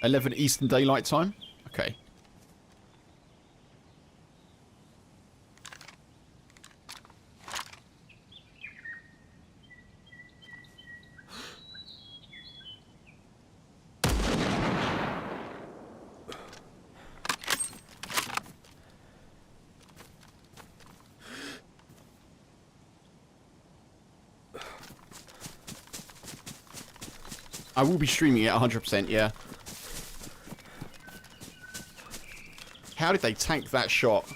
[SPEAKER 1] .11 Eastern Daylight Time? Okay. I will be streaming it 100%, yeah. How did they tank that shot?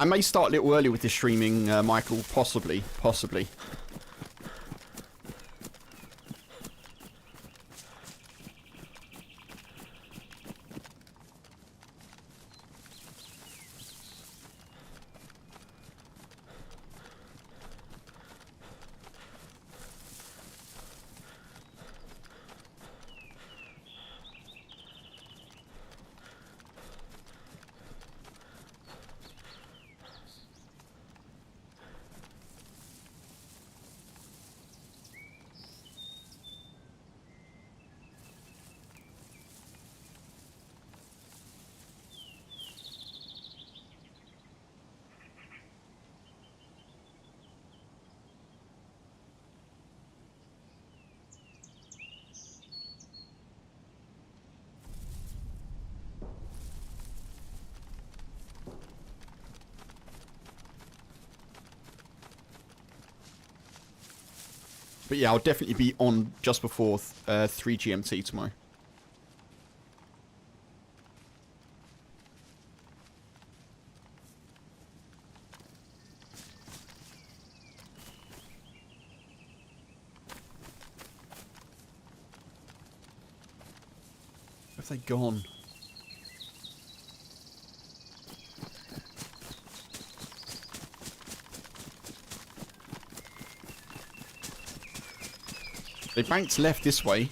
[SPEAKER 1] I may start a little early with this streaming, Michael. Possibly. Possibly. But yeah, I'll definitely be on just before 3 GMT tomorrow. Where have they gone? They banked left this way.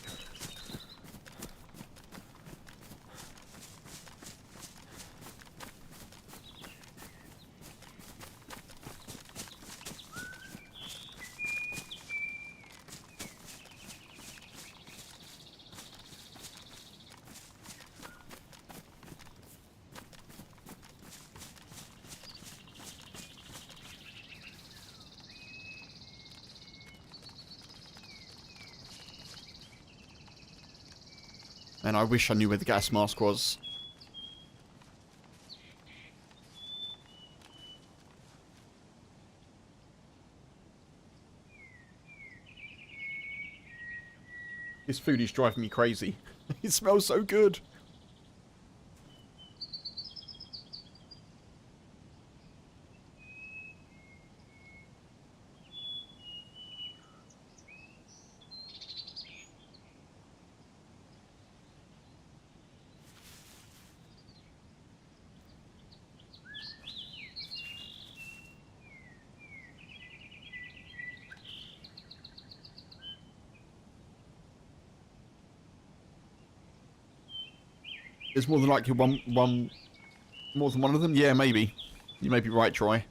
[SPEAKER 1] And I wish I knew where the gas mask was. This food is driving me crazy. It smells so good. There's more than likely more than one of them? Yeah, maybe. You may be right, Troy.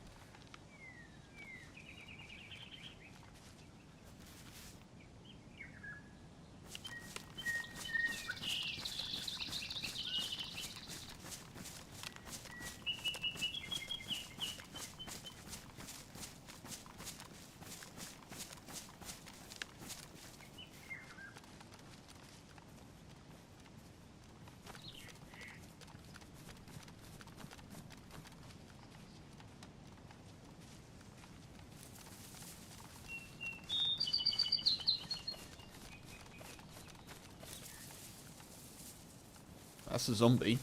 [SPEAKER 1] That's a zombie.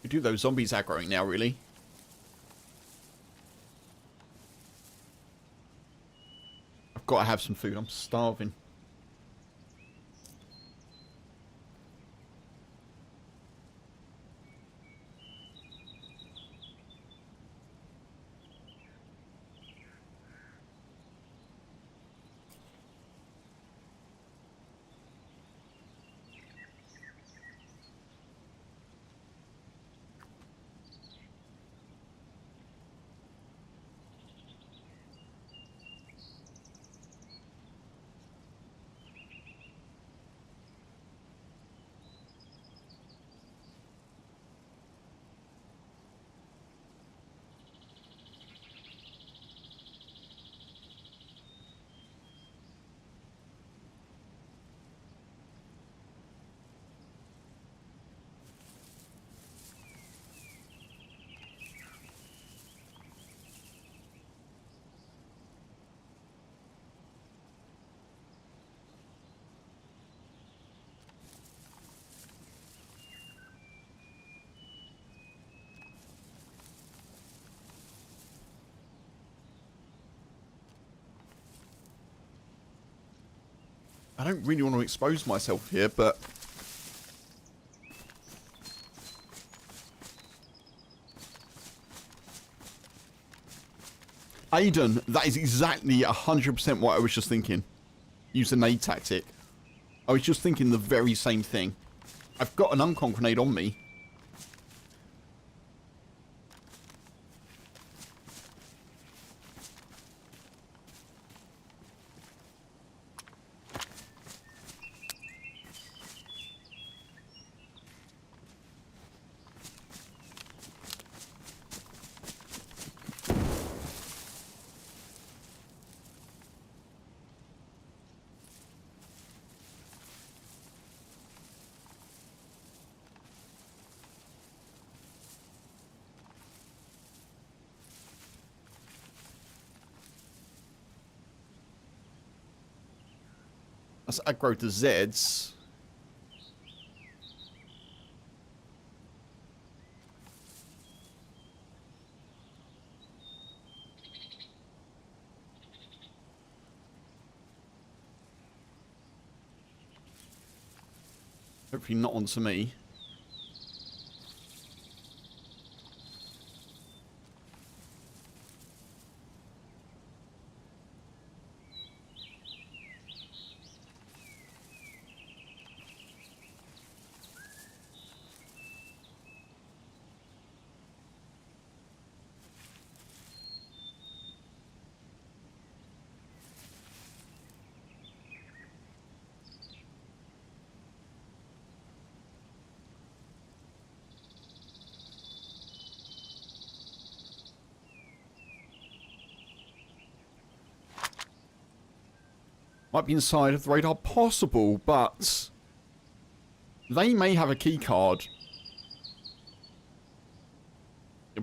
[SPEAKER 1] You do those zombies aggroing now, really? I've got to have some food. I'm starving. I don't really want to expose myself here, but... Aiden, that is exactly 100% what I was just thinking. Use a nade tactic. I was just thinking the very same thing. I've got an uncon grenade on me. That's aggro to Zeds. Hopefully not onto me. Might be inside of the radar, possible, but they may have a key card.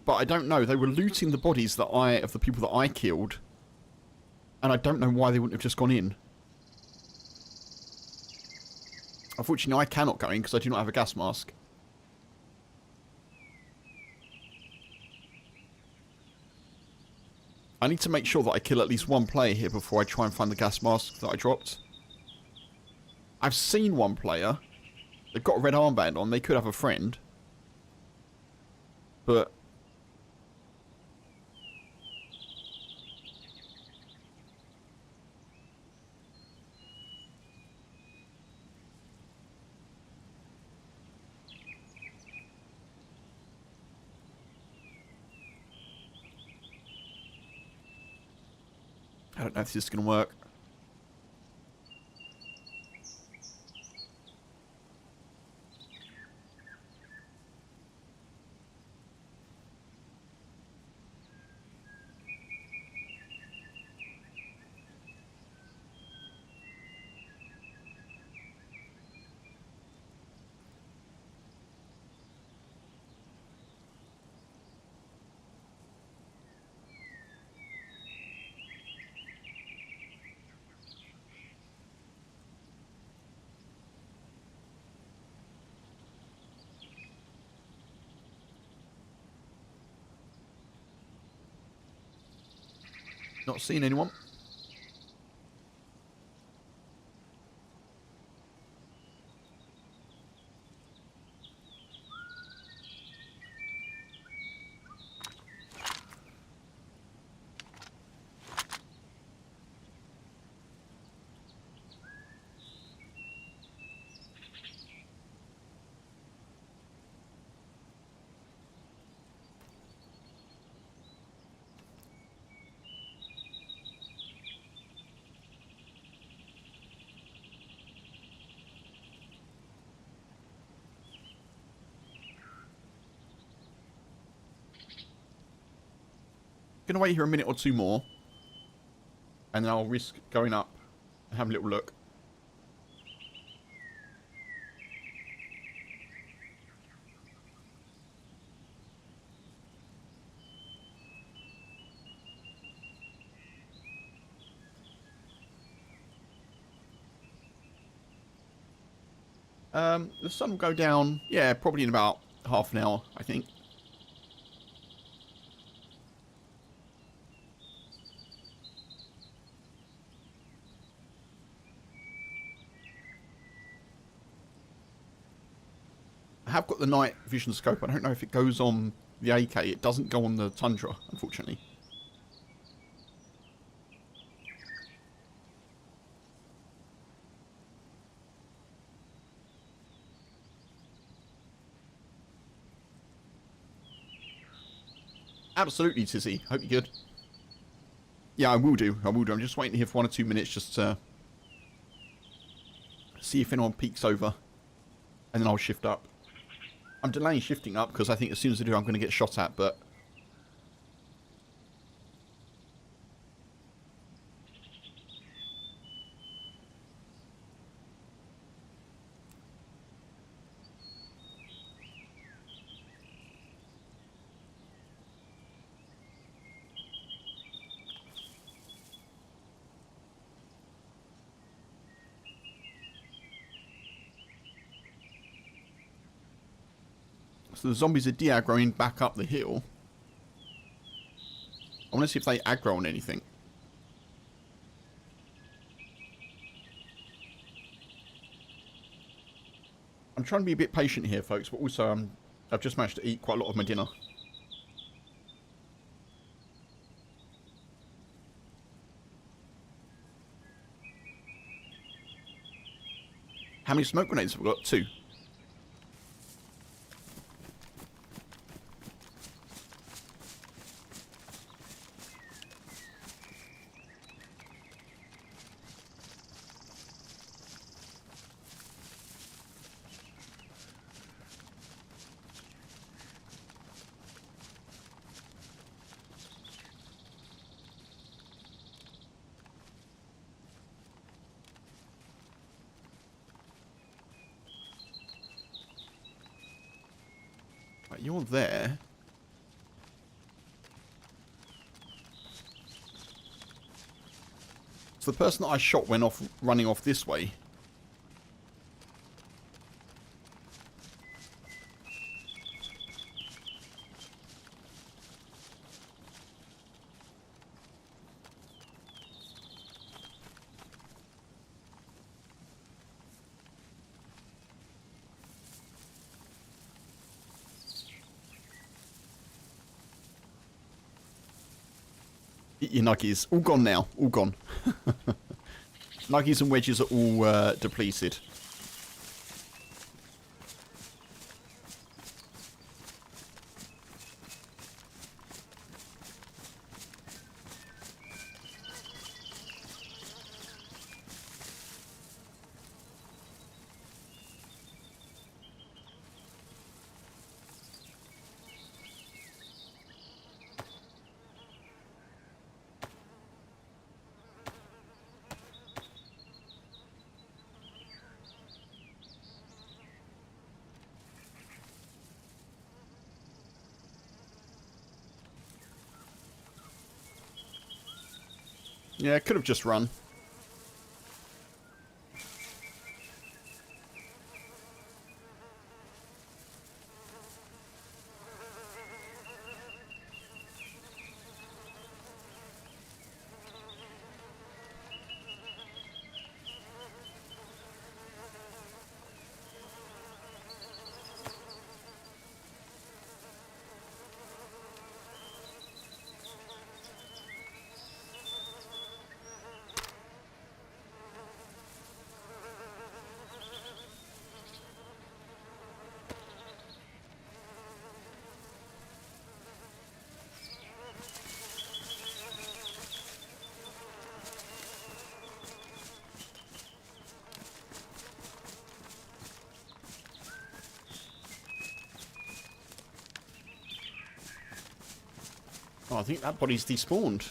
[SPEAKER 1] But I don't know. They were looting the bodies that of the people that I killed, and I don't know why they wouldn't have just gone in. Unfortunately, I cannot go in because I do not have a gas mask. I need to make sure that I kill at least one player here before I try and find the gas mask that I dropped. I've seen one player. They've got a red armband on. They could have a friend. But... I don't know if this is going to work. Not seeing anyone. Gonna wait here a minute or two more, and then I'll risk going up and have a little look. The sun will go down, yeah, probably in about half an hour, I think. I have got the night vision scope. I don't know if it goes on the AK. It doesn't go on the Tundra, unfortunately. Absolutely, Tizzy. Hope you're good. Yeah, I will do. I will do. I'm just waiting here for 1 or 2 minutes just to see if anyone peeks over. And then I'll shift up. I'm delaying shifting up because I think as soon as I do, I'm going to get shot at, but... So the zombies are de-aggroing back up the hill. I want to see if they aggro on anything. I'm trying to be a bit patient here, folks, but also I've just managed to eat quite a lot of my dinner. How many smoke grenades have we got? 2. Right, you're there. So the person that I shot went off, running off this way. Eat your nuggies. All gone now. All gone. Nuggies and wedges are all depleted. Yeah, I could have just run. Oh, I think that body's despawned.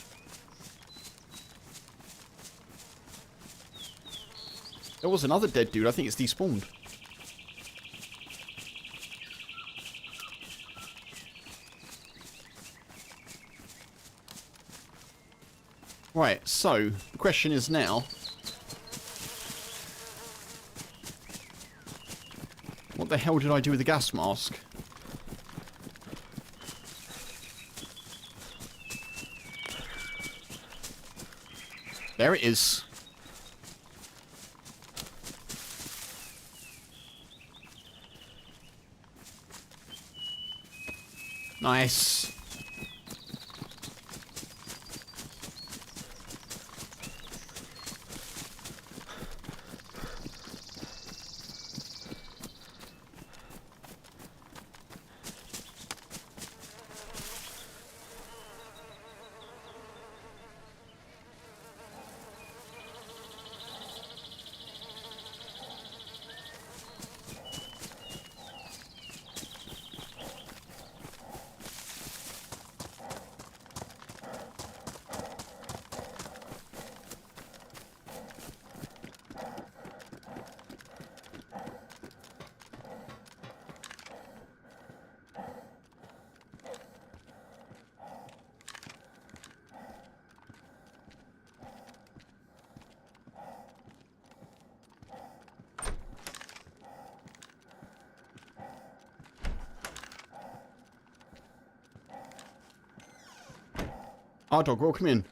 [SPEAKER 1] There was another dead dude. I think it's despawned. Right, so the question is now, what the hell did I do with the gas mask? There it is. Nice. Oh, dog, welcome in.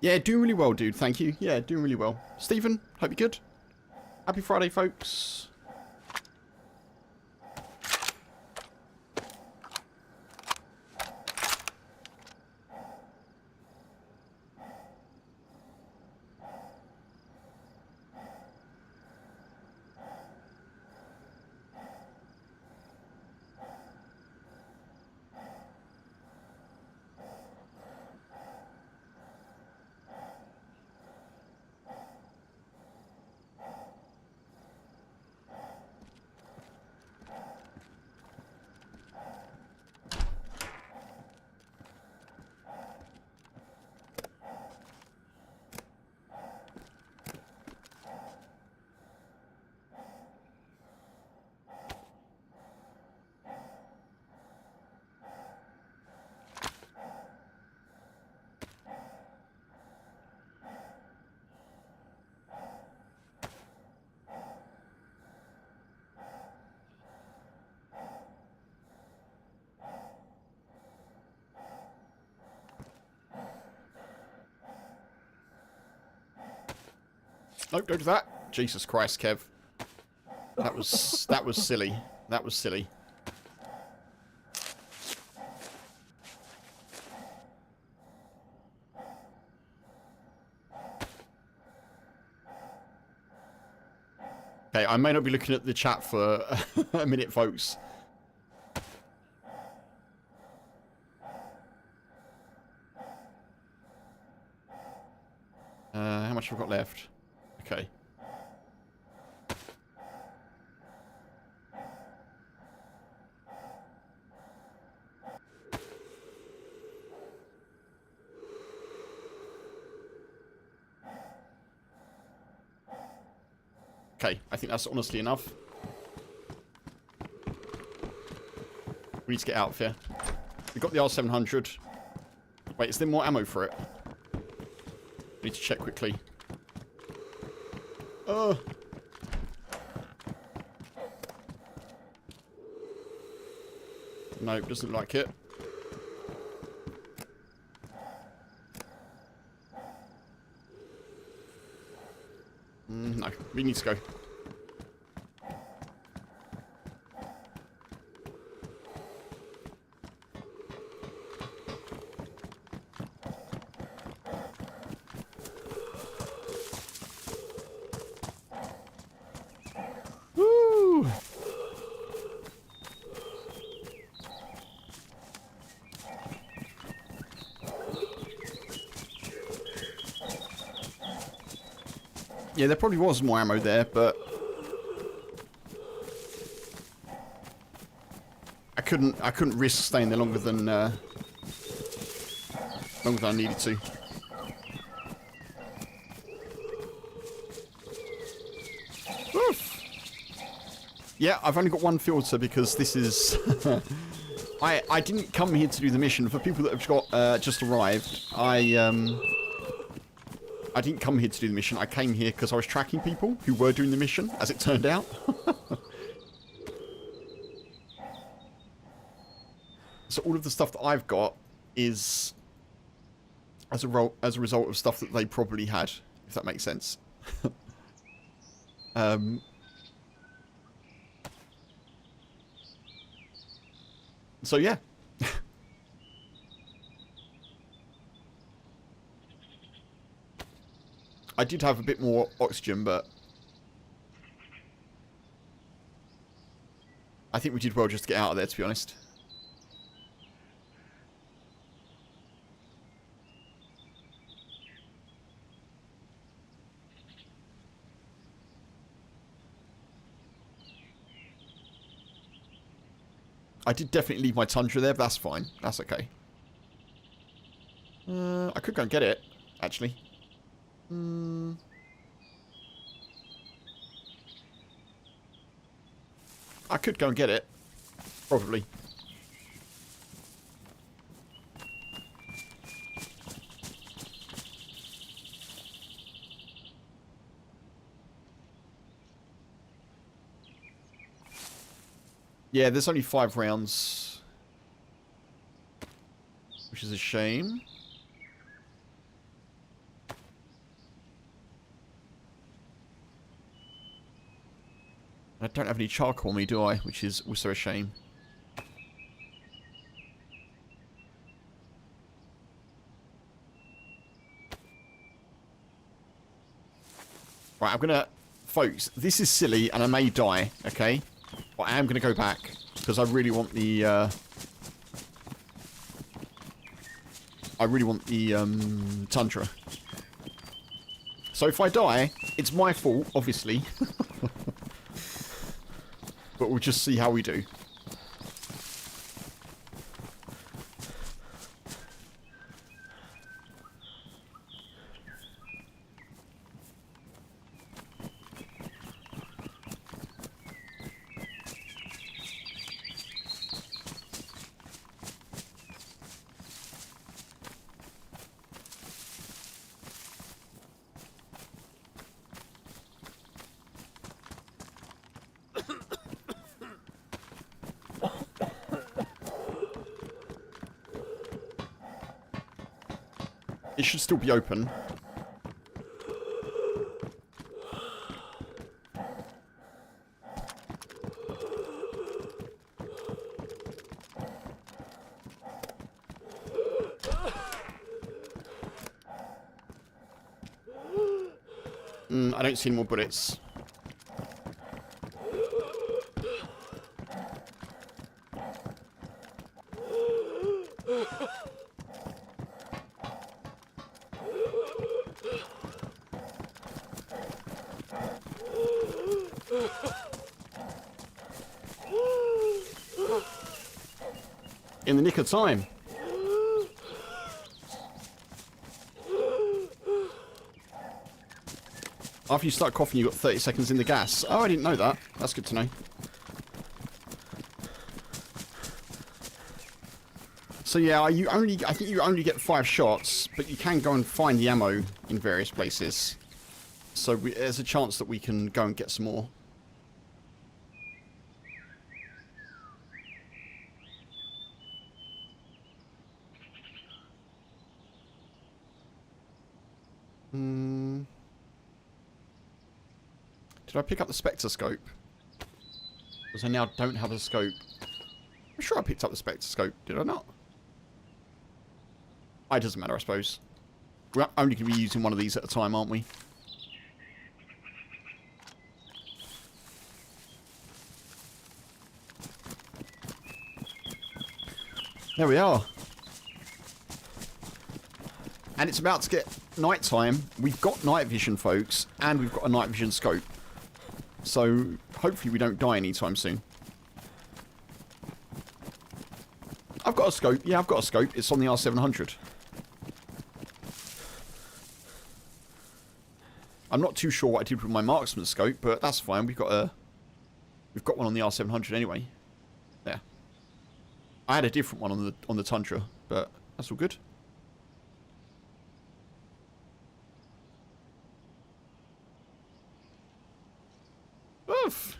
[SPEAKER 1] Yeah, doing really well, dude. Thank you. Yeah, doing really well. Stephen, hope you're good. Happy Friday, folks. Nope, don't do that. Jesus Christ, Kev. That was silly. That was silly. Okay, I may not be looking at the chat for a minute, folks. How much have I got left? Okay. Okay, I think that's honestly enough. We need to get out of here. We've got the R700. Wait, is there more ammo for it? We need to check quickly. Nope, doesn't look like it. No, we need to go. Woo! Yeah, there probably was more ammo there, but I couldn't risk staying there longer than I needed to. Woof. Yeah, I've only got one filter because this is I didn't come here to do the mission. For people that have got just arrived, I didn't come here to do the mission. I came here because I was tracking people who were doing the mission, as it turned out. So all of the stuff that I've got is as a result of stuff that they probably had, if that makes sense. So yeah. I did have a bit more oxygen, but I think we did well just to get out of there, to be honest. I did definitely leave my Tundra there, but that's fine. That's okay. I could go and get it, actually. I could go and get it. Probably. Yeah, there's only 5 rounds. Which is a shame. I don't have any charcoal on me, do I? Which is also a shame. Right, I'm gonna... Folks, this is silly and I may die, okay? But I am gonna go back because I really want the... Tundra. So if I die, it's my fault, obviously. But we'll just see how we do. It should still be open. I don't see any more bullets. In the nick of time. After you start coughing, you've got 30 seconds in the gas. Oh, I didn't know that. That's good to know. So yeah, I think you only get 5 shots, but you can go and find the ammo in various places. So there's a chance that we can go and get some more. Did I pick up the Spectre scope? Because I now don't have a scope. I'm sure I picked up the Spectre scope. Did I not? It doesn't matter, I suppose. We're only going to be using one of these at a time, aren't we? There we are. And it's about to get night time. We've got night vision, folks, and we've got a night vision scope. So hopefully we don't die anytime soon. I've got a scope. Yeah, I've got a scope. It's on the R700. I'm not too sure what I did with my marksman scope, but that's fine. We've got one on the R700 anyway. There. I had a different one on the Tundra, but that's all good. Oof.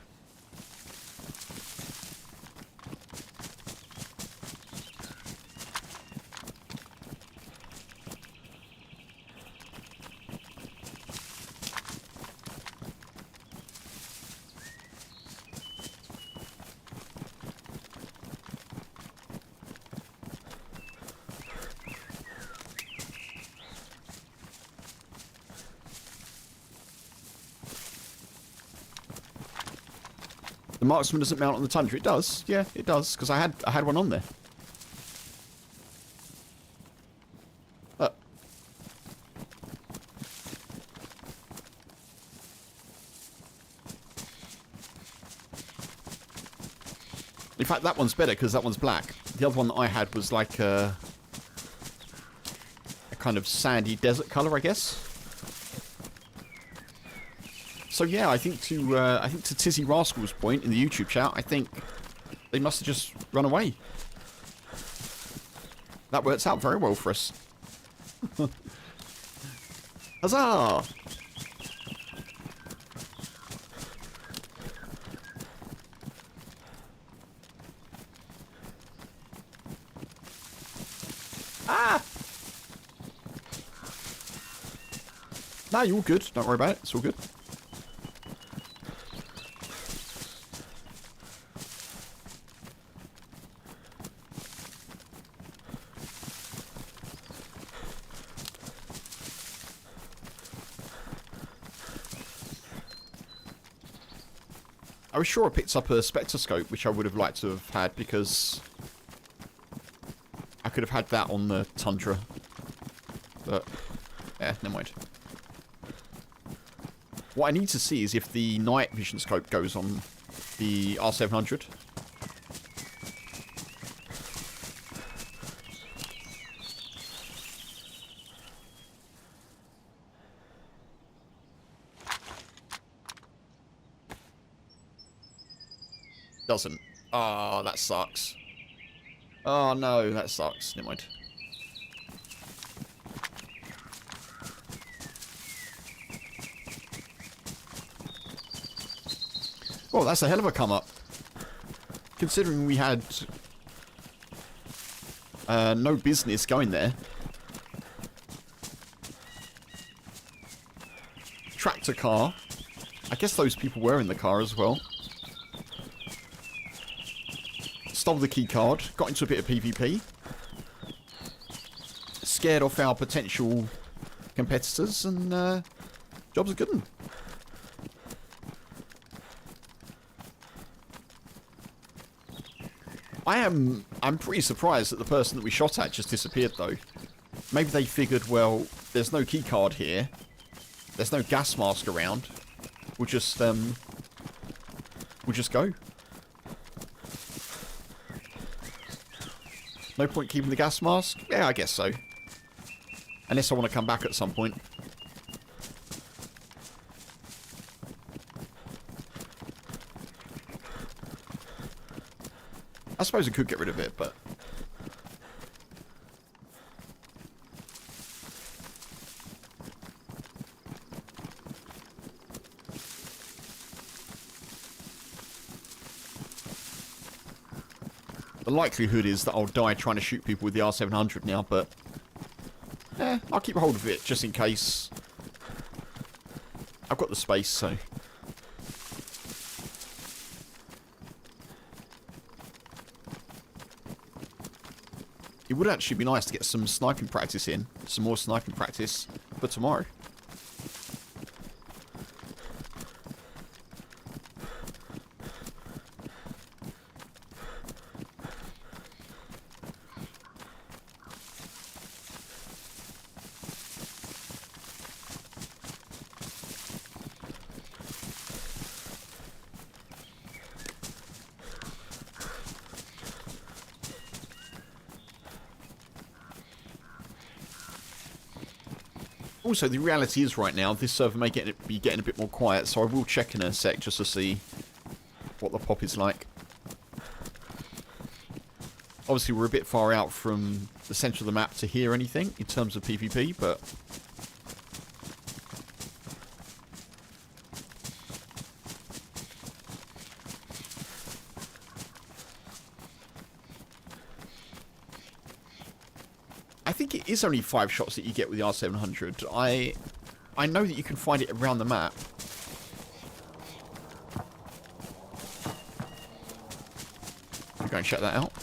[SPEAKER 1] The marksman doesn't mount on the Tundra. It does. Yeah, it does. Because I had one on there. In fact, that one's better because that one's black. The other one that I had was like a kind of sandy desert colour, I guess. So yeah, I think to Tizzy Rascal's point in the YouTube chat, I think they must have just run away. That works out very well for us. Huzzah! Ah! Nah, you're all good. Don't worry about it. It's all good. I was sure I picked up a spectroscope, which I would have liked to have had, because I could have had that on the Tundra. But, yeah, never mind. What I need to see is if the night vision scope goes on the R700. Doesn't. Oh, that sucks. Oh no, that sucks. Never mind. Well, that's a hell of a come up. Considering we had no business going there. Tractor car. I guess those people were in the car as well. Stole the key card, got into a bit of PvP, scared off our potential competitors, and job's a good one. I'm pretty surprised that the person that we shot at just disappeared though. Maybe they figured, well, there's no key card here, there's no gas mask around, we'll just go. No point keeping the gas mask? Yeah, I guess so. Unless I want to come back at some point. I suppose I could get rid of it, but... the likelihood is that I'll die trying to shoot people with the R700 now, but... I'll keep hold of it, just in case. I've got the space, so... It would actually be nice to get some sniping practice in. Some more sniping practice for tomorrow. Also, the reality is right now, this server may be getting a bit more quiet, so I will check in a sec just to see what the pop is like. Obviously, we're a bit far out from the centre of the map to hear anything in terms of PvP, but... I think it is only 5 shots that you get with the R700. I know that you can find it around the map. I'm going to shut that out.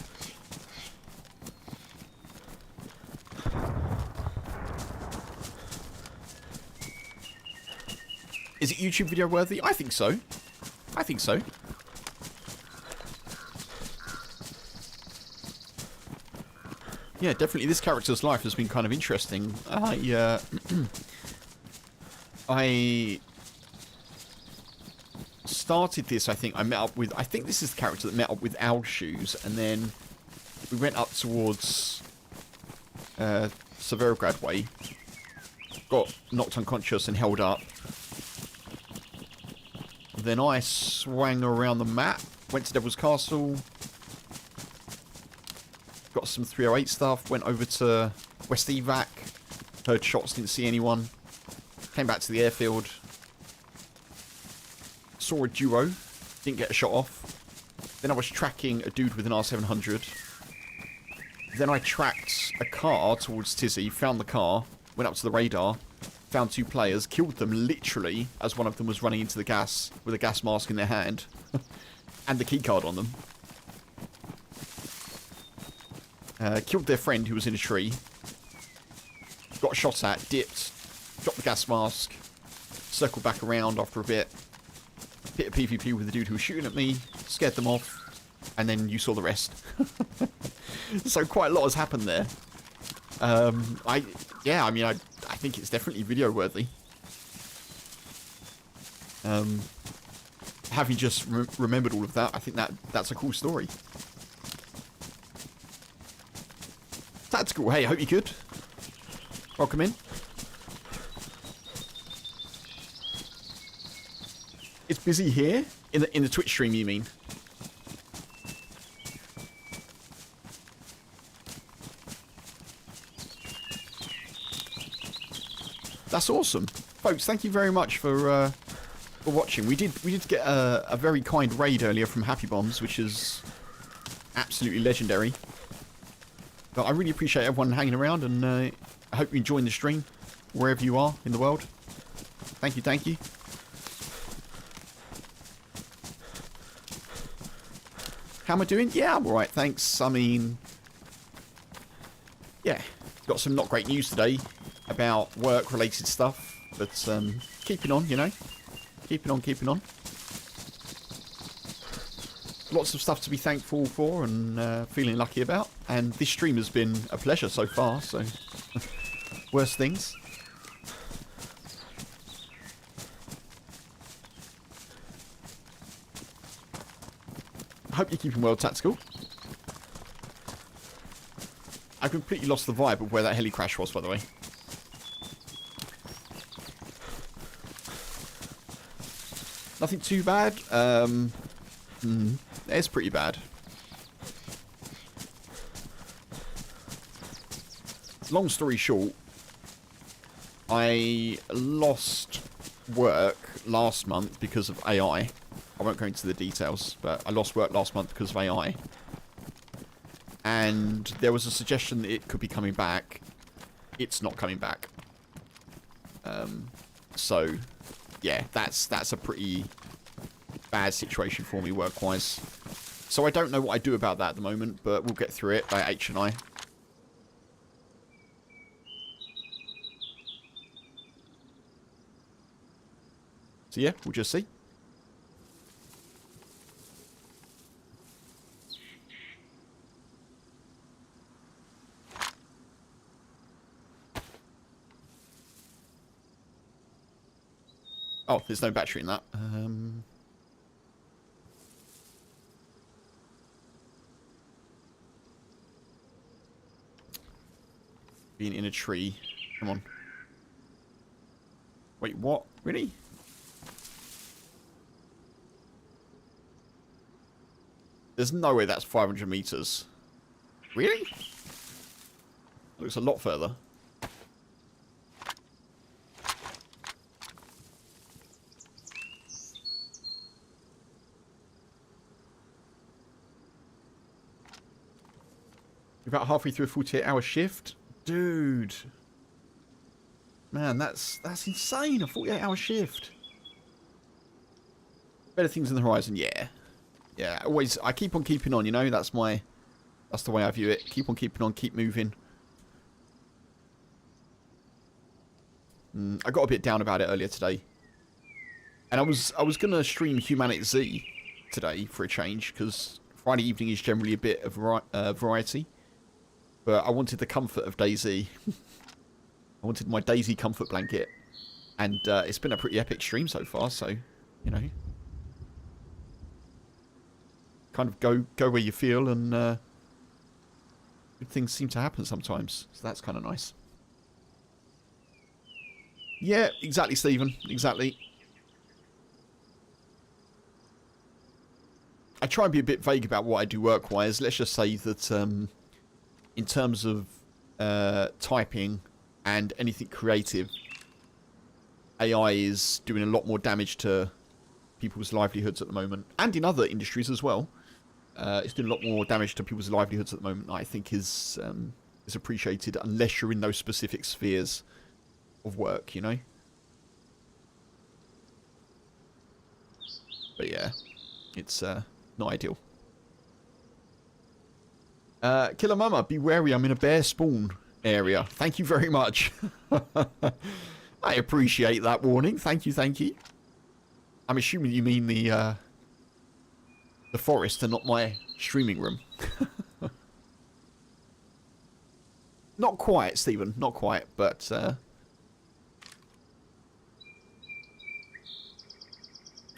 [SPEAKER 1] Is it YouTube video worthy? I think so. I think so. Yeah, definitely this character's life has been kind of interesting. I started this, I think, I met up with... I think this is the character that met up with Owl Shoes, and then we went up towards Severograd way. Got knocked unconscious and held up. Then I swang around the map, went to Devil's Castle... Got some 308 stuff, went over to West Evac, heard shots, didn't see anyone. Came back to the airfield. Saw a duo, didn't get a shot off. Then I was tracking a dude with an R700. Then I tracked a car towards Tizzy, found the car, went up to the radar, found 2 players, killed them literally as one of them was running into the gas with a gas mask in their hand. And the keycard on them. Killed their friend who was in a tree. Got shot at, dipped, dropped the gas mask, circled back around after a bit, hit a PvP with the dude who was shooting at me, scared them off, and then you saw the rest. So quite a lot has happened there. I think it's definitely video worthy. Having just remembered all of that, I think that's a cool story. Tactical, hey, hope you're good. Welcome in. It's busy here? In the Twitch stream, you mean? That's awesome. Folks, thank you very much for watching. We did get a very kind raid earlier from Happy Bombs, which is absolutely legendary. But I really appreciate everyone hanging around, and I hope you're enjoying the stream, wherever you are in the world. Thank you, thank you. How am I doing? Yeah, I'm alright, thanks. I mean, yeah, got some not great news today about work-related stuff, but keeping on, you know. Keeping on, keeping on. Lots of stuff to be thankful for and feeling lucky about. And this stream has been a pleasure so far, so worse things. I hope you're keeping well, Tactical. I completely lost the vibe of where that heli crash was, by the way. Nothing too bad. It's pretty bad. Long story short, I lost work last month because of AI. I won't go into the details, but I lost work last month because of AI. And there was a suggestion that it could be coming back. It's not coming back. So, yeah, that's a pretty bad situation for me work-wise. So I don't know what I do about that at the moment, but we'll get through it by H and I. So yeah, we'll just see. Oh, there's no battery in that. Being in a tree. Come on. Wait, what? Really? There's no way that's 500 meters. Really? Looks a lot further. You're about halfway through a 48-hour shift? Dude. Man, that's insane, a 48-hour shift. Better things in the horizon, yeah. Yeah, always, I keep on keeping on, you know, that's the way I view it. Keep on keeping on, keep moving. I got a bit down about it earlier today. And I was going to stream Humanity today for a change, because Friday evening is generally a bit of variety. But I wanted the comfort of dayz. I wanted my dayz comfort blanket. And it's been a pretty epic stream so far, so, you know. Kind of go where you feel, and good things seem to happen sometimes. So that's kind of nice. Yeah, exactly, Stephen. Exactly. I try and be a bit vague about what I do work-wise. Let's just say that in terms of typing and anything creative, AI is doing a lot more damage to people's livelihoods at the moment. And in other industries as well. It's doing a lot more damage to people's livelihoods at the moment, I think is appreciated, unless you're in those specific spheres of work, you know? But yeah, it's not ideal. Killer Mama, be wary, I'm in a bear spawn area. Thank you very much. I appreciate that warning. Thank you, thank you. I'm assuming you mean the forest and not my streaming room. Not quite, Stephen. Not quite, but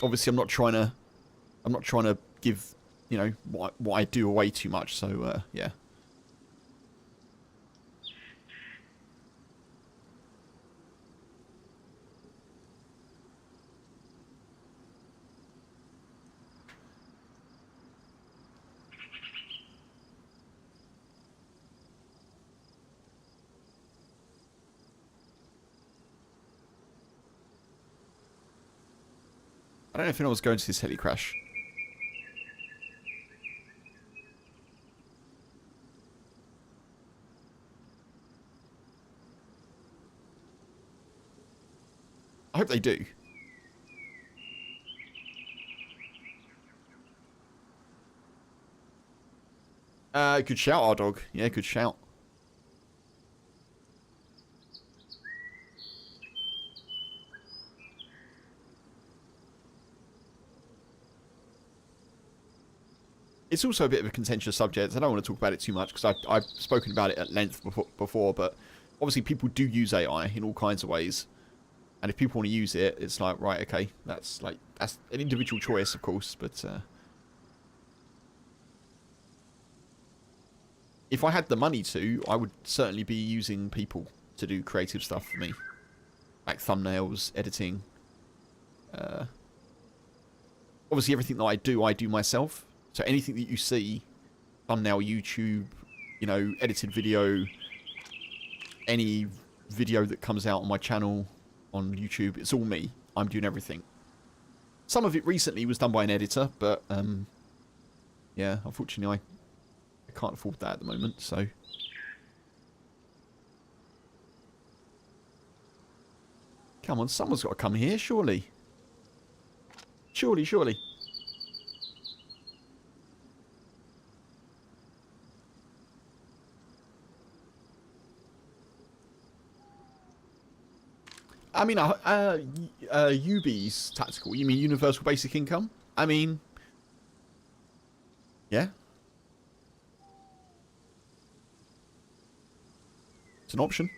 [SPEAKER 1] obviously I'm not trying to give, you know, what I do away too much, so yeah. I don't know if anyone's going to this heli crash. I hope they do. Good shout, our dog. Yeah, good shout. It's also a bit of a contentious subject. I don't want to talk about it too much because I've spoken about it at length before, but obviously people do use AI in all kinds of ways. And if people want to use it, it's like, right, okay, that's an individual choice, of course, but if I had the money to, I would certainly be using people to do creative stuff for me. Like thumbnails, editing. Obviously everything that I do myself. So anything that you see, thumbnail, YouTube, you know, edited video, any video that comes out on my channel on YouTube, it's all me. I'm doing everything. Some of it recently was done by an editor, but yeah, unfortunately I can't afford that at the moment, so. Come on, someone's got to come here, surely. Surely. I mean, UB's tactical. You mean universal basic income? I mean, yeah. It's an option.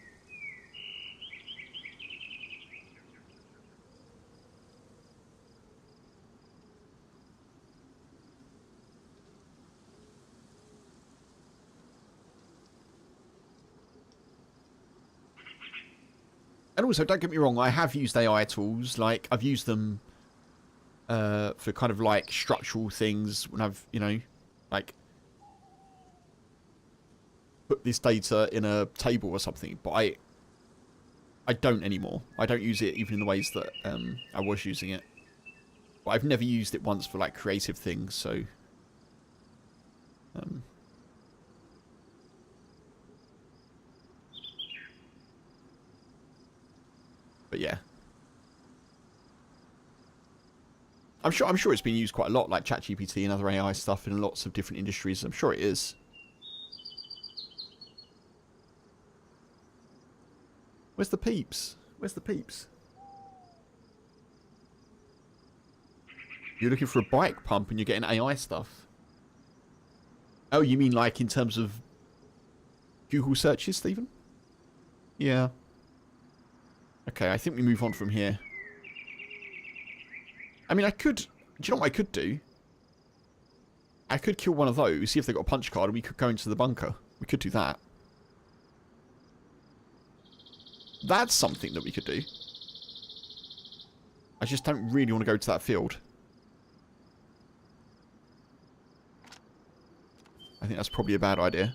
[SPEAKER 1] And also, don't get me wrong, I have used AI tools. Like, I've used them for kind of like structural things when I've, you know, like put this data in a table or something, but I don't anymore. I don't use it even in the ways that I was using it. But I've never used it once for like creative things, so but yeah. I'm sure it's been used quite a lot, like ChatGPT and other AI stuff in lots of different industries. I'm sure it is. Where's the peeps? Where's the peeps? You're looking for a bike pump and you're getting AI stuff. Oh, you mean like in terms of Google searches, Stephen? Yeah. Okay, I think we move on from here. I mean, I could... Do you know what I could do? I could kill one of those, see if they've got a punch card, and we could go into the bunker. We could do that. That's something that we could do. I just don't really want to go to that field. I think that's probably a bad idea.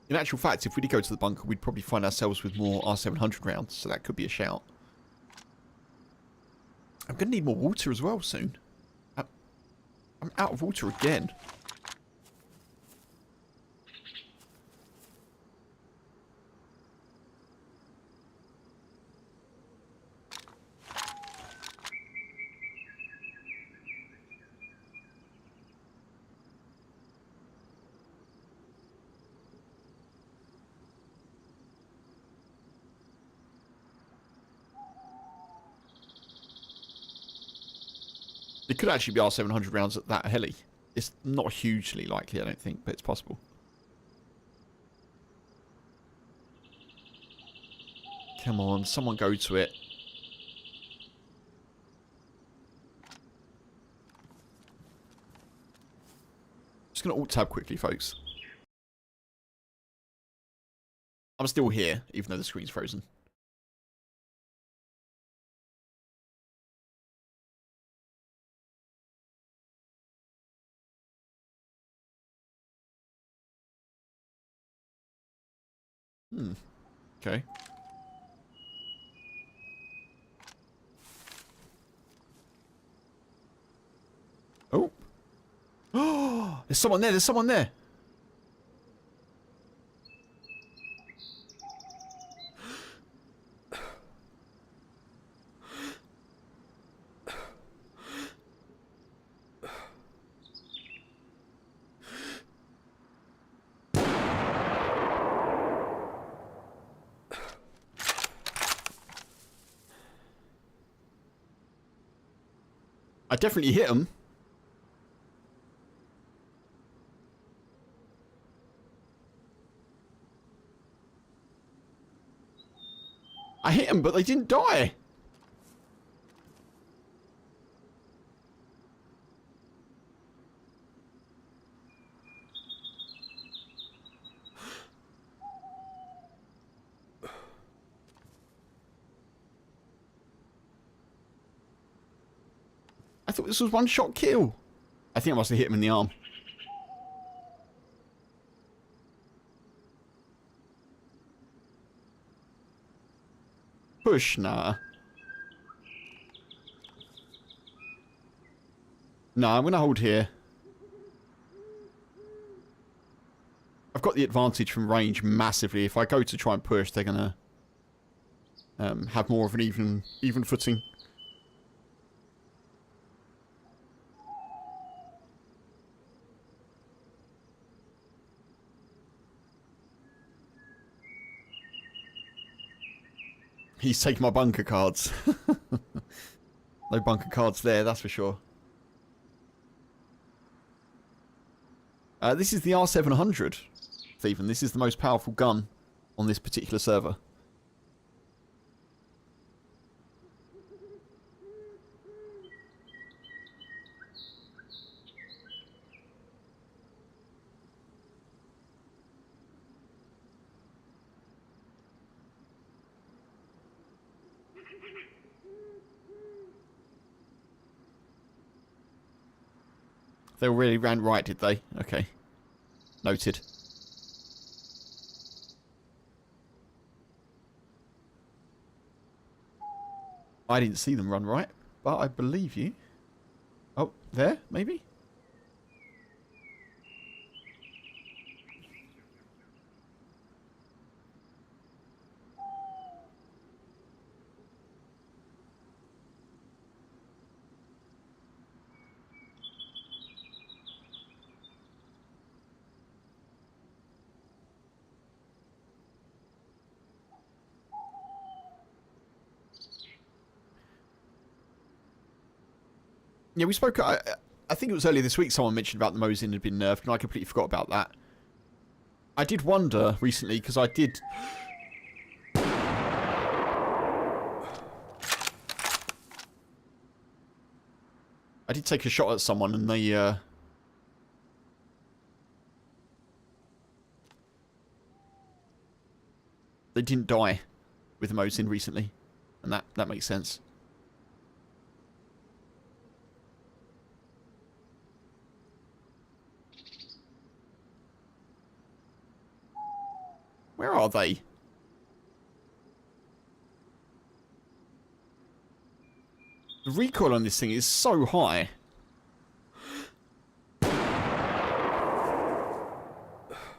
[SPEAKER 1] In actual fact, if we did go to the bunker, we'd probably find ourselves with more R700 rounds, so that could be a shout. I'm going to need more water as well soon. I'm out of water again. It could actually be R700 rounds at that heli. It's not hugely likely, I don't think, but it's possible. Come on, someone go to it. Just going to alt-tab quickly, folks. I'm still here, even though the screen's frozen. Okay. Oh. Oh, there's someone there, there's someone there. I definitely hit him. I hit him, but they didn't die. I thought this was one-shot kill. I think I must have hit him in the arm. Push, nah. Nah, I'm going to hold here. I've got the advantage from range massively. If I go to try and push, they're going to have more of an even footing. He's taking my bunker cards. No bunker cards there, that's for sure. This is the R700, Stephen. This is the most powerful gun on this particular server. They already ran right, did they? Okay. Noted. I didn't see them run right, but I believe you. Oh, there, maybe? Yeah, we spoke... I think it was earlier this week someone mentioned about the Mosin had been nerfed, and I completely forgot about that. I did wonder recently, because I did... I did take a shot at someone, and they didn't die with the Mosin recently. And that makes sense. Where are they? The recoil on this thing is so high.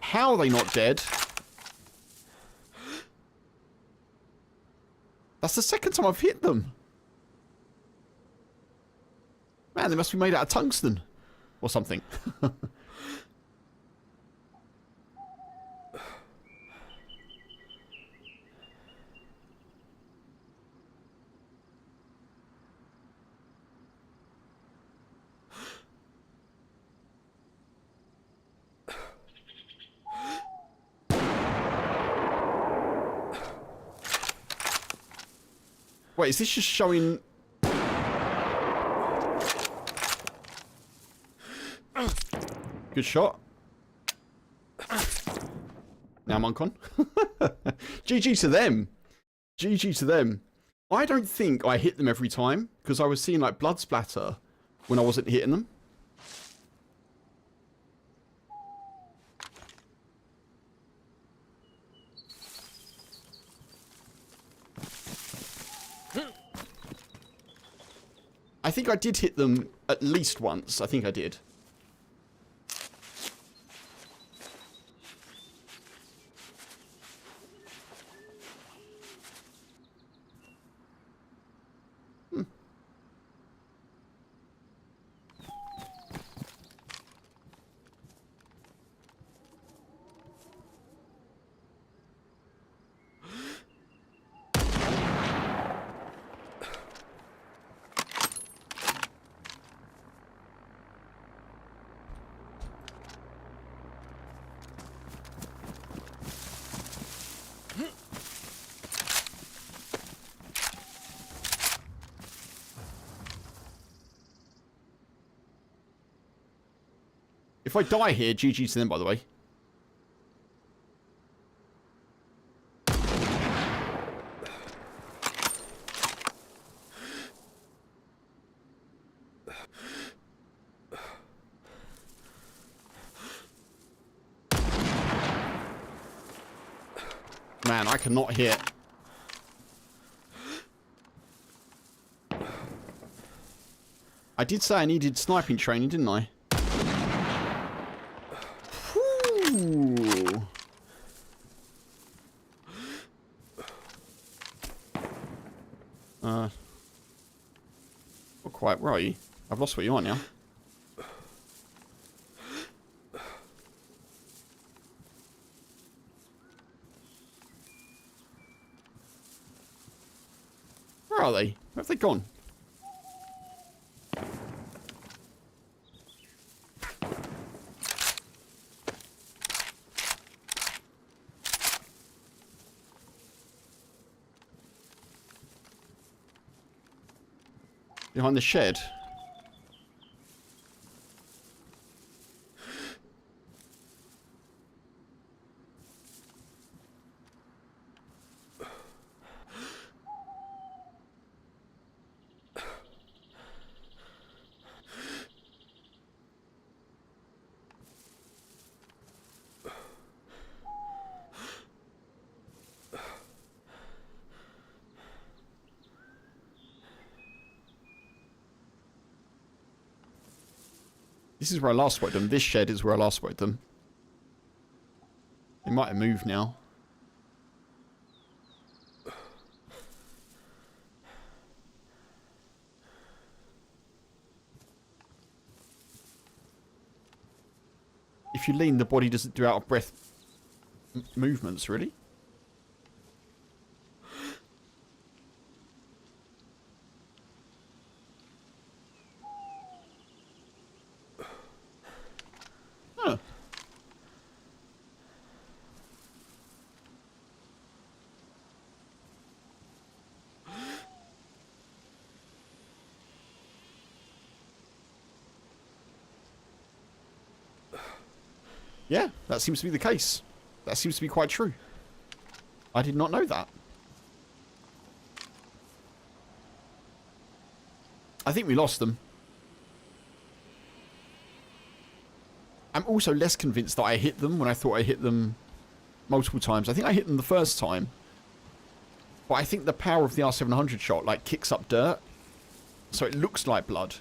[SPEAKER 1] How are they not dead? That's the second time I've hit them. Man, they must be made out of tungsten. Or something. Wait, is this just showing... Good shot. Now I'm uncon. GG to them. GG to them. I don't think I hit them every time, because I was seeing like blood splatter when I wasn't hitting them. I think I did hit them at least once. I think I did. If I die here, GG to them, by the way. Man, I cannot hit. I did say I needed sniping training, didn't I? Whew. Not quite. Where are you? I've lost what you are now. Where are they? Where have they gone? Behind the shed. This is where I last spotted them. This shed is where I last spotted them. They might have moved now. If you lean, the body doesn't do out of breath movements, really. Huh. Yeah, that seems to be the case. That seems to be quite true. I did not know that. I think we lost them. I'm also less convinced that I hit them when I thought I hit them multiple times. I think I hit them the first time. But I think the power of the R700 shot, like, kicks up dirt. So it looks like blood.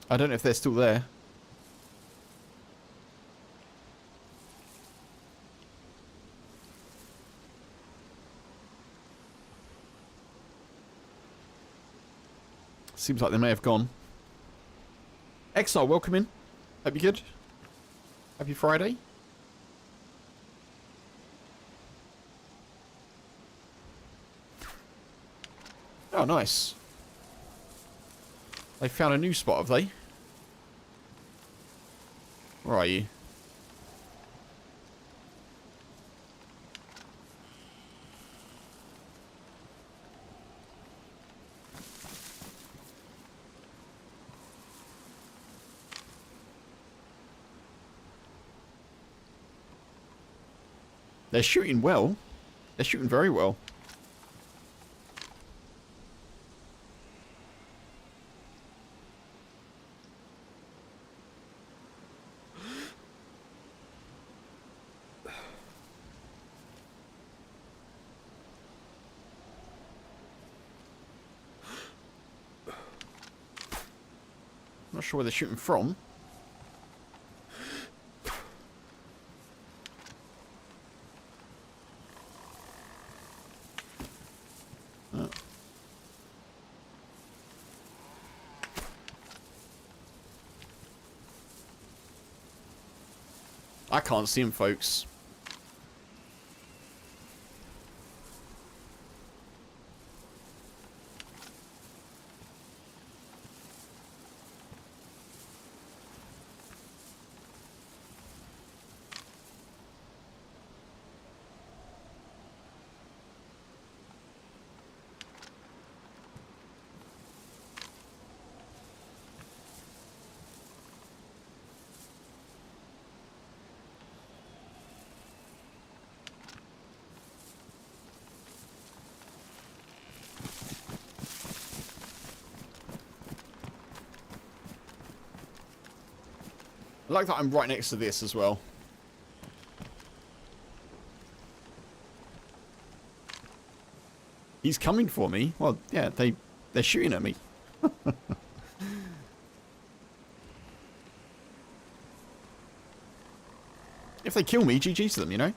[SPEAKER 1] I don't know if they're still there. Seems like they may have gone. Exile, welcome in. Hope you're good. Happy Friday. Oh, nice. They found a new spot, have they? Where are you? They're shooting well. They're shooting very well. Not sure where they're shooting from. Oh. I can't see them, folks. I like that I'm right next to this as well. He's coming for me. Well, yeah, they're shooting at me. If they kill me, GG to them, you know?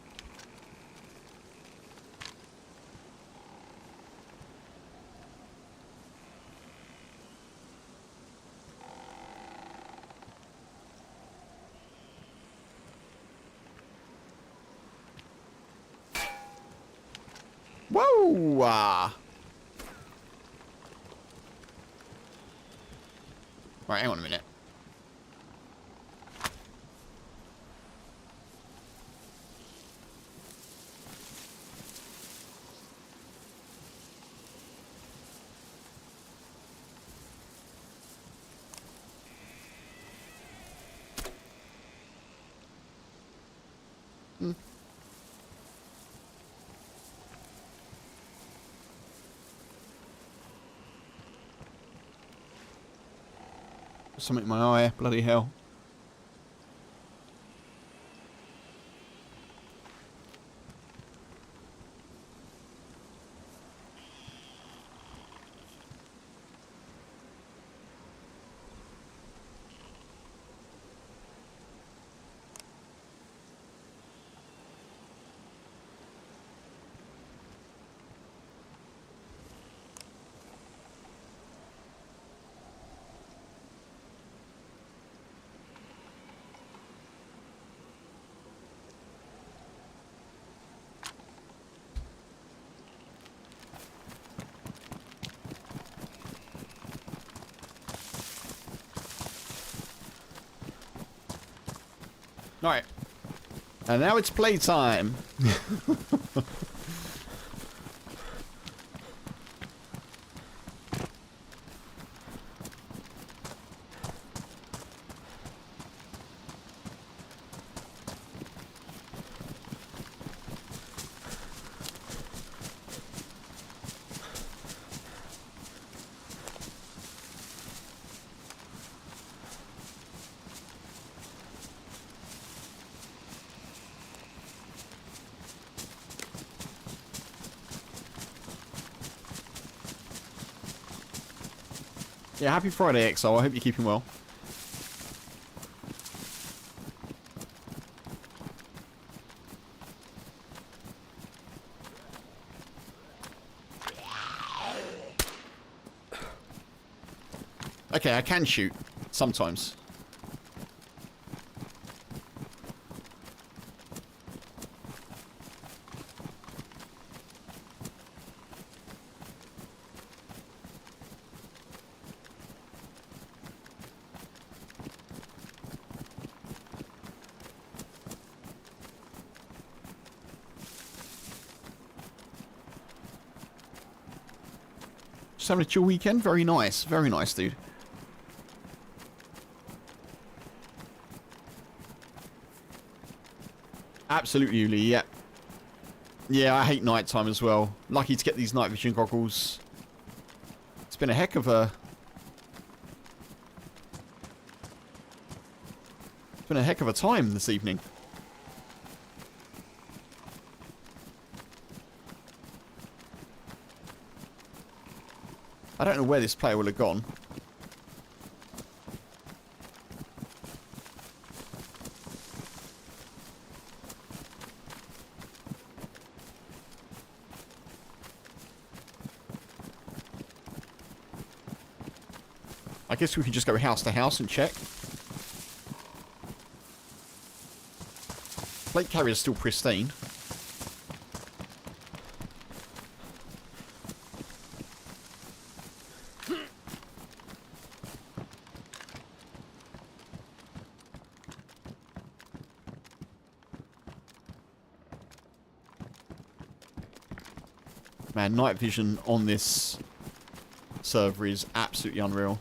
[SPEAKER 1] Whoa! Right, hang on a minute. Something in my eye. Bloody hell. Alright. And now it's playtime. Yeah, happy Friday, XO. I hope you're keeping well. Okay, I can shoot. Sometimes. Just having a chill weekend. Very nice. Very nice, dude. Absolutely, Uli, yeah. Yeah, I hate nighttime as well. Lucky to get these night vision goggles. It's been a heck of a... It's been a heck of a time this evening. I don't know where this player will have gone. I guess we can just go house to house and check. Plate carrier's still pristine. Man, night vision on this server is absolutely unreal.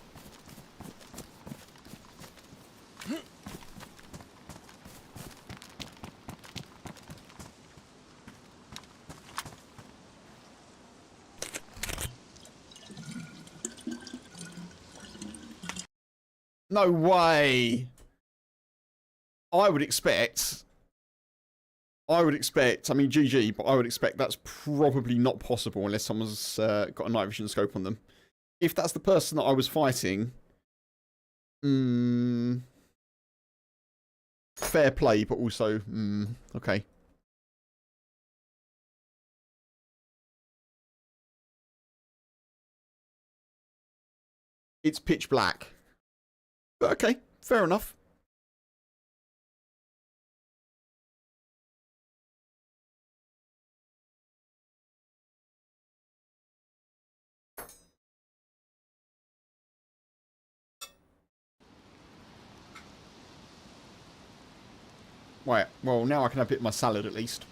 [SPEAKER 1] No way. I would expect, I mean, GG, but I would expect that's probably not possible unless someone's got a night vision scope on them. If that's the person that I was fighting, fair play, but also, okay. It's pitch black. But okay, fair enough. Right, well, now I can have a bit of my salad at least.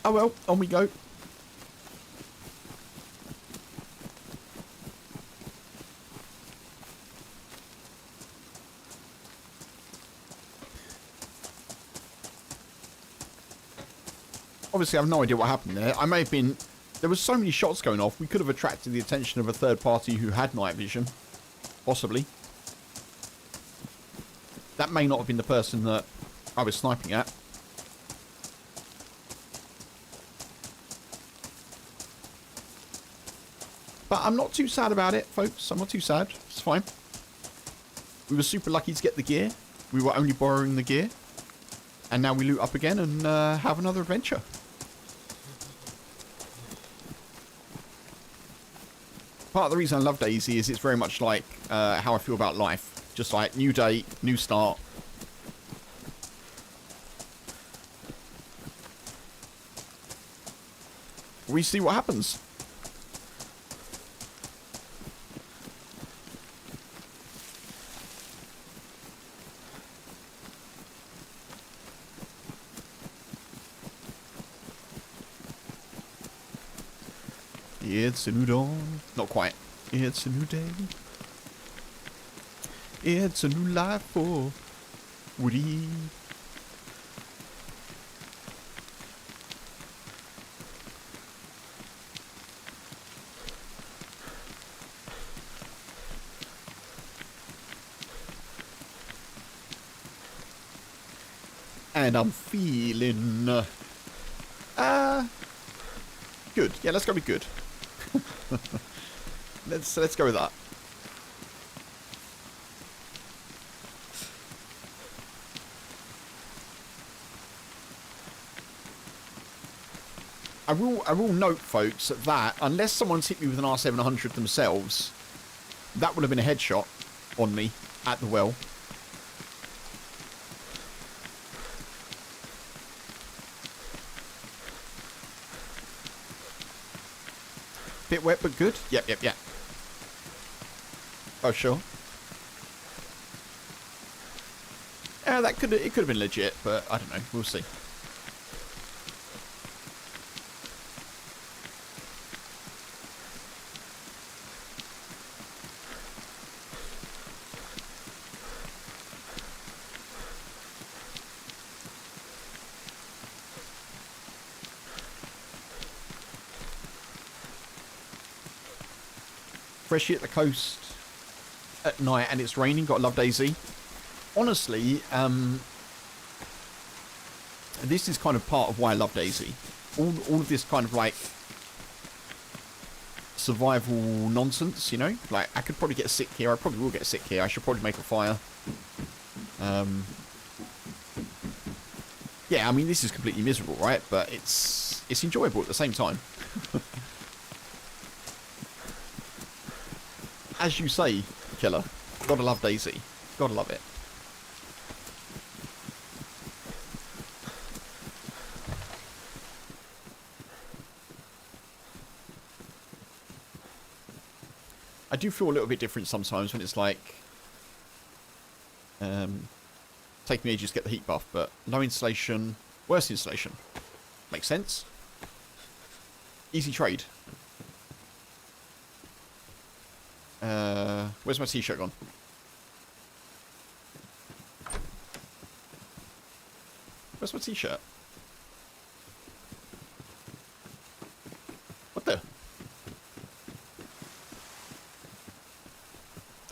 [SPEAKER 1] Oh well, on we go. Obviously, I have no idea what happened there. I may have been... There was so many shots going off, we could have attracted the attention of a third party who had night vision. Possibly. That may not have been the person that I was sniping at. But I'm not too sad about it, folks. I'm not too sad. It's fine. We were super lucky to get the gear. We were only borrowing the gear. And now we loot up again and have another adventure. Part of the reason I love dayz is it's very much like how I feel about life. Just like new day, new start. We see what happens. It's a new dawn. Not quite. It's a new day. It's a new life for Woody. And I'm feeling good. Yeah, let's go with good. let's go with that. I will note, folks, that unless someone's hit me with an R700 themselves, that would have been a headshot on me at the well. Bit wet, but good. Yep. Oh, sure. Yeah, it could have been legit, but I don't know. We'll see. Freshie at the coast at night and it's raining. Gotta love dayz. Honestly, this is kind of part of why I love dayz. All of this kind of like survival nonsense, you know? Like, I could probably get sick here. I probably will get sick here. I should probably make a fire. Yeah, I mean, this is completely miserable, right? But it's enjoyable at the same time. As you say, Killer, gotta love dayz. Gotta love it. I do feel a little bit different sometimes when it's like taking me ages to get the heat buff, but low insulation, worse insulation. Makes sense. Easy trade. Where's my t-shirt gone? Where's my t-shirt? What the?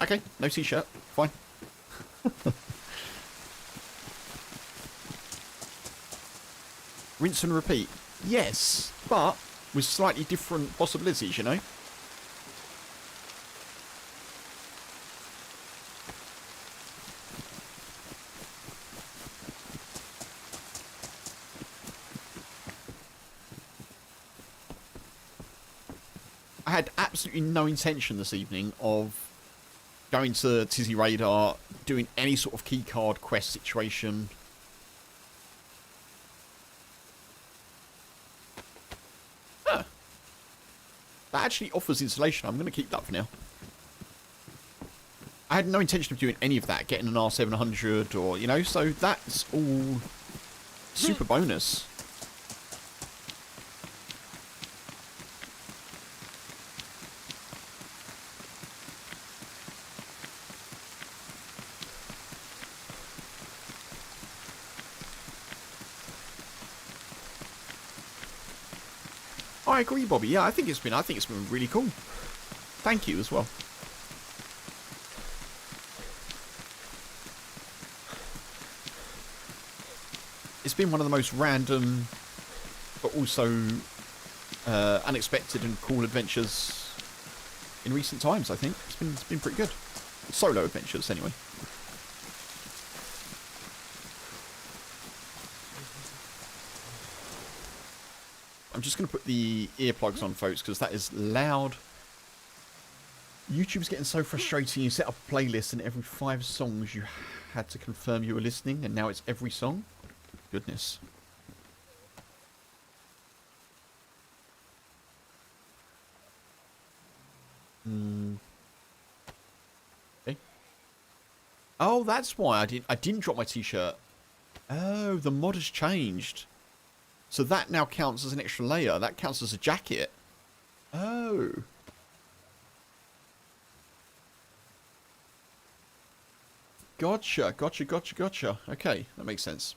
[SPEAKER 1] Okay, no t-shirt. Fine. Rinse and repeat. Yes, but with slightly different possibilities, you know? I had absolutely no intention this evening of going to Tizzy Radar, doing any sort of keycard quest situation. Huh. That actually offers insulation. I'm going to keep that for now. I had no intention of doing any of that, getting an R700 or, you know, so that's all super bonus. I agree, Bobby. Yeah, I think it's been really cool. Thank you as well. It's been one of the most random, but also unexpected and cool adventures in recent times. I think it's been pretty good. Solo adventures, anyway. I'm just going to put the earplugs on, folks, because that is loud. YouTube's getting so frustrating. You set up a playlist and every 5 songs you had to confirm you were listening, and now it's every song. Goodness. Okay. Oh, that's why I didn't drop my t-shirt. Oh, the mod has changed. So that now counts as an extra layer. That counts as a jacket. Oh. Gotcha, gotcha, gotcha, gotcha. Okay, that makes sense.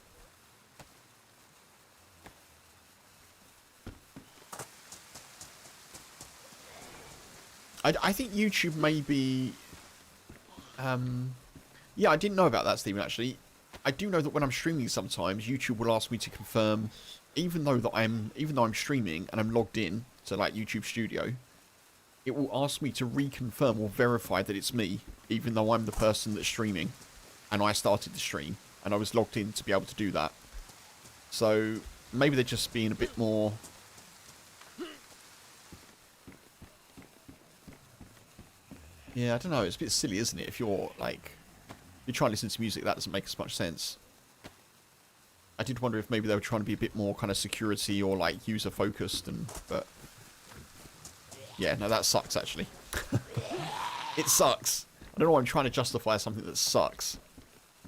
[SPEAKER 1] I think YouTube may be... yeah, I didn't know about that, Stephen, actually. I do know that when I'm streaming sometimes, YouTube will ask me to confirm, even though I'm streaming and I'm logged in to like YouTube Studio, it will ask me to reconfirm or verify that it's me, even though I'm the person that's streaming and I started the stream and I was logged in to be able to do that. So maybe they're just being a bit more... Yeah, I don't know. It's a bit silly, isn't it? If you're like, you try and listen to music, that doesn't make as much sense. I did wonder if maybe they were trying to be a bit more kind of security or like user focused, but yeah, no, that sucks actually. It sucks. I don't know why I'm trying to justify something that sucks.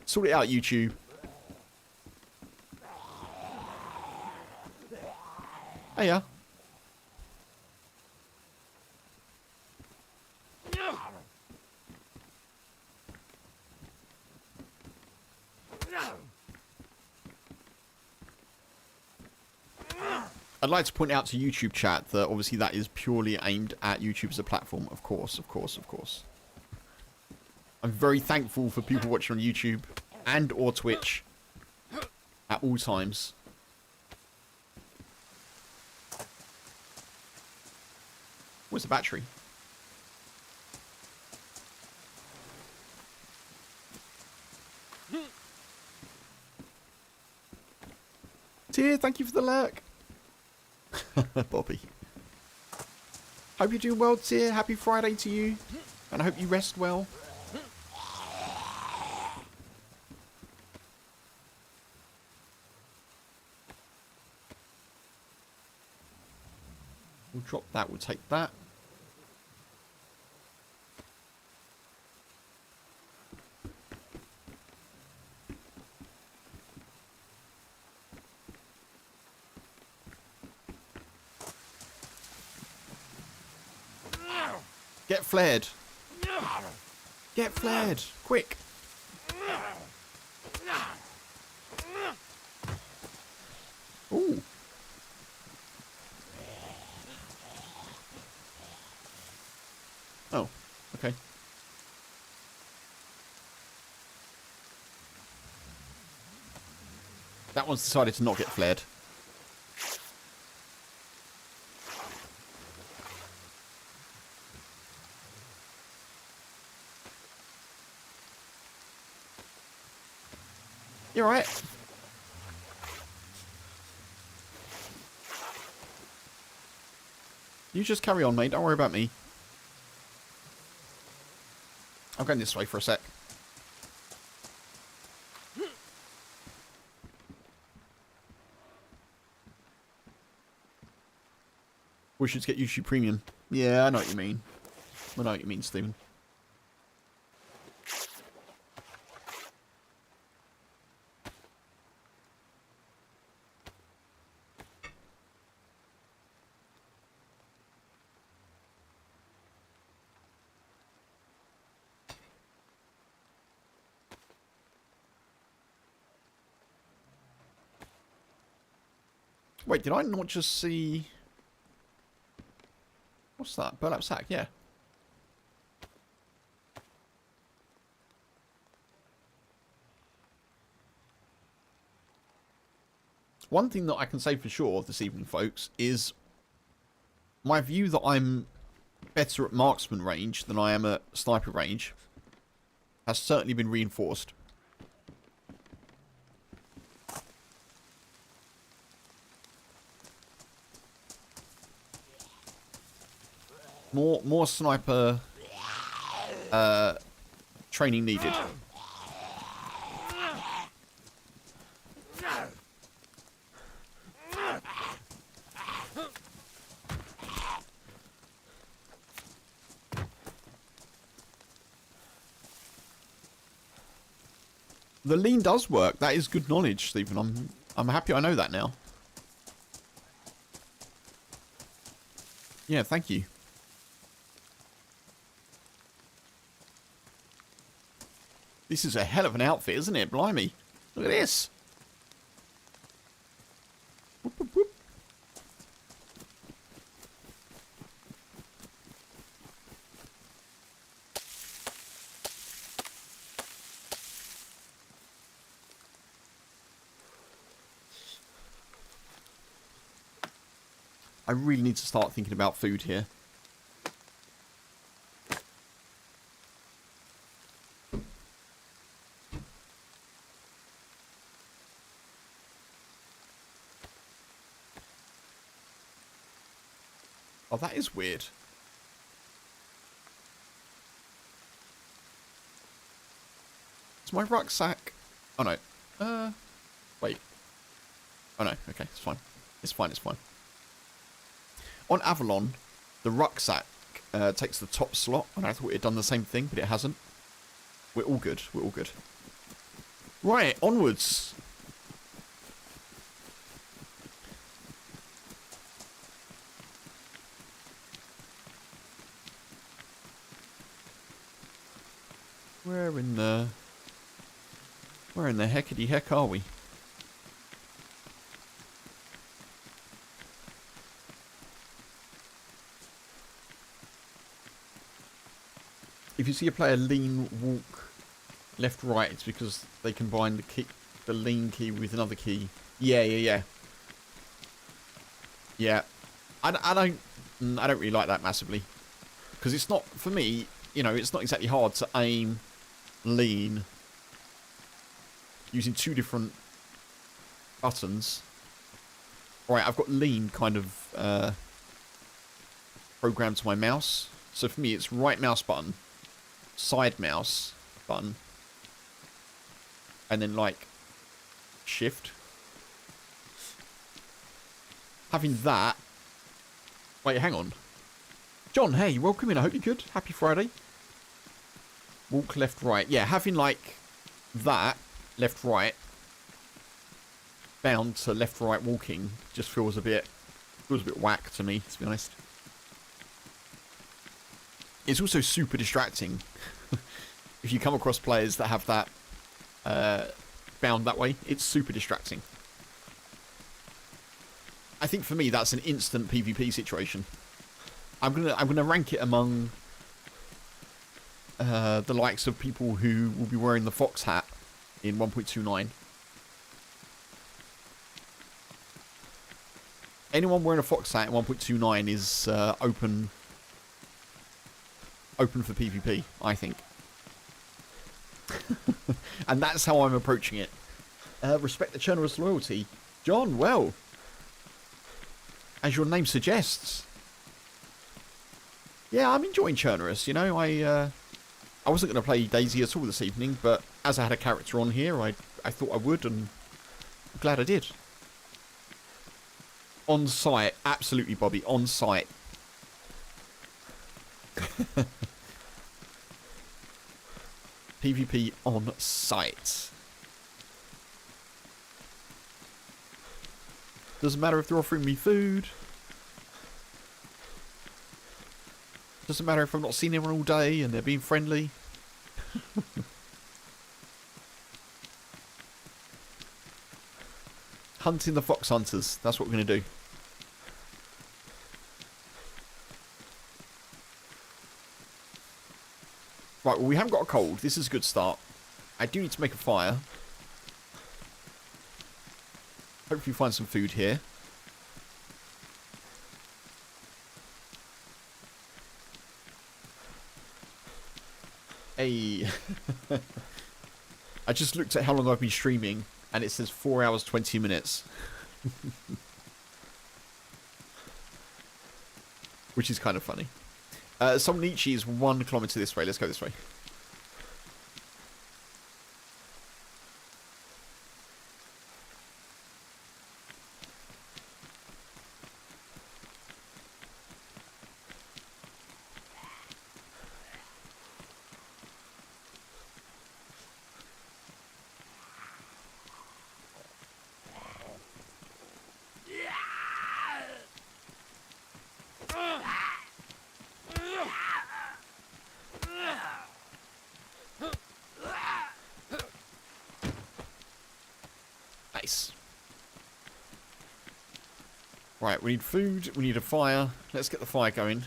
[SPEAKER 1] Sort it out, YouTube. Hey, yeah. I'd like to point out to YouTube chat that obviously that is purely aimed at YouTube as a platform. Of course, of course, of course. I'm very thankful for people watching on YouTube and or Twitch at all times. Where's the battery? Tier, thank you for the lurk. Bobby. Hope you're doing well, Tier. Happy Friday to you. And I hope you rest well. We'll drop that. We'll take that. Get flared. Get flared. Quick. Ooh. Oh, okay. That one's decided to not get flared. You alright? You just carry on, mate. Don't worry about me. I'm going this way for a sec. We should get YouTube Premium. Yeah, I know what you mean. I know what you mean, Stephen. Wait, did I not just see... What's that? Burlap sack, yeah. One thing that I can say for sure this evening, folks, is my view that I'm better at marksman range than I am at sniper range has certainly been reinforced. More sniper training needed. The lean does work. That is good knowledge, Stephen. I'm happy I know that now. Yeah, thank you. This is a hell of an outfit, isn't it? Blimey. Look at this. Whoop, whoop, whoop. I really need to start thinking about food here. Oh, that is weird. Is my rucksack... Oh, no. Wait. Oh, no. Okay, it's fine. It's fine, it's fine. On Avalon, the rucksack takes the top slot, and I thought it had done the same thing, but it hasn't. We're all good. We're all good. Right, onwards. Where in the heckity heck are we? If you see a player lean walk left right, it's because they combine the lean key with another key. Yeah. I don't really like that massively, because it's not, for me, you know, it's not exactly hard to aim lean using two different buttons. Alright, I've got lean kind of programmed to my mouse, so for me it's right mouse button, side mouse button, and then like shift. Having that... Wait, hang on. John, hey, welcome in. I hope you're good. Happy Friday. Walk left, right. Yeah, having like that, left, right, bound to left, right walking just feels a bit whack to me, to be honest. It's also super distracting if you come across players that have that bound that way. It's super distracting. I think for me that's an instant PvP situation. I'm gonna rank it among the likes of people who will be wearing the fox hat in 1.29. Anyone wearing a fox hat in 1.29 is open for PvP, I think. And that's how I'm approaching it. Respect the Chernarus loyalty. John, well, as your name suggests. Yeah, I'm enjoying Chernarus, you know. I wasn't going to play dayz at all this evening, but as I had a character on here, I thought I would, and I'm glad I did. On site, absolutely, Bobby, on site. PvP on site. Doesn't matter if they're offering me food. Doesn't matter if I've not seen anyone all day and they're being friendly. Hunting the fox hunters. That's what we're going to do. Right, well, we haven't got a cold. This is a good start. I do need to make a fire. Hopefully find some food here. Hey. I just looked at how long I've been streaming, and it says 4 hours, 20 minutes. Which is kind of funny. Somnichi is 1 kilometre this way. Let's go this way. Nice. Right, we need food, we need a fire. Let's get the fire going.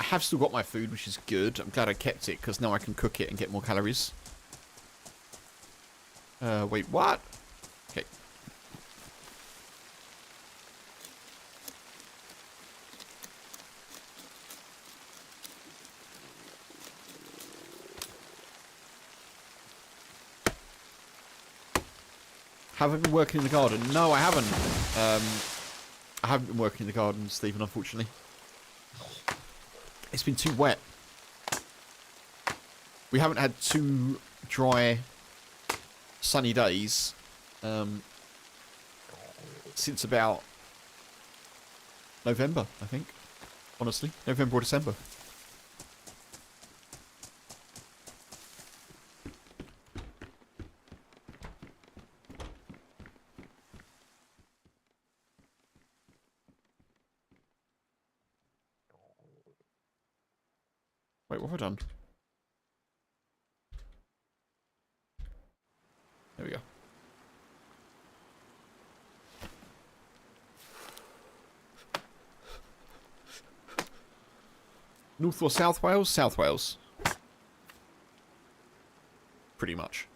[SPEAKER 1] I have still got my food, which is good. I'm glad I kept it, because now I can cook it and get more calories. Wait, what? Okay. Have I been working in the garden? No, I haven't. I haven't been working in the garden, Stephen, unfortunately. It's been too wet. We haven't had 2 dry, sunny days since about November, I think. Honestly, November or December. Wait, what have I done? There we go. North or South Wales? South Wales. Pretty much.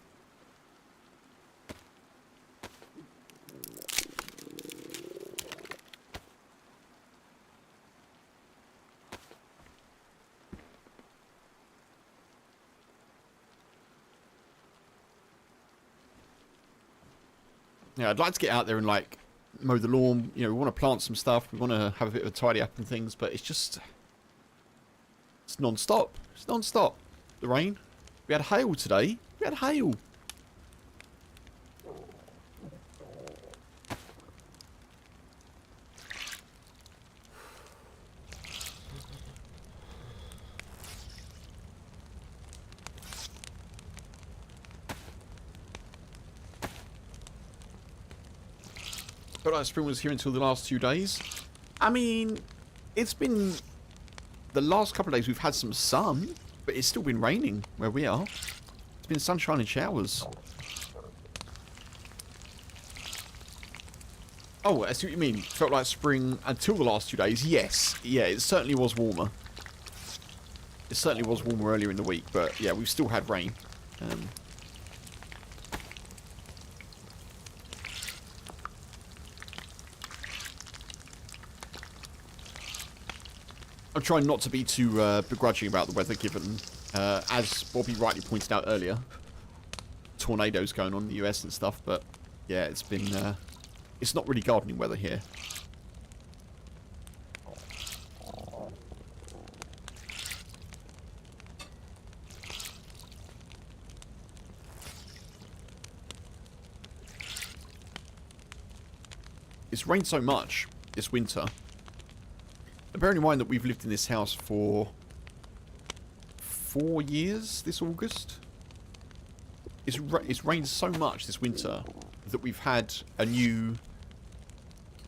[SPEAKER 1] Yeah, I'd like to get out there and, like, mow the lawn. You know, we want to plant some stuff. We want to have a bit of a tidy up and things, but it's just... It's non-stop. It's non-stop. The rain. We had hail today. We had hail. Felt like spring was here until the last 2 days. I mean, it's been... The last couple of days we've had some sun, but it's still been raining where we are. It's been sunshine and showers. Oh, I see what you mean. Felt like spring until the last 2 days. Yes. Yeah, it certainly was warmer. It certainly was warmer earlier in the week, but yeah, we've still had rain. I'm trying not to be too begrudging about the weather, given, as Bobby rightly pointed out earlier, tornadoes going on in the US and stuff, but yeah, it's been, it's not really gardening weather here. It's rained so much this winter. And bearing in mind that we've lived in this house for 4 years this August. It's rained so much this winter that we've had a new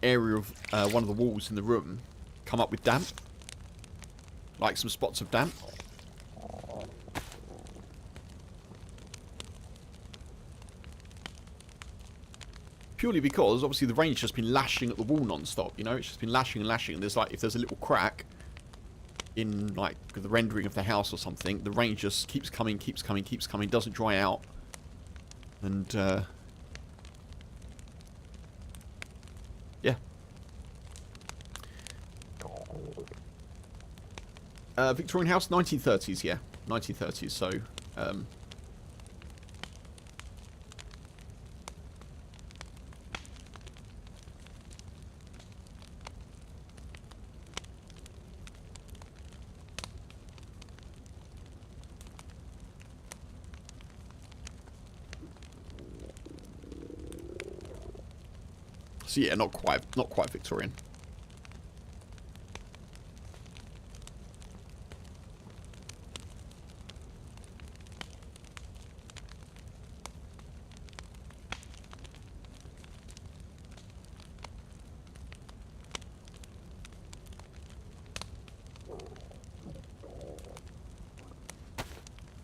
[SPEAKER 1] area of one of the walls in the room come up with damp. Like some spots of damp. Purely because, obviously, the rain's just been lashing at the wall non-stop, you know? It's just been lashing and lashing. And there's like, if there's a little crack in, like, the rendering of the house or something, the rain just keeps coming, doesn't dry out. And, yeah. Victorian house, 1930s, yeah. 1930s, so, so yeah, not quite Victorian.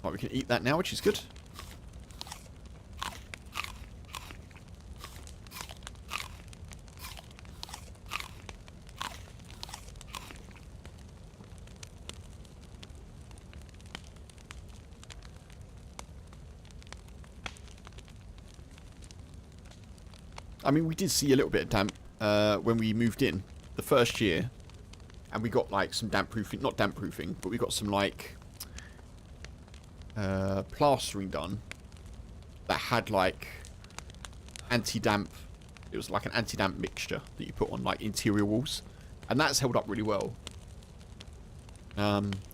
[SPEAKER 1] Right, we can eat that now, which is good. I mean, we did see a little bit of damp when we moved in the first year. And we got, like, some damp proofing. Not damp proofing, but we got some, like, plastering done that had, like, anti-damp. It was like an anti-damp mixture that you put on, like, interior walls. And that's held up really well.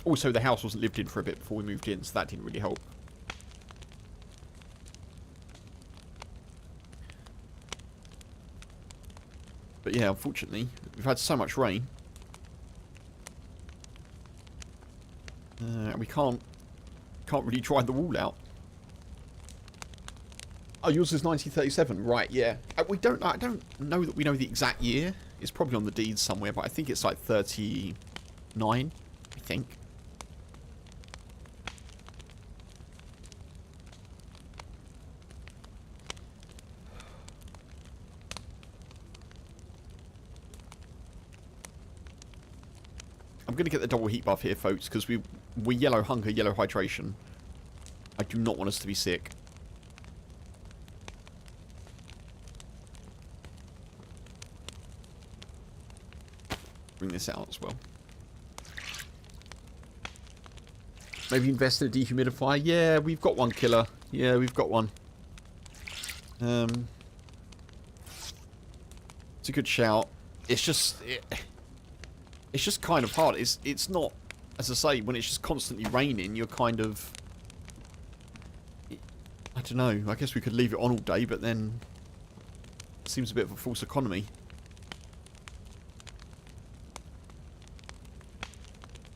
[SPEAKER 1] Also, the house wasn't lived in for a bit before we moved in, so that didn't really help. But yeah, unfortunately, we've had so much rain. And we can't really dry the wall out. Oh, yours is 1937, right? Yeah. I don't know that we know the exact year. It's probably on the deeds somewhere, but I think it's like 39. I think. I'm going to get the double heat buff here, folks, because we're yellow hunger, yellow hydration. I do not want us to be sick. Bring this out as well. Maybe invest in a dehumidifier. Yeah, we've got one, killer. Yeah, we've got one. It's a good shout. It's just... It's just kind of hard. It's not, as I say, when it's just constantly raining, you're kind of... I don't know. I guess we could leave it on all day, but then... It seems a bit of a false economy.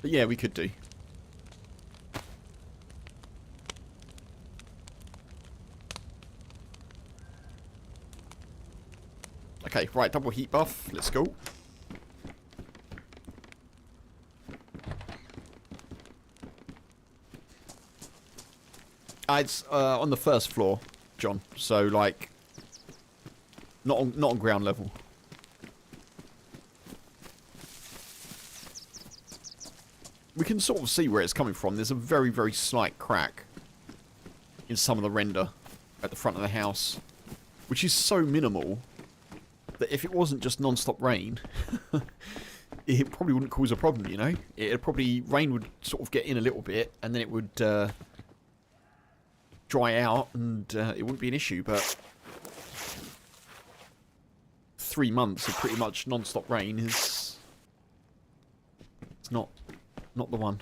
[SPEAKER 1] But yeah, we could do. Okay, right, double heat buff. Let's go. It's on the first floor, John. So, like, not on ground level. We can sort of see where it's coming from. There's a very, very slight crack in some of the render at the front of the house, which is so minimal that if it wasn't just non-stop rain, it probably wouldn't cause a problem, you know? Rain would sort of get in a little bit, and then it would dry out, and it wouldn't be an issue, but 3 months of pretty much non-stop rain is... It's not the one.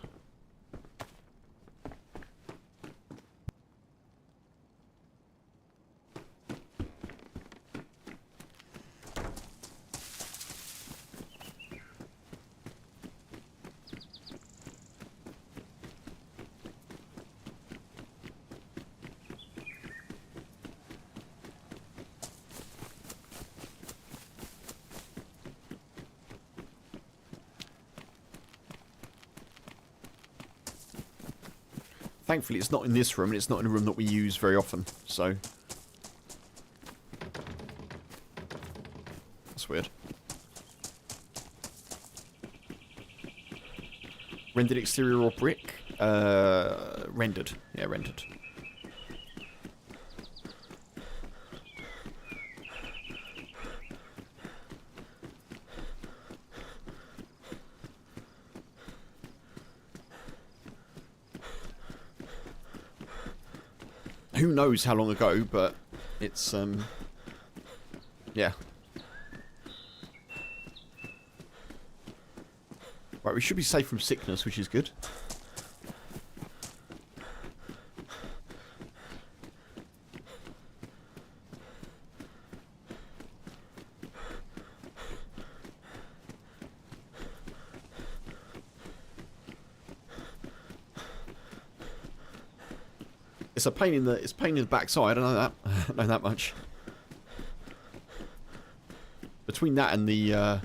[SPEAKER 1] Thankfully, it's not in this room, and it's not in a room that we use very often, so... That's weird. Rendered exterior or brick? Rendered. Yeah, rendered. Who knows how long ago, but it's, yeah. Right, we should be safe from sickness, which is good. It's a pain in the backside. I know that. I know that much. Between that and the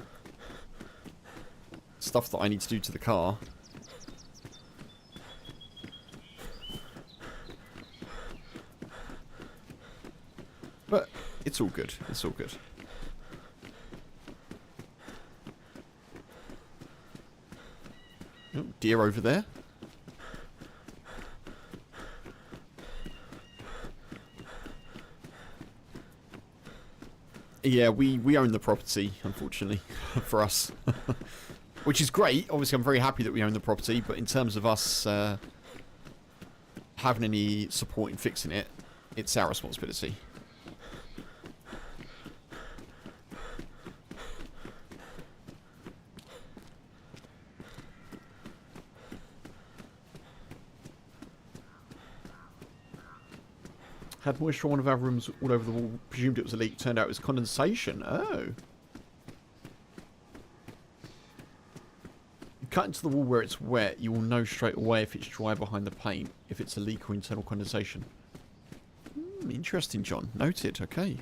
[SPEAKER 1] stuff that I need to do to the car. But it's all good. It's all good. Oh, deer over there. Yeah, we own the property, unfortunately, for us. Which is great. Obviously, I'm very happy that we own the property, but in terms of us having any support in fixing it, it's our responsibility. Had moisture on one of our rooms all over the wall. Presumed it was a leak. Turned out it was condensation. Oh. You cut into the wall where it's wet. You will know straight away if it's dry behind the paint. If it's a leak or internal condensation. Interesting, John. Noted. Okay.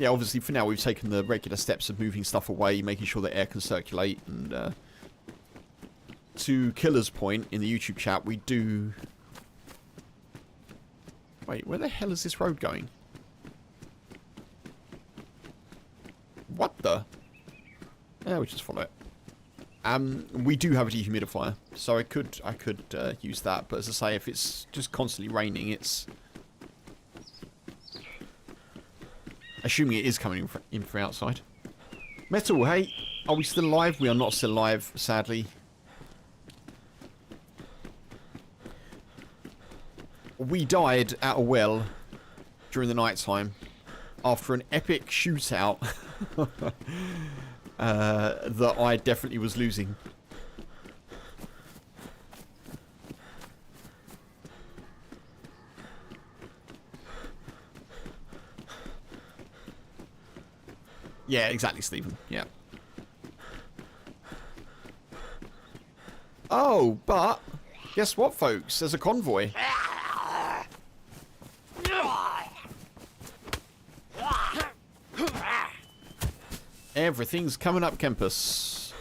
[SPEAKER 1] Yeah, obviously for now we've taken the regular steps of moving stuff away, making sure that air can circulate, and to Killer's point in the YouTube chat, we do... Wait, where the hell is this road going? What the? Yeah, we'll just follow it. We do have a dehumidifier, so I could use that, but as I say, if it's just constantly raining, it's... Assuming it is coming in from outside. Metal, hey, are we still alive? We are not still alive, sadly. We died at a well during the night time after an epic shootout that I definitely was losing. Yeah, exactly, Stephen. Yeah. Oh, but guess what, folks? There's a convoy. Everything's coming up, Kempus.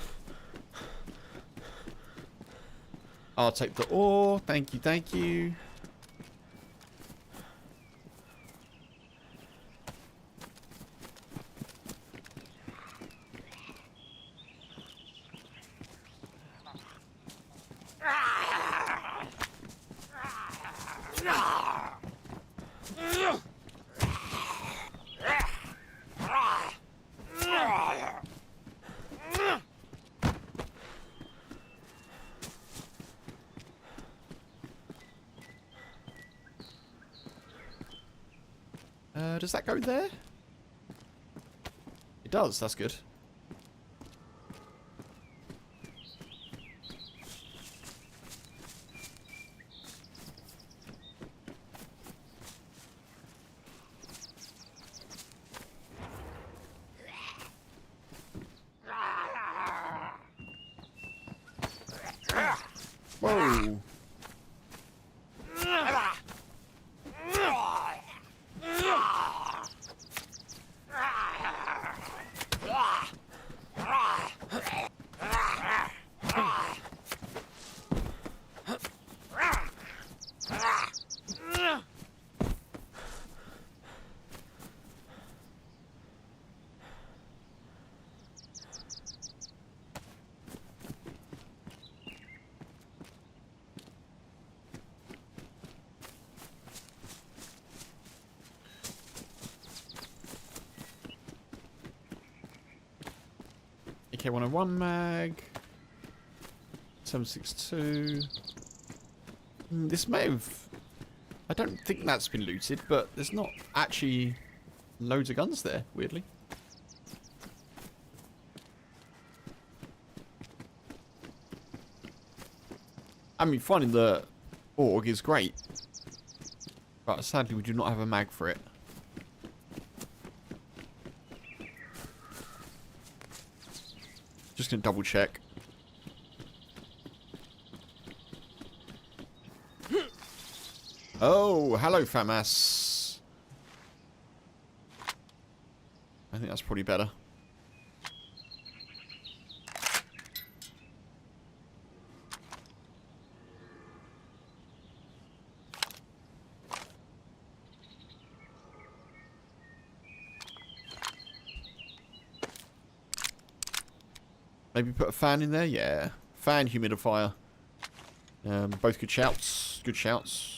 [SPEAKER 1] I'll take the ore. Thank you, thank you. Does that go there? It does, that's good. Whoa. AK-101 mag. 7.62. This may have... I don't think that's been looted, but there's not actually loads of guns there, weirdly. I mean, finding the org is great. But sadly, we do not have a mag for it. Just going to double check. Oh, hello, FAMAS. I think that's probably better. Maybe put a fan in there? Yeah. Fan, humidifier. Both good shouts. Good shouts.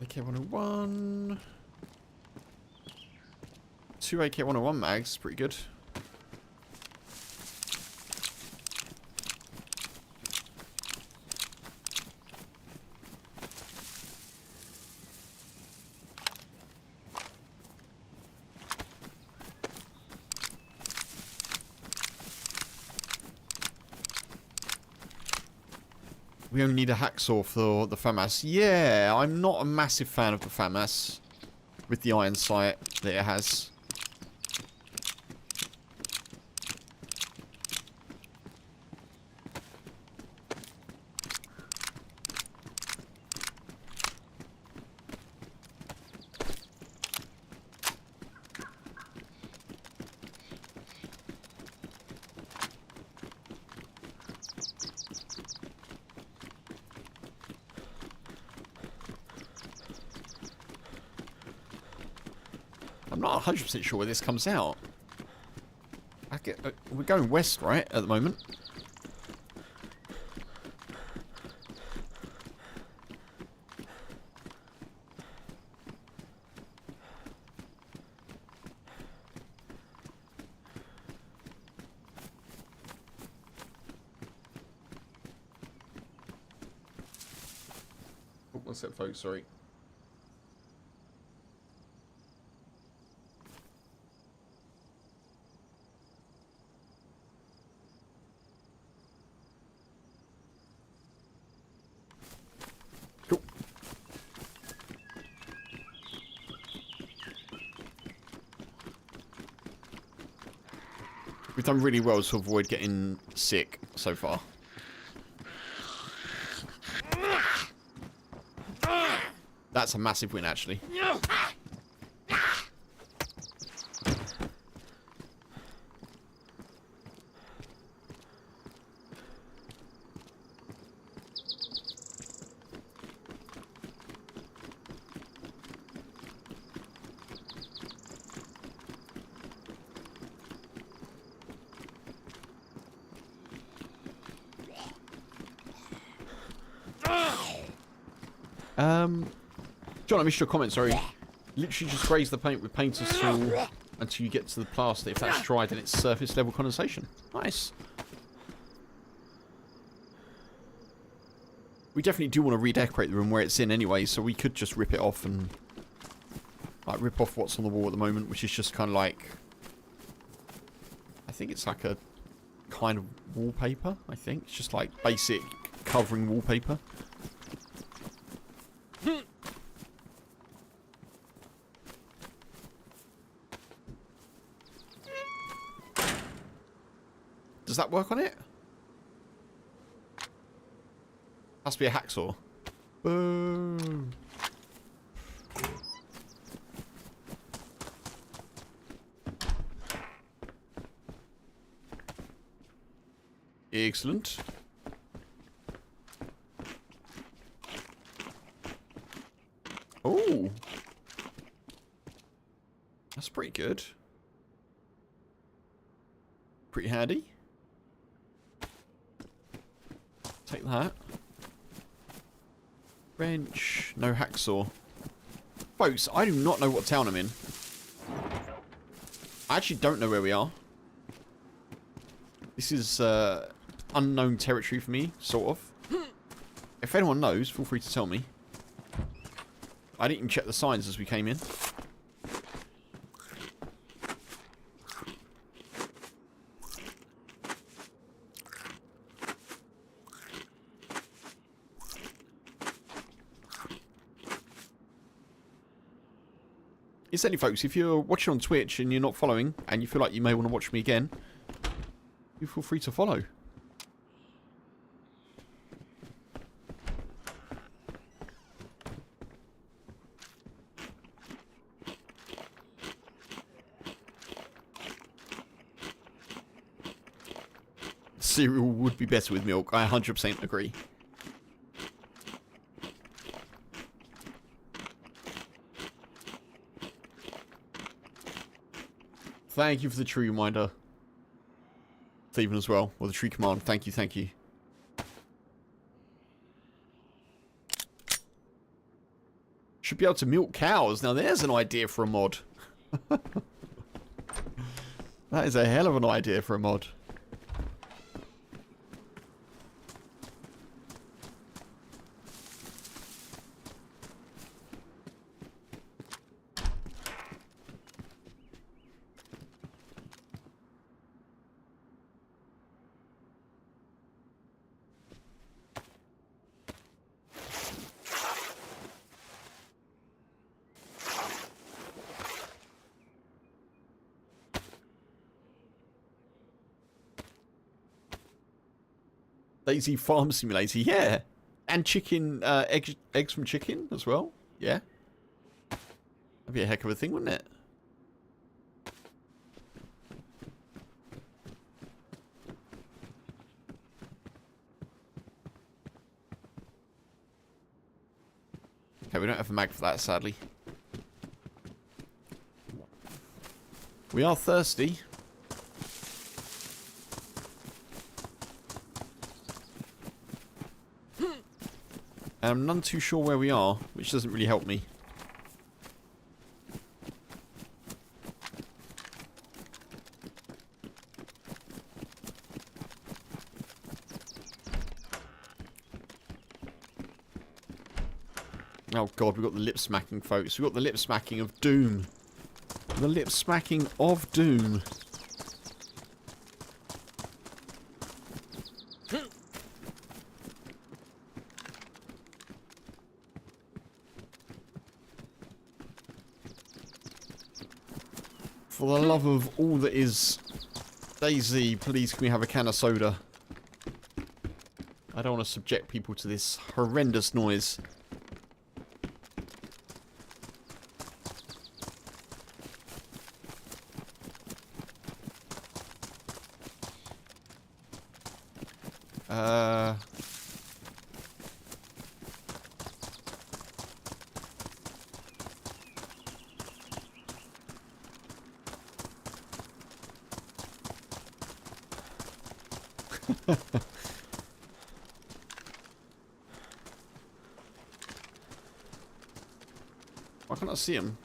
[SPEAKER 1] AK-101. 2 AK-101 mags, pretty good. We only need a hacksaw for the FAMAS. Yeah, I'm not a massive fan of the FAMAS with the iron sight that it has. I'm not 100% sure where this comes out. We're going west, right, at the moment? Oh, one sec, folks, sorry. We've done really well to avoid getting sick so far. That's a massive win, actually. John, I missed your comment, sorry. Literally just graze the paint with painter's tool until you get to the plaster. If that's dry, then it's surface level condensation. Nice. We definitely do want to redecorate the room where it's in anyway, so we could just rip it off and like rip off what's on the wall at the moment, which is just kind of like, I think it's like a kind of wallpaper, I think. It's just like basic covering wallpaper. Does that work on it? Has to be a hacksaw. Boom. Excellent. Oh. That's pretty good. Pretty handy. Take that. Wrench. No hacksaw. Folks, I do not know what town I'm in. I actually don't know where we are. This is unknown territory for me, sort of. If anyone knows, feel free to tell me. I didn't even check the signs as we came in. Incidentally, folks, if you're watching on Twitch and you're not following, and you feel like you may want to watch me again, you feel free to follow. Cereal would be better with milk. I 100% agree. Thank you for the tree reminder. Stephen as well. Or the tree command. Thank you, thank you. Should be able to milk cows. Now there's an idea for a mod. That is a hell of an idea for a mod. Daisy Farm Simulator, yeah. And chicken, eggs from chicken as well, yeah. That'd be a heck of a thing, wouldn't it? Okay, we don't have a mag for that, sadly. We are thirsty. And I'm none too sure where we are, which doesn't really help me. Oh god, we've got the lip smacking, folks. We've got the lip smacking of doom. The lip smacking of doom. For the love of all that is dayz, please can we have a can of soda? I don't want to subject people to this horrendous noise. Why can't I see him?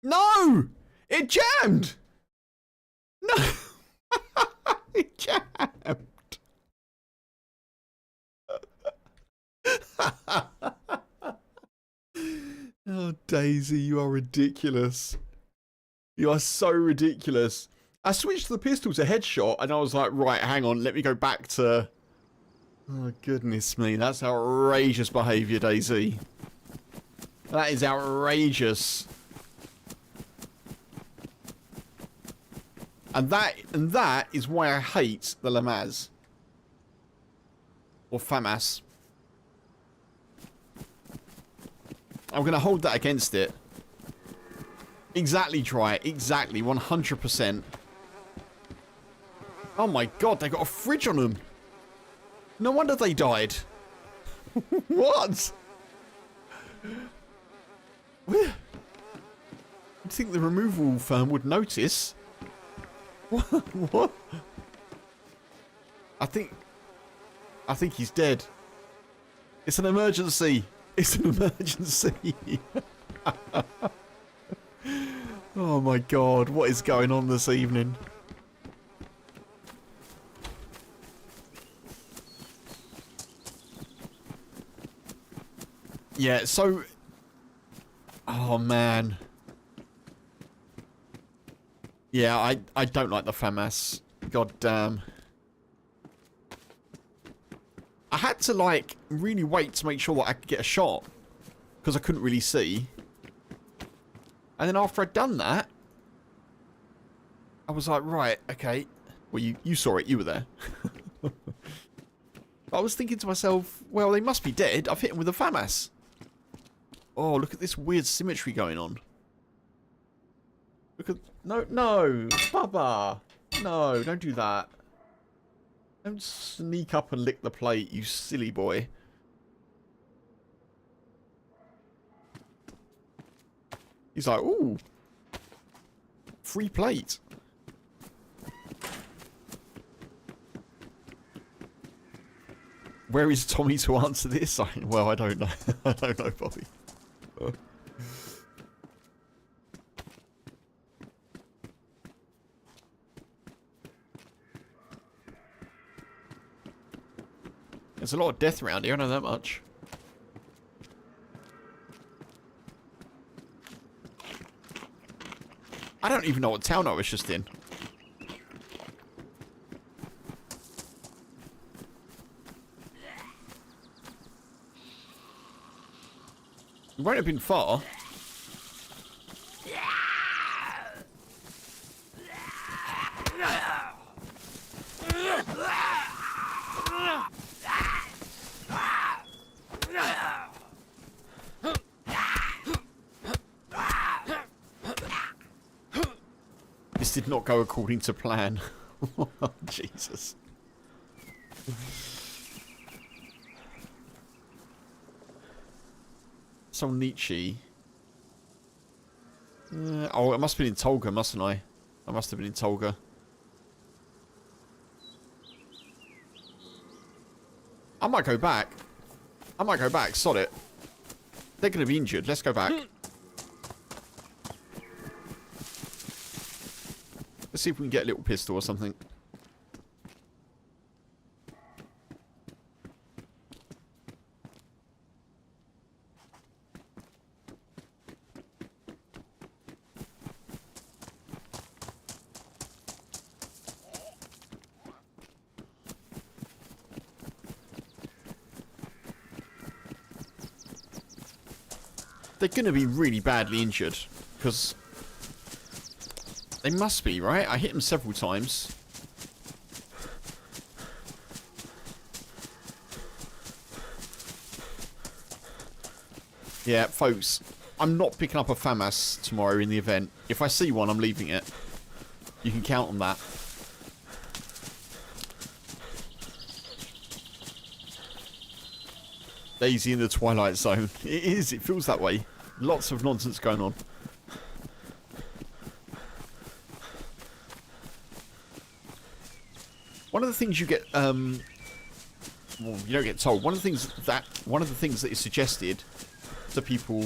[SPEAKER 1] No! It jammed! No! It jammed! Oh, Daisy, you are ridiculous. You are so ridiculous. I switched the pistol to headshot and I was like, right, hang on, let me go back to... Oh, goodness me, that's outrageous behaviour, Daisy. That is outrageous. And that is why I hate the Lamaz. Or FAMAS. I'm going to hold that against it. Exactly, try it. Exactly. 100%. Oh my god, they got a fridge on them. No wonder they died. What? You'd think the removal firm would notice. What? I think he's dead. It's an emergency. It's an emergency. Oh my god, what is going on this evening? Yeah, so... Oh, man. Yeah, I don't like the FAMAS. God damn. I had to, like, really wait to make sure that I could get a shot. Because I couldn't really see. And then after I'd done that, I was like, right, okay. Well, you saw it. You were there. I was thinking to myself, well, they must be dead. I've hit them with a FAMAS. Oh, look at this weird symmetry going on. Look at... No, Bubba. No, don't do that. Don't sneak up and lick the plate, you silly boy. He's like, ooh. Free plate. Where is Tommy to answer this? Well, I don't know. I don't know, Bobby. There's a lot of death around here, I know that much. I don't even know what town I was just in. It won't have been far. This did not go according to plan. Oh, Jesus. So Nietzsche. Oh, it must have been in Tolga, mustn't I? I must have been in Tolga. I might go back. Sod it. They're going to be injured. Let's go back. Let's see if we can get a little pistol or something. They're going to be really badly injured, because they must be, right? I hit them several times. Yeah, folks, I'm not picking up a FAMAS tomorrow in the event. If I see one, I'm leaving it. You can count on that. Daisy in the Twilight Zone. It is, it feels that way. Lots of nonsense going on. One of the things you get, well, you don't get told. One of the things that is suggested to people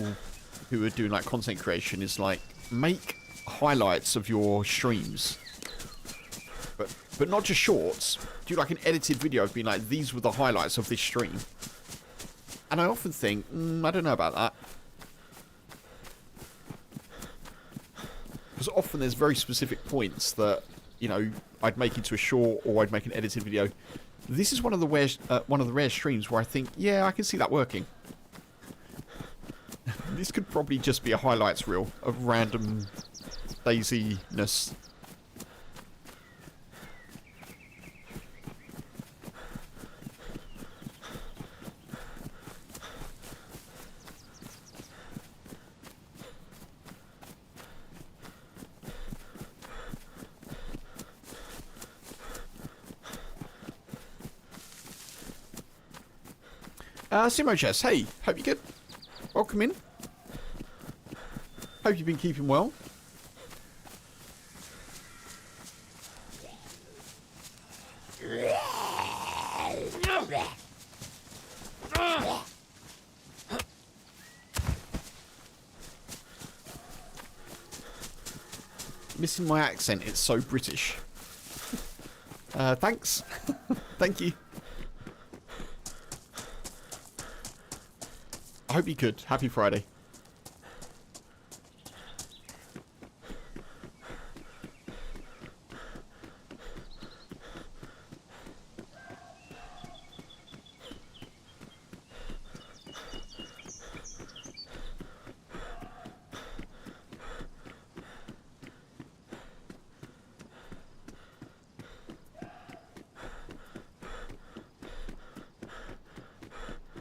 [SPEAKER 1] who are doing like content creation is like make highlights of your streams, but not just shorts. Do like an edited video of being like, these were the highlights of this stream. And I often think, I don't know about that. Because often there's very specific points that, you know, I'd make into a short or I'd make an edited video. This is one of the rare streams where I think, yeah, I can see that working. This could probably just be a highlights reel of random Daisy-ness. Simo Chess, hey, hope you're good. Welcome in. Hope you've been keeping well. Missing my accent, it's so British. Thanks. Thank you. I hope you could. Happy Friday.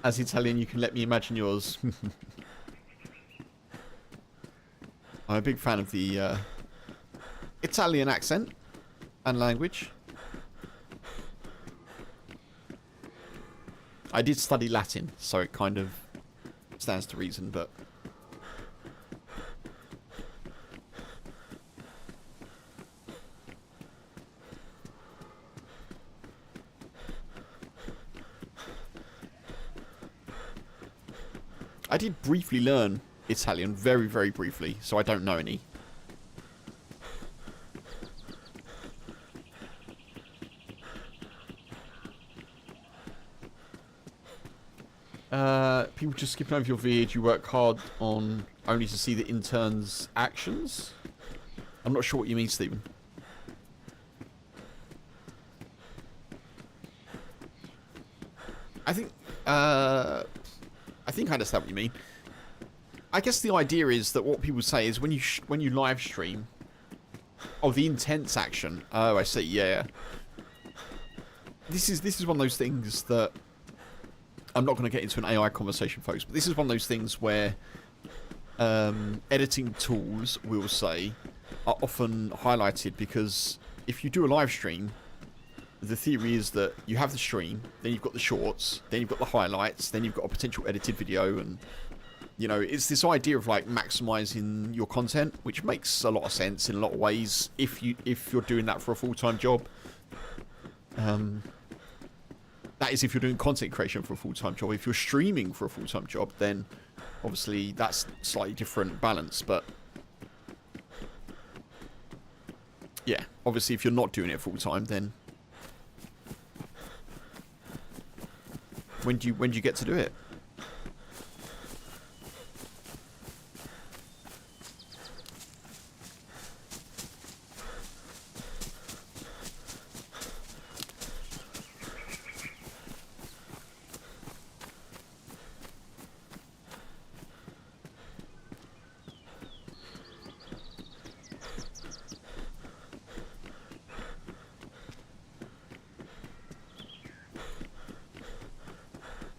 [SPEAKER 1] As Italian, you can let me imagine yours. I'm a big fan of the Italian accent and language. I did study Latin, so it kind of stands to reason, but... I did briefly learn Italian, very, very briefly, so I don't know any. People just skipping over your vid, you work hard on only to see the intern's actions? I'm not sure what you mean, Stephen. I think I understand what you mean. I guess the idea is that what people say is when you live stream, oh, the intense action. Oh, I see. Yeah. This is one of those things that I'm not going to get into an AI conversation, folks. But this is one of those things where editing tools, we'll say, are often highlighted because if you do a live stream, the theory is that you have the stream, then you've got the shorts, then you've got the highlights, then you've got a potential edited video, and you know, it's this idea of like maximizing your content, which makes a lot of sense in a lot of ways if you're doing that for a full-time job. That is if you're doing content creation for a full-time job. If you're streaming for a full-time job, then obviously that's slightly different balance, but yeah, obviously if you're not doing it full-time, then when do you get to do it?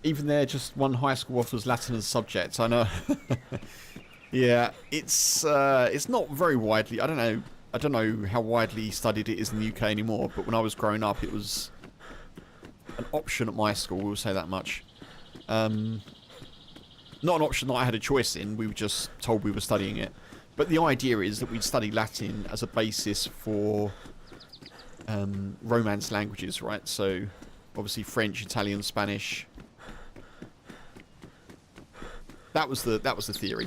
[SPEAKER 1] Even there, just one high school offers Latin as a subject. I know. Yeah, it's not very widely. I don't know how widely studied it is in the UK anymore. But when I was growing up, it was an option at my school. We'll say that much. Not an option that I had a choice in. We were just told we were studying it. But the idea is that we'd study Latin as a basis for Romance languages, right? So obviously French, Italian, Spanish. That was the theory.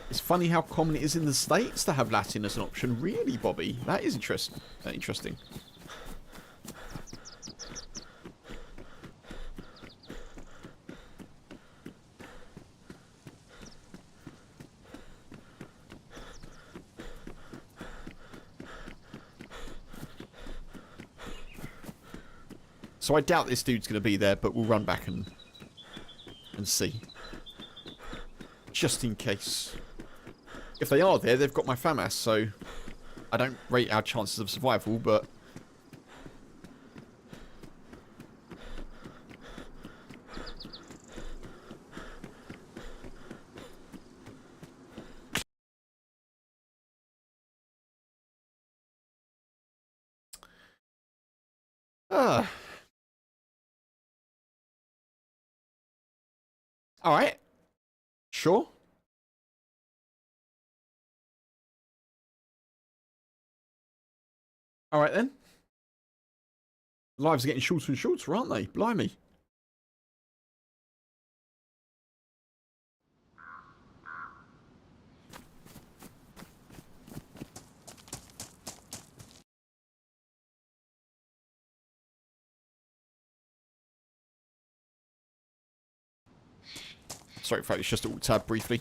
[SPEAKER 1] It's funny how common it is in the States to have Latin as an option. Really, Bobby? That is interesting. So I doubt this dude's going to be there, but we'll run back and see. Just in case. If they are there, they've got my FAMAS, so I don't rate our chances of survival, but Alright. Sure. Alright then. Lives are getting shorter and shorter, aren't they? Blimey. Sorry, folks, just alt tab briefly.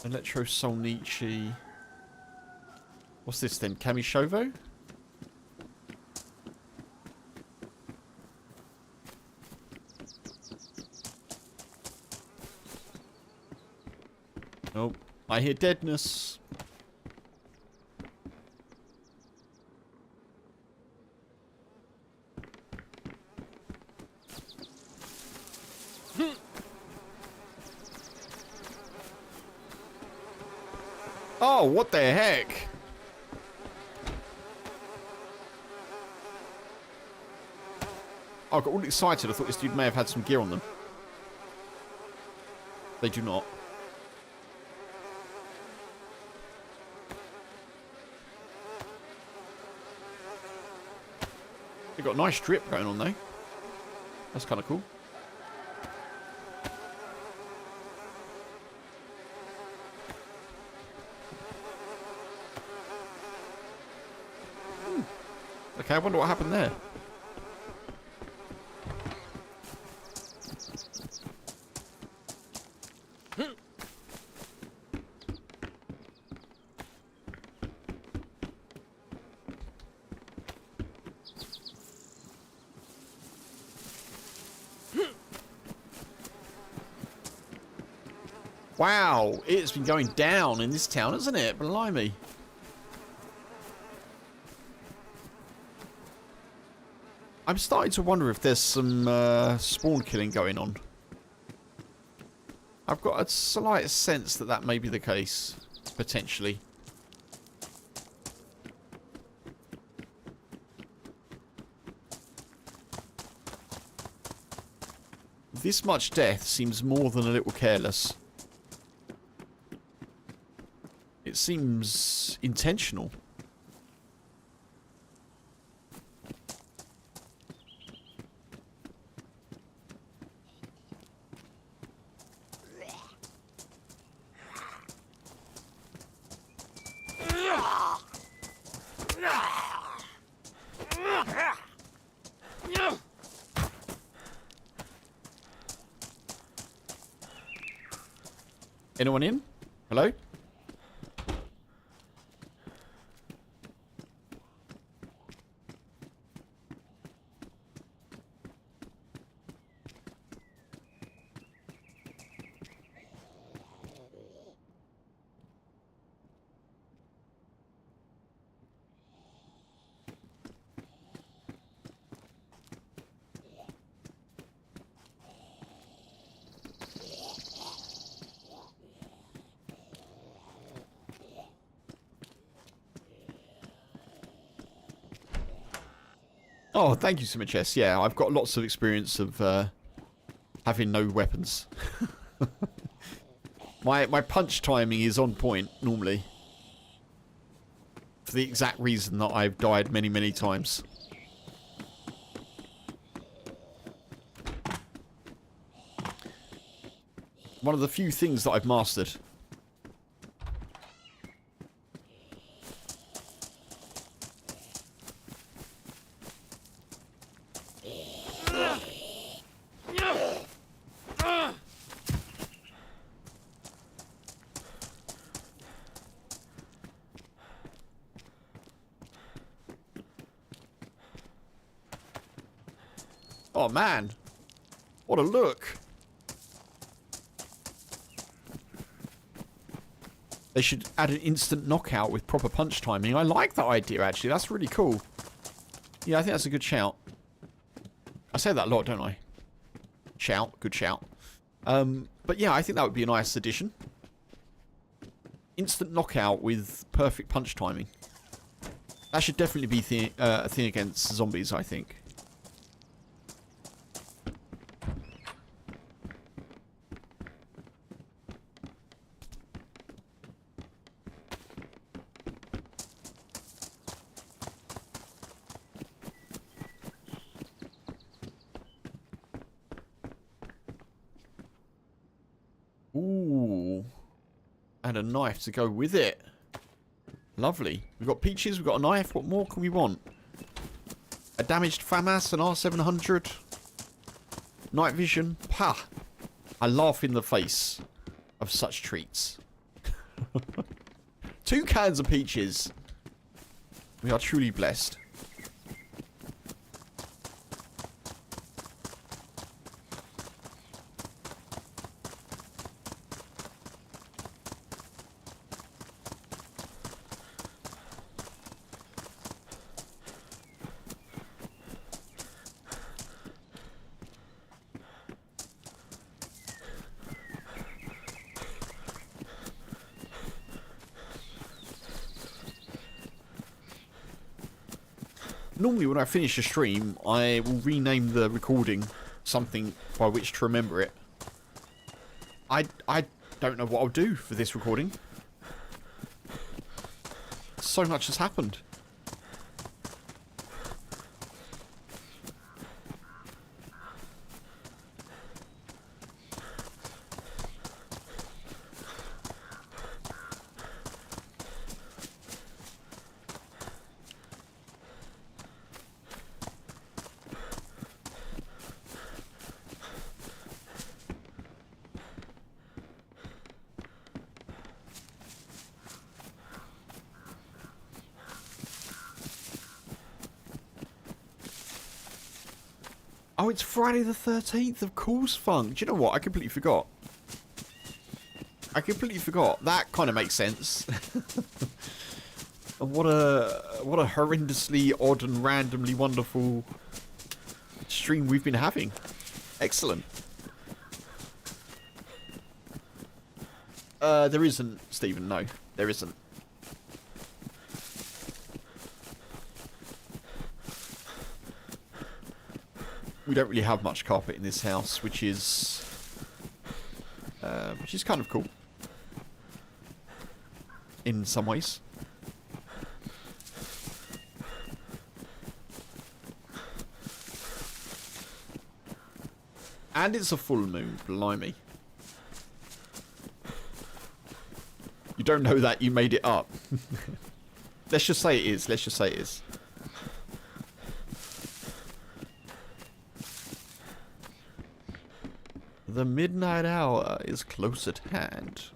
[SPEAKER 1] Electro Solnichi. What's this then? Kamishovo? Nope. I hear deadness. Oh, what the heck? I got all excited. I thought this dude may have had some gear on them. They do not. They've got a nice drip going on though. That's kind of cool. Okay, I wonder what happened there. Wow, it's been going down in this town, hasn't it? Blimey. I'm starting to wonder if there's some spawn killing going on. I've got a slight sense that that may be the case, potentially. This much death seems more than a little careless. It seems intentional. Anyone in? Hello? Oh, thank you so much, S. Yeah, I've got lots of experience of having no weapons. My punch timing is on point, normally. For the exact reason that I've died many, many times. One of the few things that I've mastered. Oh man, what a look. They should add an instant knockout with proper punch timing. I like that idea actually, that's really cool. Yeah, I think that's a good shout. I say that a lot, don't I? Shout. Good shout. But yeah, I think that would be a nice addition. Instant knockout with perfect punch timing. That should definitely be a thing against zombies, I think. Ooh. And a knife to go with it. Lovely. We've got peaches, we've got a knife. What more can we want? A damaged FAMAS, an R700. Night vision. Pah. I laugh in the face of such treats. 2 cans of peaches. We are truly blessed. Normally when I finish a stream, I will rename the recording something by which to remember it. I don't know what I'll do for this recording. So much has happened. Oh, it's Friday the 13th, of course, Funk. Do you know what? I completely forgot. That kind of makes sense. What a horrendously odd and randomly wonderful stream we've been having. Excellent. There isn't, Stephen. No, there isn't. We don't really have much carpet in this house, which is kind of cool in some ways. And it's a full moon, blimey. You don't know that, you made it up. Let's just say it is. Let's just say it is. The midnight hour is close at hand.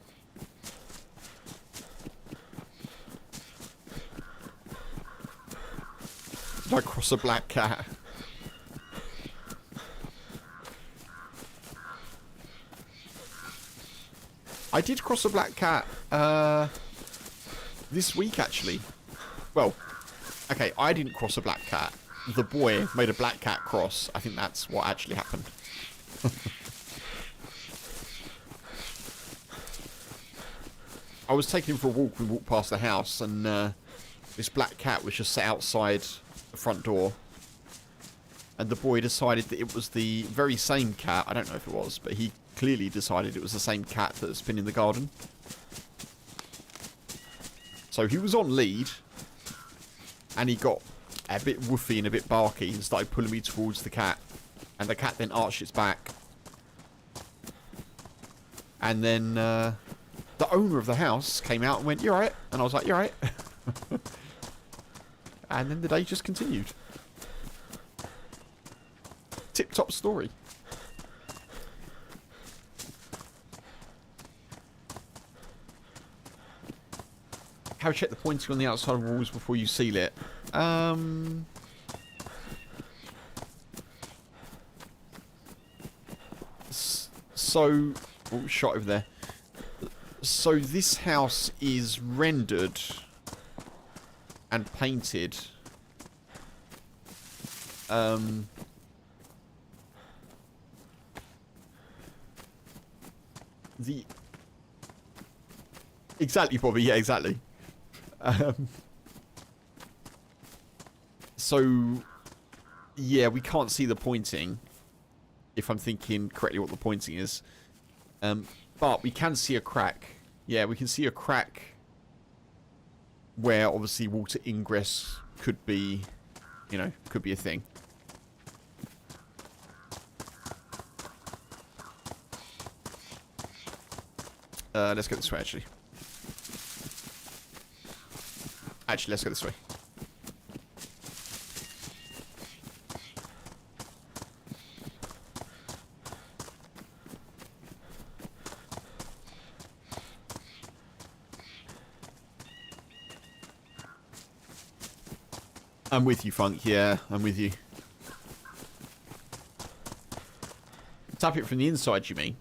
[SPEAKER 1] Did I cross a black cat? I did cross a black cat this week, actually. Well, okay, I didn't cross a black cat. The boy made a black cat cross. I think that's what actually happened. I was taking him for a walk. We walked past the house, and this black cat was just sat outside the front door. And the boy decided that it was the very same cat. I don't know if it was, but he clearly decided it was the same cat that's been in the garden. So he was on lead, and he got a bit woofy and a bit barky and started pulling me towards the cat. And the cat then arched its back. And then the owner of the house came out and went, "You alright?" And I was like, "You alright?" And then the day just continued. Tip-top story. How check the pointing on the outside walls before you seal it? So, oh, shot over there. So this house is rendered and painted Exactly, Bobby. Yeah, exactly. So, yeah, we can't see the pointing, if I'm thinking correctly what the pointing is. But we can see a crack. Yeah, we can see a crack where obviously water ingress could be, you know, could be a thing. Let's go this way, actually. Actually, let's go this way. I'm with you, Funk. Yeah, I'm with you. Tap it from the inside, you mean?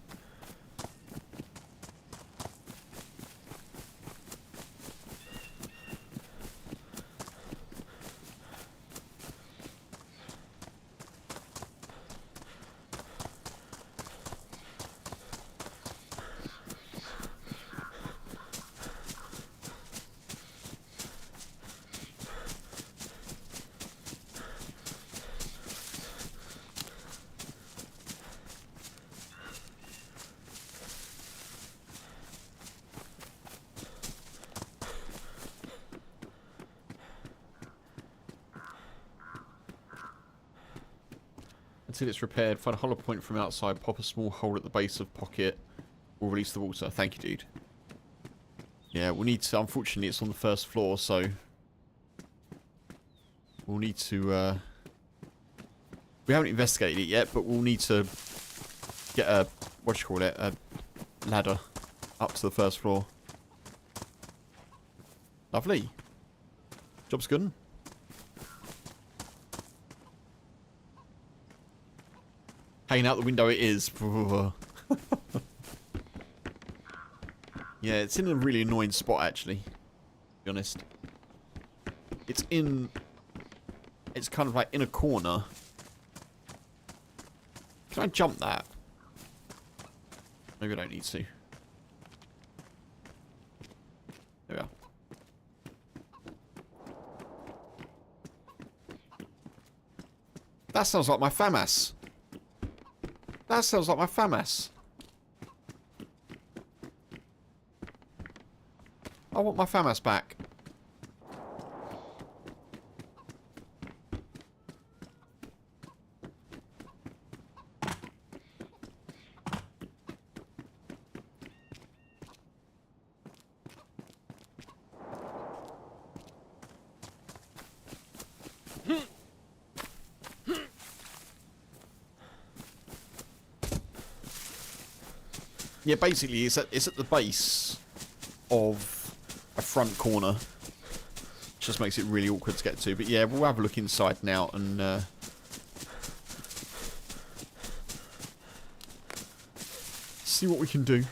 [SPEAKER 1] Until it's repaired, find a hollow point from outside, pop a small hole at the base of pocket, will release the water. Thank you, dude. Yeah, we'll need to... Unfortunately, it's on the first floor, so... We'll need to... We haven't investigated it yet, but we'll need to get a... What do you call it? A ladder up to the first floor. Lovely. Job's good. Hanging out the window it is. Yeah, it's in a really annoying spot, actually. To be honest. It's in... It's kind of like in a corner. Can I jump that? Maybe I don't need to. There we are. That sounds like my FAMAS. That sounds like my FAMAS. I want my FAMAS back. Yeah, basically, it's at the base of a front corner. Just makes it really awkward to get to. But yeah, we'll have a look inside now and see what we can do.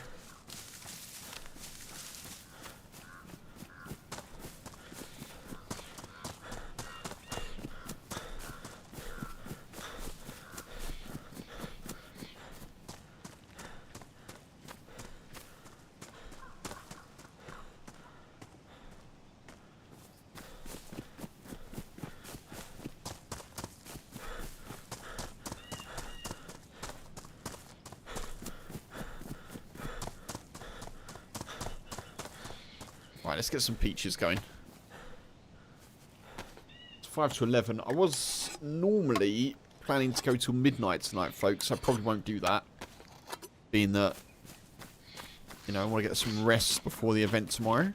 [SPEAKER 1] Right, let's get some peaches going. It's 5 to 11. I was normally planning to go till midnight tonight, folks. I probably won't do that. Being that, you know, I want to get some rest before the event tomorrow.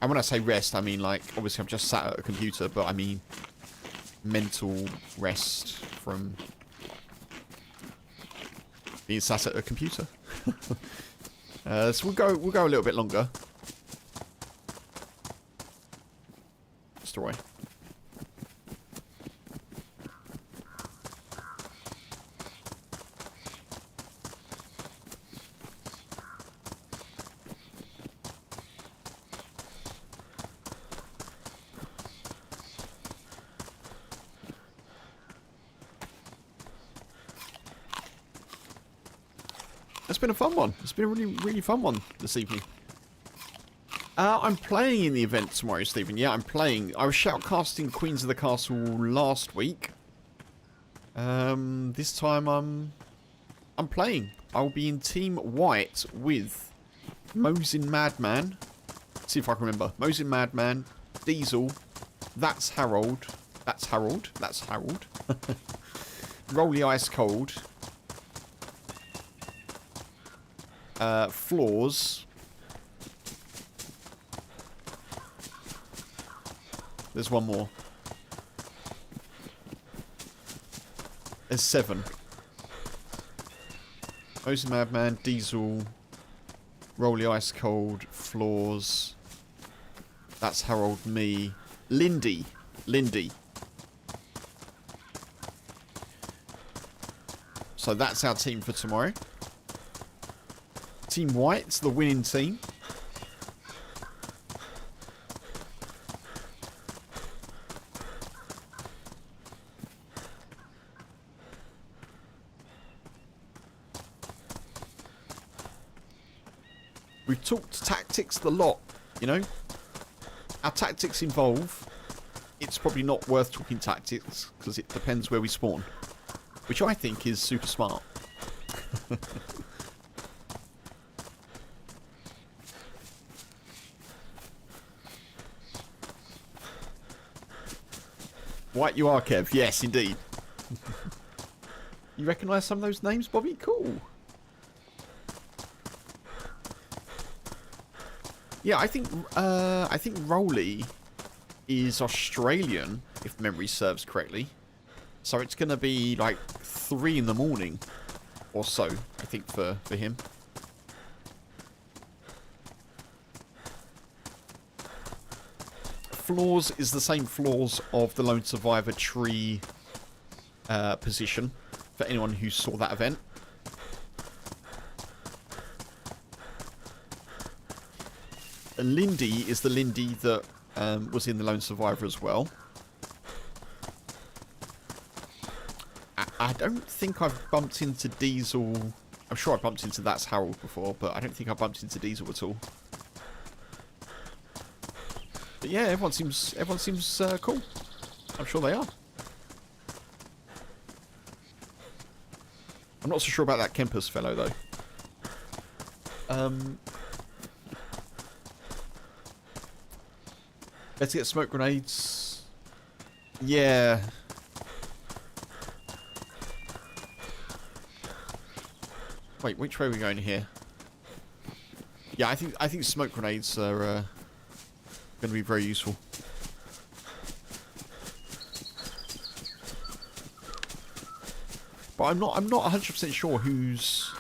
[SPEAKER 1] And when I say rest, I mean, like, obviously I've just sat at a computer, but I mean mental rest from being sat at a computer. So we'll go a little bit longer. Destroy. It's been a fun one. It's been a really, really fun one this evening. I'm playing in the event tomorrow, Stephen. Yeah, I'm playing. I was shoutcasting Queens of the Castle last week. This time I'm playing. I'll be in Team White with Mosin Madman. Let's see if I can remember. Mosin Madman, Diesel, That's Harold. That's Harold. That's Harold. Rolly Ice Cold. Floors. There's one more. There's 7. Mosin Madman, Diesel, Rolly Ice Cold, Floors. That's Harold, me. Lindy. So that's our team for tomorrow. Team White's the winning team. We've talked tactics a lot, you know. Our tactics involve... It's probably not worth talking tactics, because it depends where we spawn. Which I think is super smart. White you are, Kev. Yes, indeed. You recognise some of those names, Bobby? Cool. Yeah, I think Rolly is Australian, if memory serves correctly. So it's going to be like 3 in the morning or so, I think, for him. Floors is the same floors of the Lone Survivor tree position, for anyone who saw that event. Lindy is the Lindy that was in the Lone Survivor as well. I don't think I've bumped into Diesel. I'm sure I bumped into That's Harold before, but I don't think I bumped into Diesel at all. But yeah, everyone seems cool. I'm sure they are. I'm not so sure about that Kempus fellow though. Let's get smoke grenades. Yeah. Wait, which way are we going here? Yeah, I think smoke grenades are going to be very useful. But I'm not 100% sure who's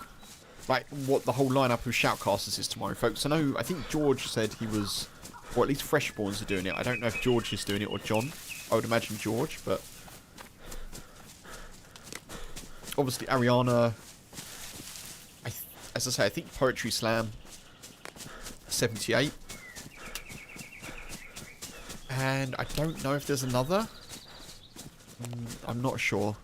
[SPEAKER 1] like what the whole lineup of shoutcasters is tomorrow, folks. I think George said he was, or at least Freshborns are doing it. I don't know if George is doing it or John. I would imagine George, but obviously Ariana. As I say, I think Poetry Slam 78. And I don't know if there's another. I'm not sure.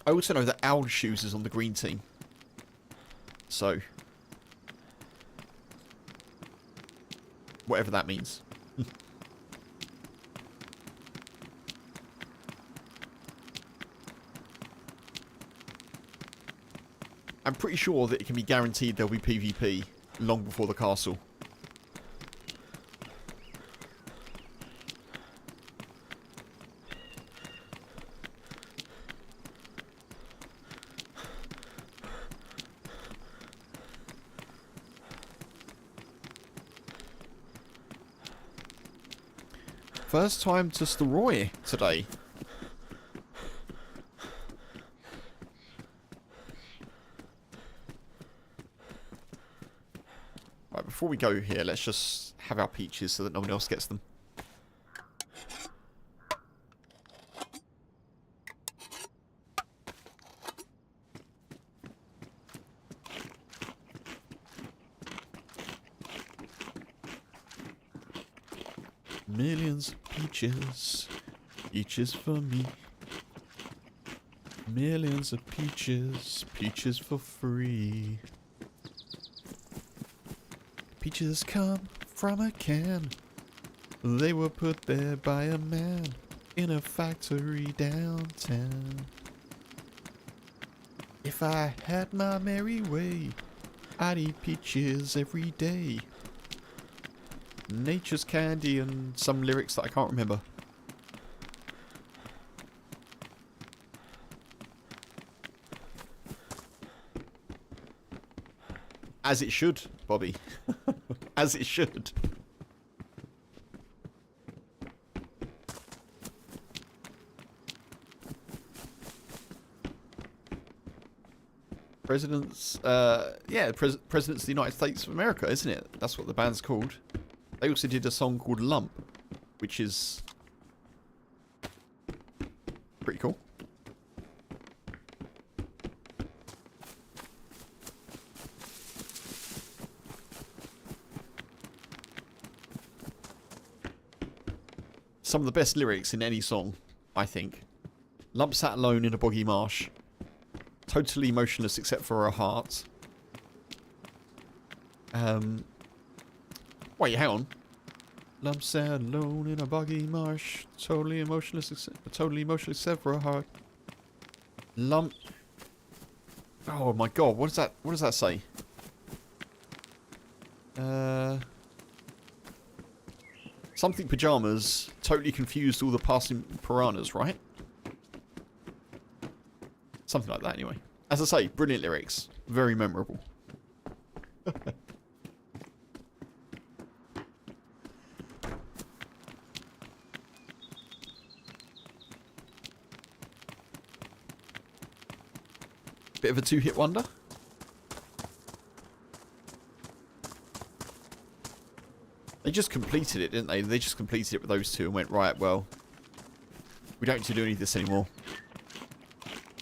[SPEAKER 1] I also know that Owl Shoes is on the green team. So whatever that means. I'm pretty sure that it can be guaranteed there'll be PvP long before the castle. First time to Steroy today. Right, before we go here, let's just have our peaches so that no one else gets them. Millions of peaches, peaches for me. Millions of peaches, peaches for free. Peaches come from a can. They were put there by a man in a factory downtown. If I had my merry way, I'd eat peaches every day. Nature's candy and some lyrics that I can't remember. As it should, Bobby. As it should. Presidents, Presidents of the United States of America, isn't it? That's what the band's called. They also did a song called Lump, which is pretty cool. Some of the best lyrics in any song, I think. Lump sat alone in a boggy marsh. Totally motionless except for her heart. Wait, hang on. Lump sat alone in a boggy marsh. Totally emotionless except for her heart. Lump. Oh my god, what does that say? Something pajamas totally confused all the passing piranhas, right? Something like that, anyway. As I say, brilliant lyrics. Very memorable. Bit of a two-hit wonder. They just completed it, didn't they? They just completed it with those two and went, right, well, we don't need to do any of this anymore.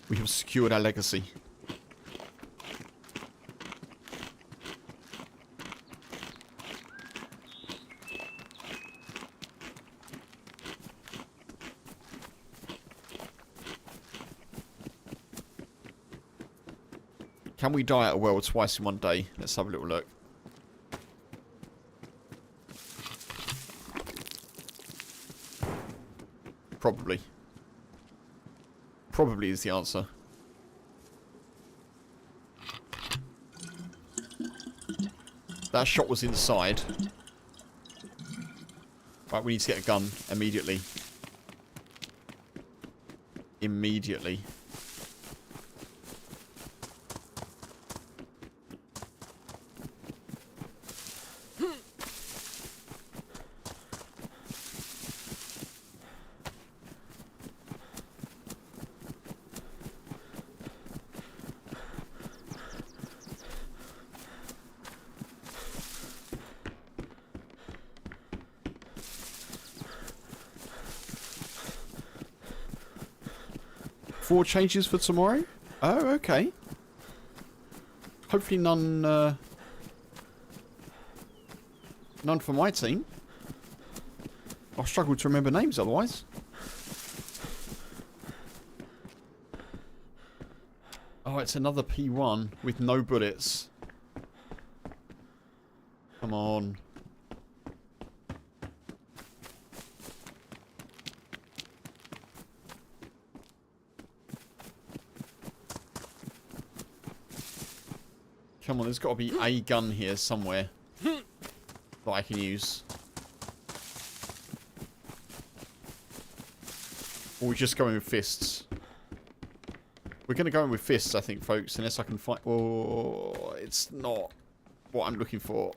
[SPEAKER 1] We have secured our legacy. Can we die at a well twice in one day? Let's have a little look. Probably. Probably is the answer. That shot was inside. Right, we need to get a gun immediately. Immediately. Four changes for tomorrow? Oh, okay. Hopefully none, none for my team. I'll struggle to remember names otherwise. Oh, it's another P1 with no bullets. Come on. Come on, there's got to be a gun here somewhere that I can use. Or we're just going with fists. We're going to go in with fists, I think, folks, unless I can find... Oh, it's not what I'm looking for.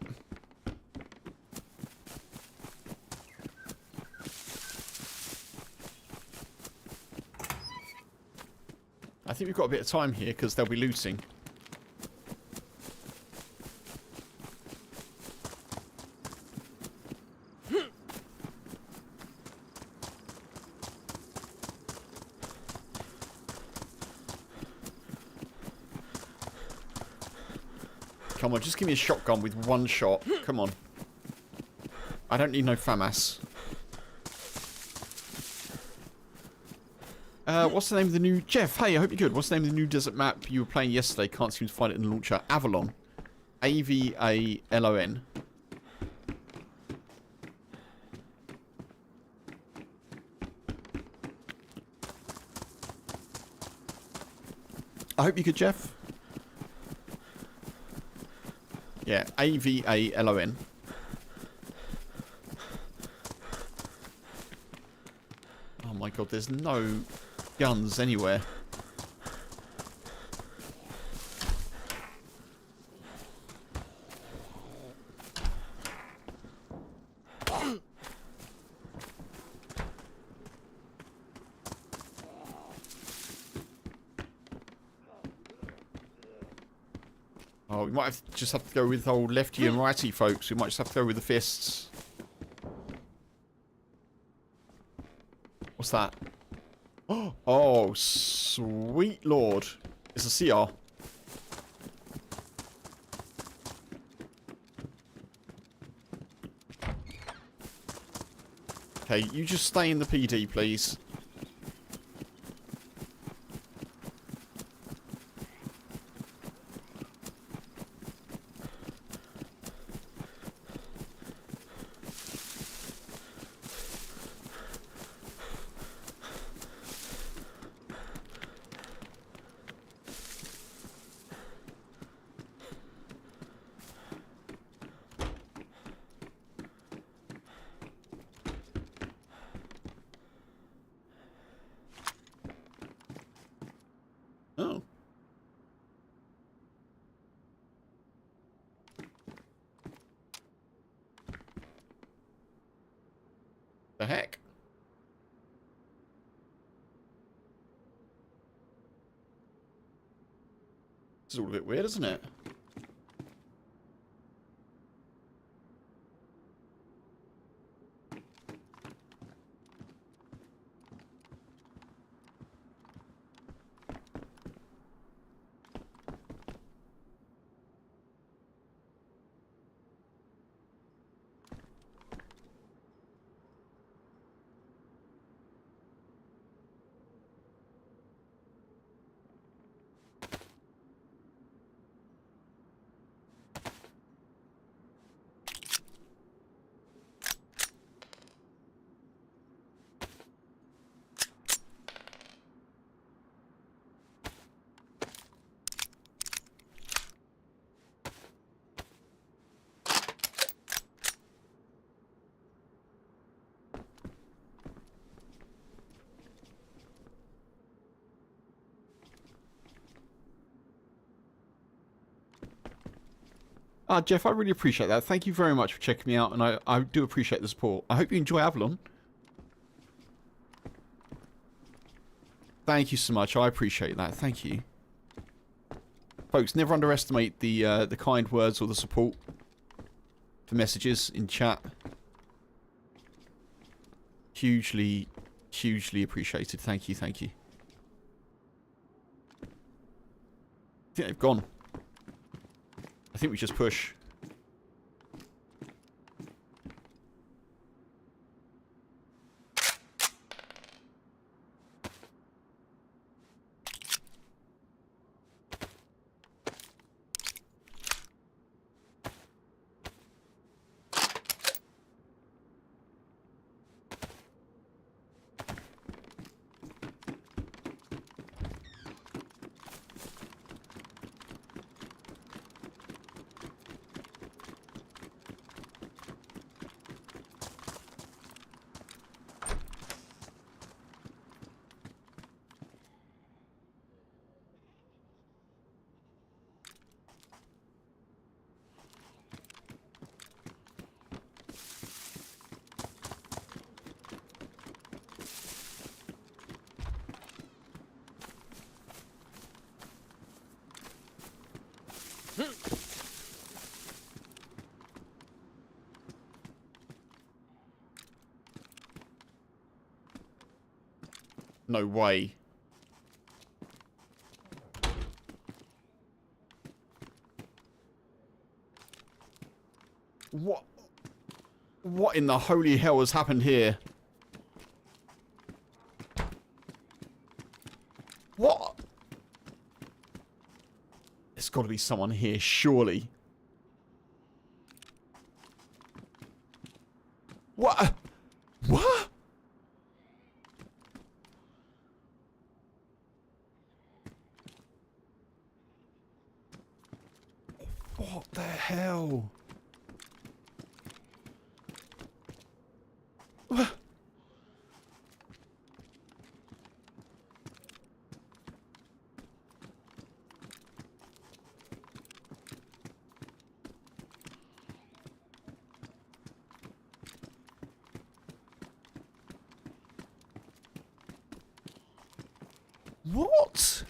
[SPEAKER 1] I think we've got a bit of time here because they'll be looting. Come on, just give me a shotgun with one shot. Come on. I don't need no FAMAS. What's the name of the new... Jeff, hey, I hope you're good. What's the name of the new desert map you were playing yesterday? Can't seem to find it in the launcher. Avalon. A-V-A-L-O-N. I hope you could, Jeff. Yeah, A-V-A-L-O-N. Oh my god, there's no guns anywhere. Oh, we might just have to go with old lefty and righty, folks. We might just have to go with the fists. What's that? Oh, sweet lord. It's a CR. Okay, you just stay in the PD, please. Oh. The heck? This is all a bit weird, isn't it? Jeff, I really appreciate that. Thank you very much for checking me out, and I do appreciate the support. I hope you enjoy Avalon. Thank you so much. I appreciate that. Thank you. Folks, never underestimate the kind words or the support for messages in chat. Hugely, hugely appreciated. Thank you, thank you. I think they've gone. I think we just push. No way. What in the holy hell has happened here? What? There's got to be someone here, surely. What? What? What the hell? What? What?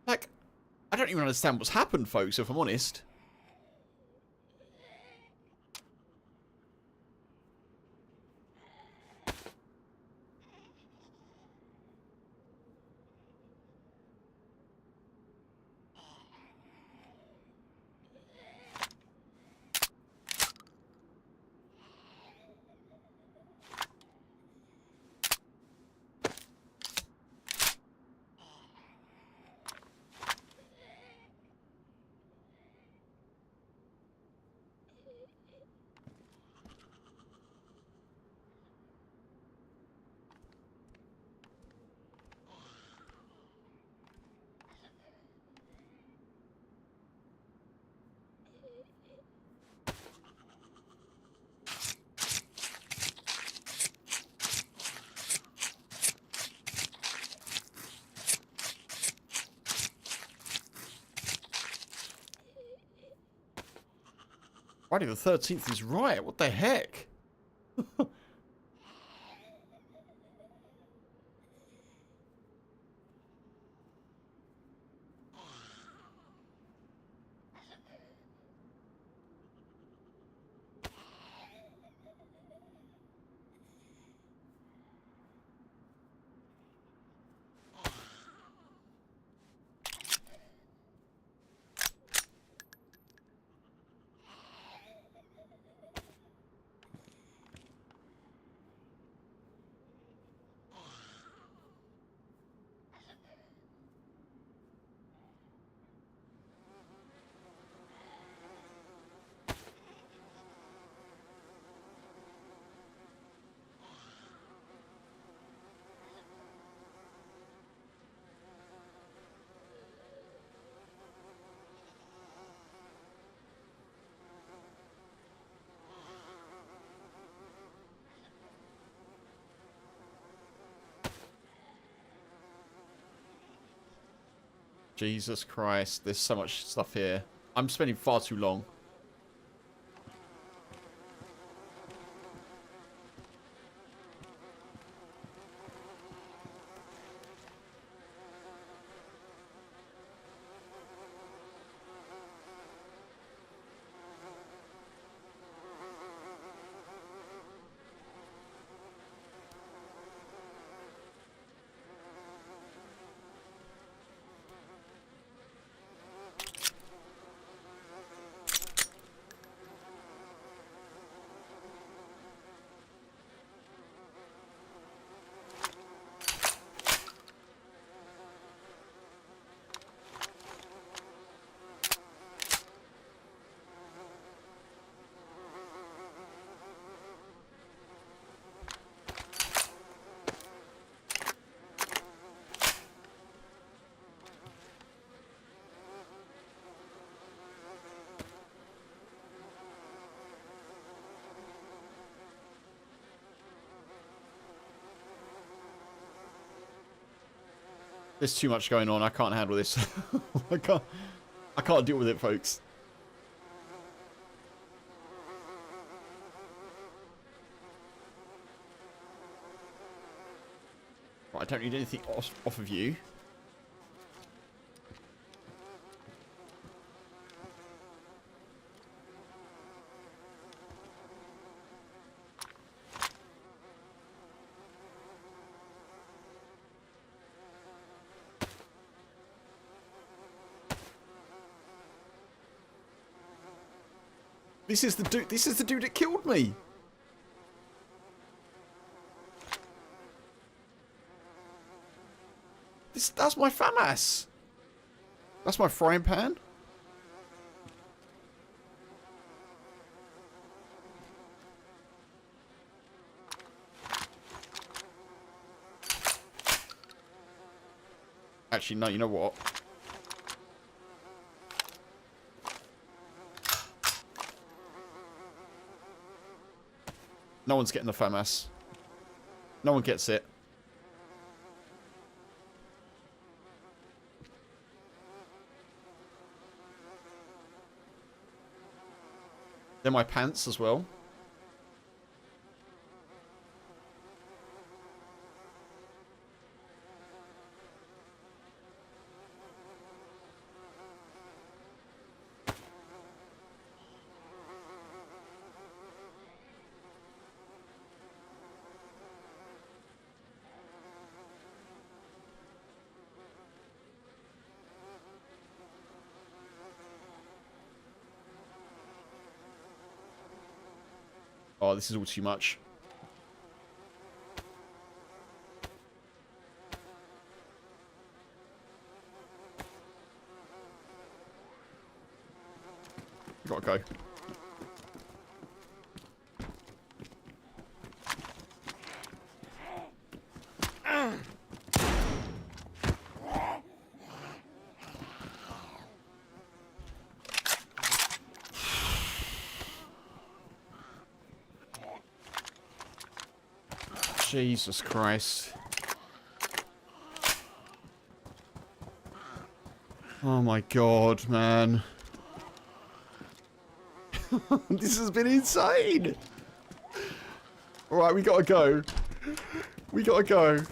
[SPEAKER 1] Like, I don't even understand what's happened, folks, if I'm honest. Friday the 13th is right. What the heck? Jesus Christ, there's so much stuff here. I'm spending far too long. There's too much going on. I can't handle this. I can't deal with it, folks. Right, I don't need anything off of you. This is the dude. This is the dude that killed me. That's my FAMAS. That's my frying pan. Actually, no. You know what? No one's getting the FAMAS. No one gets it. They're my pants as well. Oh, this is all too much. You gotta go. Jesus Christ. Oh my god, man. This has been insane. Alright, we gotta go. We gotta go.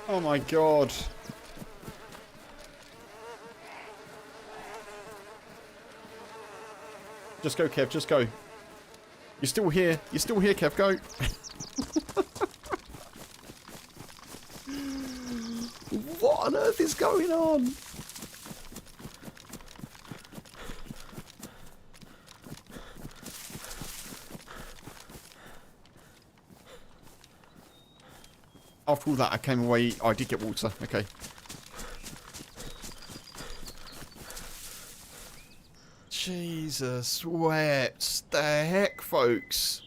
[SPEAKER 1] Oh my god. Just go, Kev, just go. You're still here. You're still here, Kev, go. What on earth is going on? After all that, I came away. Oh, I did get water. Okay. Jesus, what the heck, folks?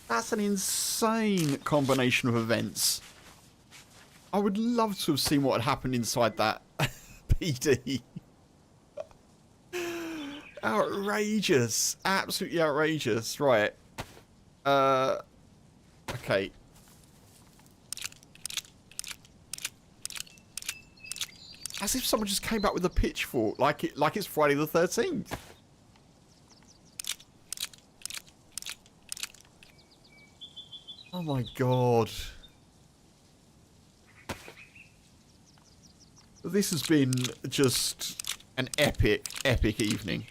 [SPEAKER 1] That's an insane combination of events. I would love to have seen what had happened inside that PD. Outrageous. Absolutely outrageous. Right. Okay. As if someone just came back with a pitchfork, like it's Friday the 13th. Oh my god. This has been just an epic, epic evening.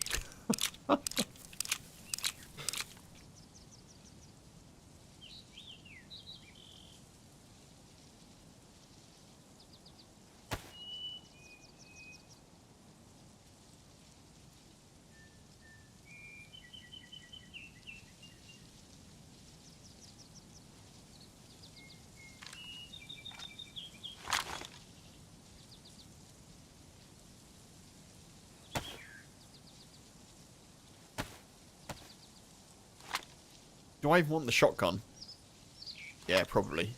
[SPEAKER 1] Do I even want the shotgun? Yeah, probably.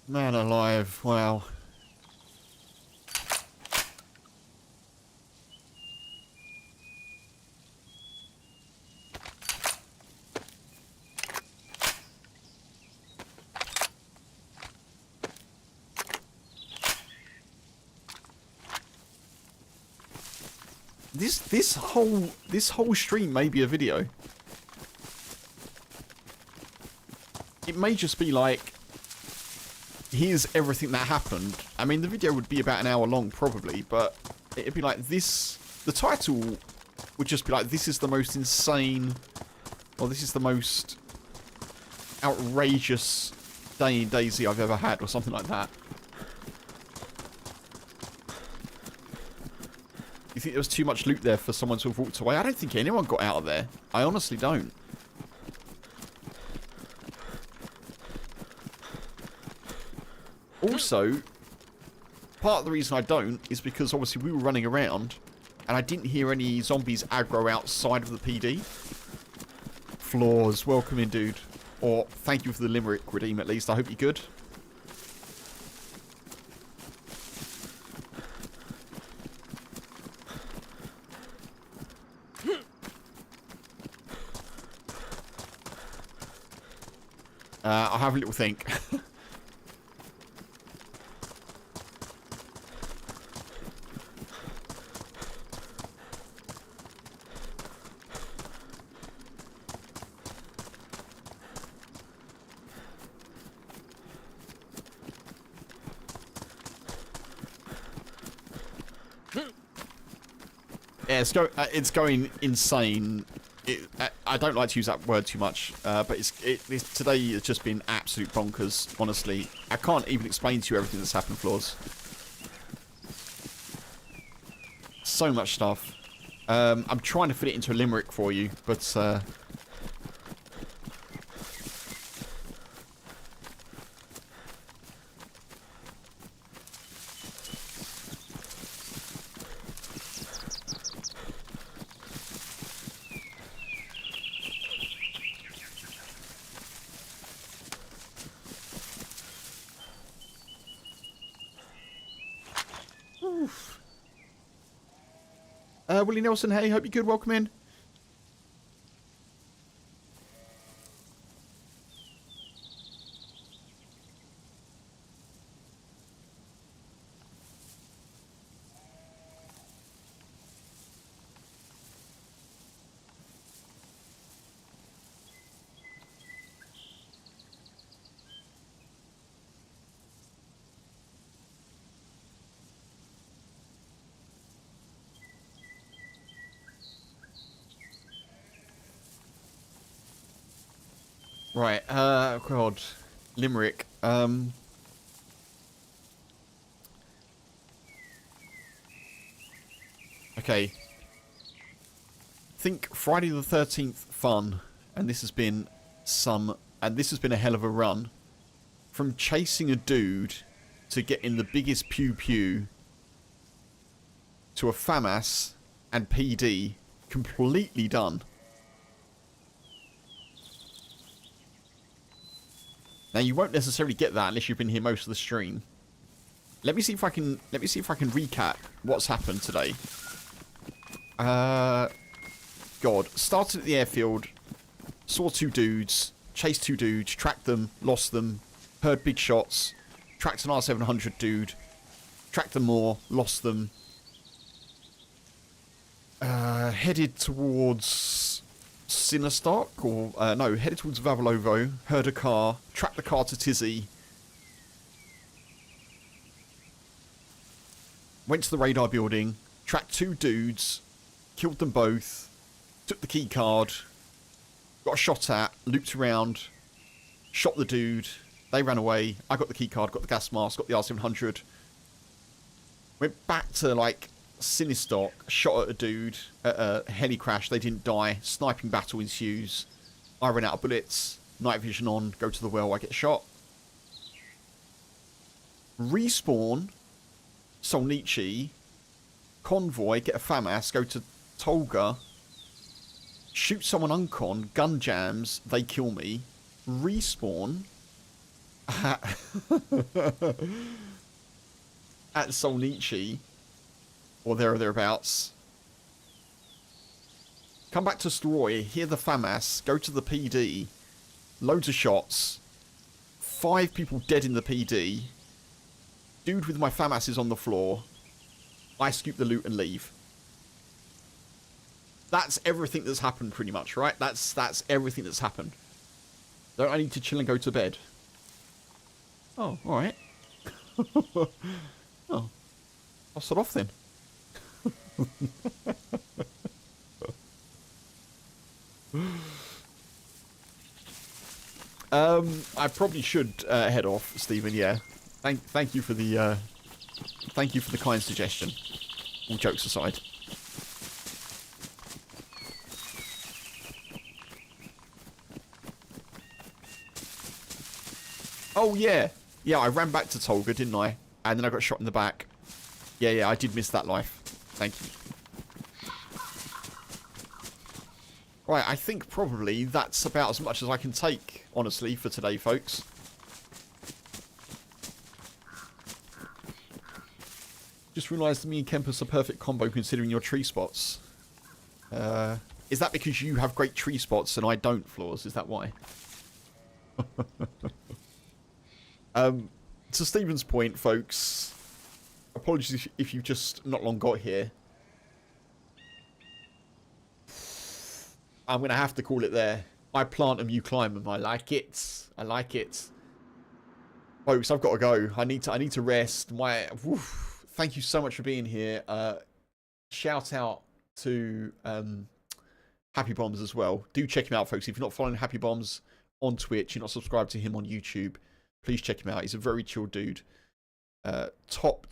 [SPEAKER 1] Man alive, wow. This whole stream may be a video. It may just be like, here's everything that happened. I mean, the video would be about an hour long probably, but it'd be like this. The title would just be like, this is the most insane, or this is the most outrageous day in dayz I've ever had, or something like that. You think there was too much loot there for someone to have walked away? I don't think anyone got out of there. I honestly don't. Also, part of the reason I don't is because obviously we were running around and I didn't hear any zombies aggro outside of the PD. Flaws, welcome in, dude. Or thank you for the limerick, Redeem, at least. I hope you're good. I'll have a little think. Yeah, it's going insane. I don't like to use that word too much, but today it's just been absolute bonkers, honestly. I can't even explain to you everything that's happened, Flaws. So much stuff. I'm trying to fit it into a limerick for you, but Willie Nelson, hey, hope you're good. Welcome in. Right, God, limerick. Okay. Think Friday the 13th fun, and this has been a hell of a run. From chasing a dude to getting the biggest pew pew to a FAMAS and PD completely done. Now you won't necessarily get that unless you've been here most of the stream. Let me see if I can recap what's happened today. God, started at the airfield, saw two dudes, chased two dudes, tracked them, lost them, heard big shots, tracked an R700 dude, tracked them more, lost them. Headed towards Sinistock, or no, headed towards Vavalovo, heard a car, tracked the car to Tizzy, went to the radar building, tracked two dudes, killed them both, took the key card, got a shot at, looped around, shot the dude, they ran away, I got the key card, got the gas mask, got the R700, went back to like Sinistock, shot at a dude at a heli crash, they didn't die, sniping battle ensues, I ran out of bullets, Night vision on, go to the well, I get shot. Respawn, Solnichi, Convoy, get a FAMAS, go to Tolga, shoot someone uncon, gun jams, they kill me. Respawn at Solnichi, or there or thereabouts. Come back to Stroy, hear the FAMAS, go to the PD, loads of shots, 5 people dead in the PD, dude with my FAMAS is on the floor, I scoop the loot and leave. That's everything that's happened pretty much, right? That's everything that's happened. Don't I need to chill and go to bed? Oh, alright. Oh. I'll start off then. I probably should head off, Stephen, yeah. Thank you for the kind suggestion. All jokes aside. Oh, yeah. Yeah, I ran back to Tolga, didn't I? And then I got shot in the back. Yeah, I did miss that life. Thank you. Right, I think probably that's about as much as I can take, honestly, for today, folks. Just realised that me and Kempus are perfect combo considering your tree spots. Is that because you have great tree spots and I don't, Floors? Is that why? To Stephen's point, folks, apologies if you've just not long got here. I'm going to have to call it there. I plant them, you climb them. I like it. I like it. Folks, I've got to go. I need to rest. Thank you so much for being here. Shout out to Happy Bombs as well. Do check him out, folks. If you're not following Happy Bombs on Twitch, you're not subscribed to him on YouTube, please check him out. He's a very chill dude. Top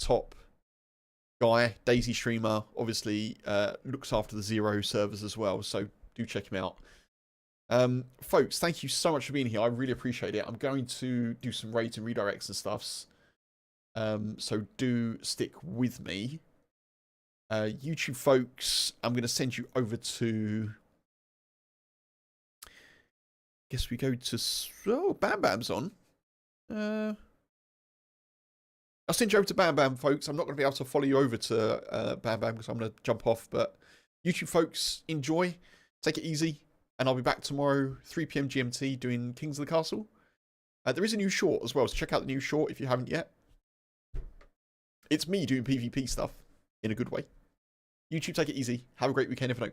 [SPEAKER 1] guy. dayz streamer. Obviously, looks after the Zero servers as well. So do check him out. Folks, thank you so much for being here. I really appreciate it. I'm going to do some raids and redirects and stuffs. So do stick with me. YouTube folks, I'm going to send you over to... Guess we go to... Oh, Bam Bam's on. I'll send you over to Bam Bam, folks. I'm not going to be able to follow you over to Bam Bam because I'm going to jump off. But YouTube folks, enjoy. Take it easy. And I'll be back tomorrow, 3 PM GMT, doing Kings of the Castle. There is a new short as well, so check out the new short if you haven't yet. It's me doing PvP stuff in a good way. YouTube, take it easy. Have a great weekend if I don't catch you.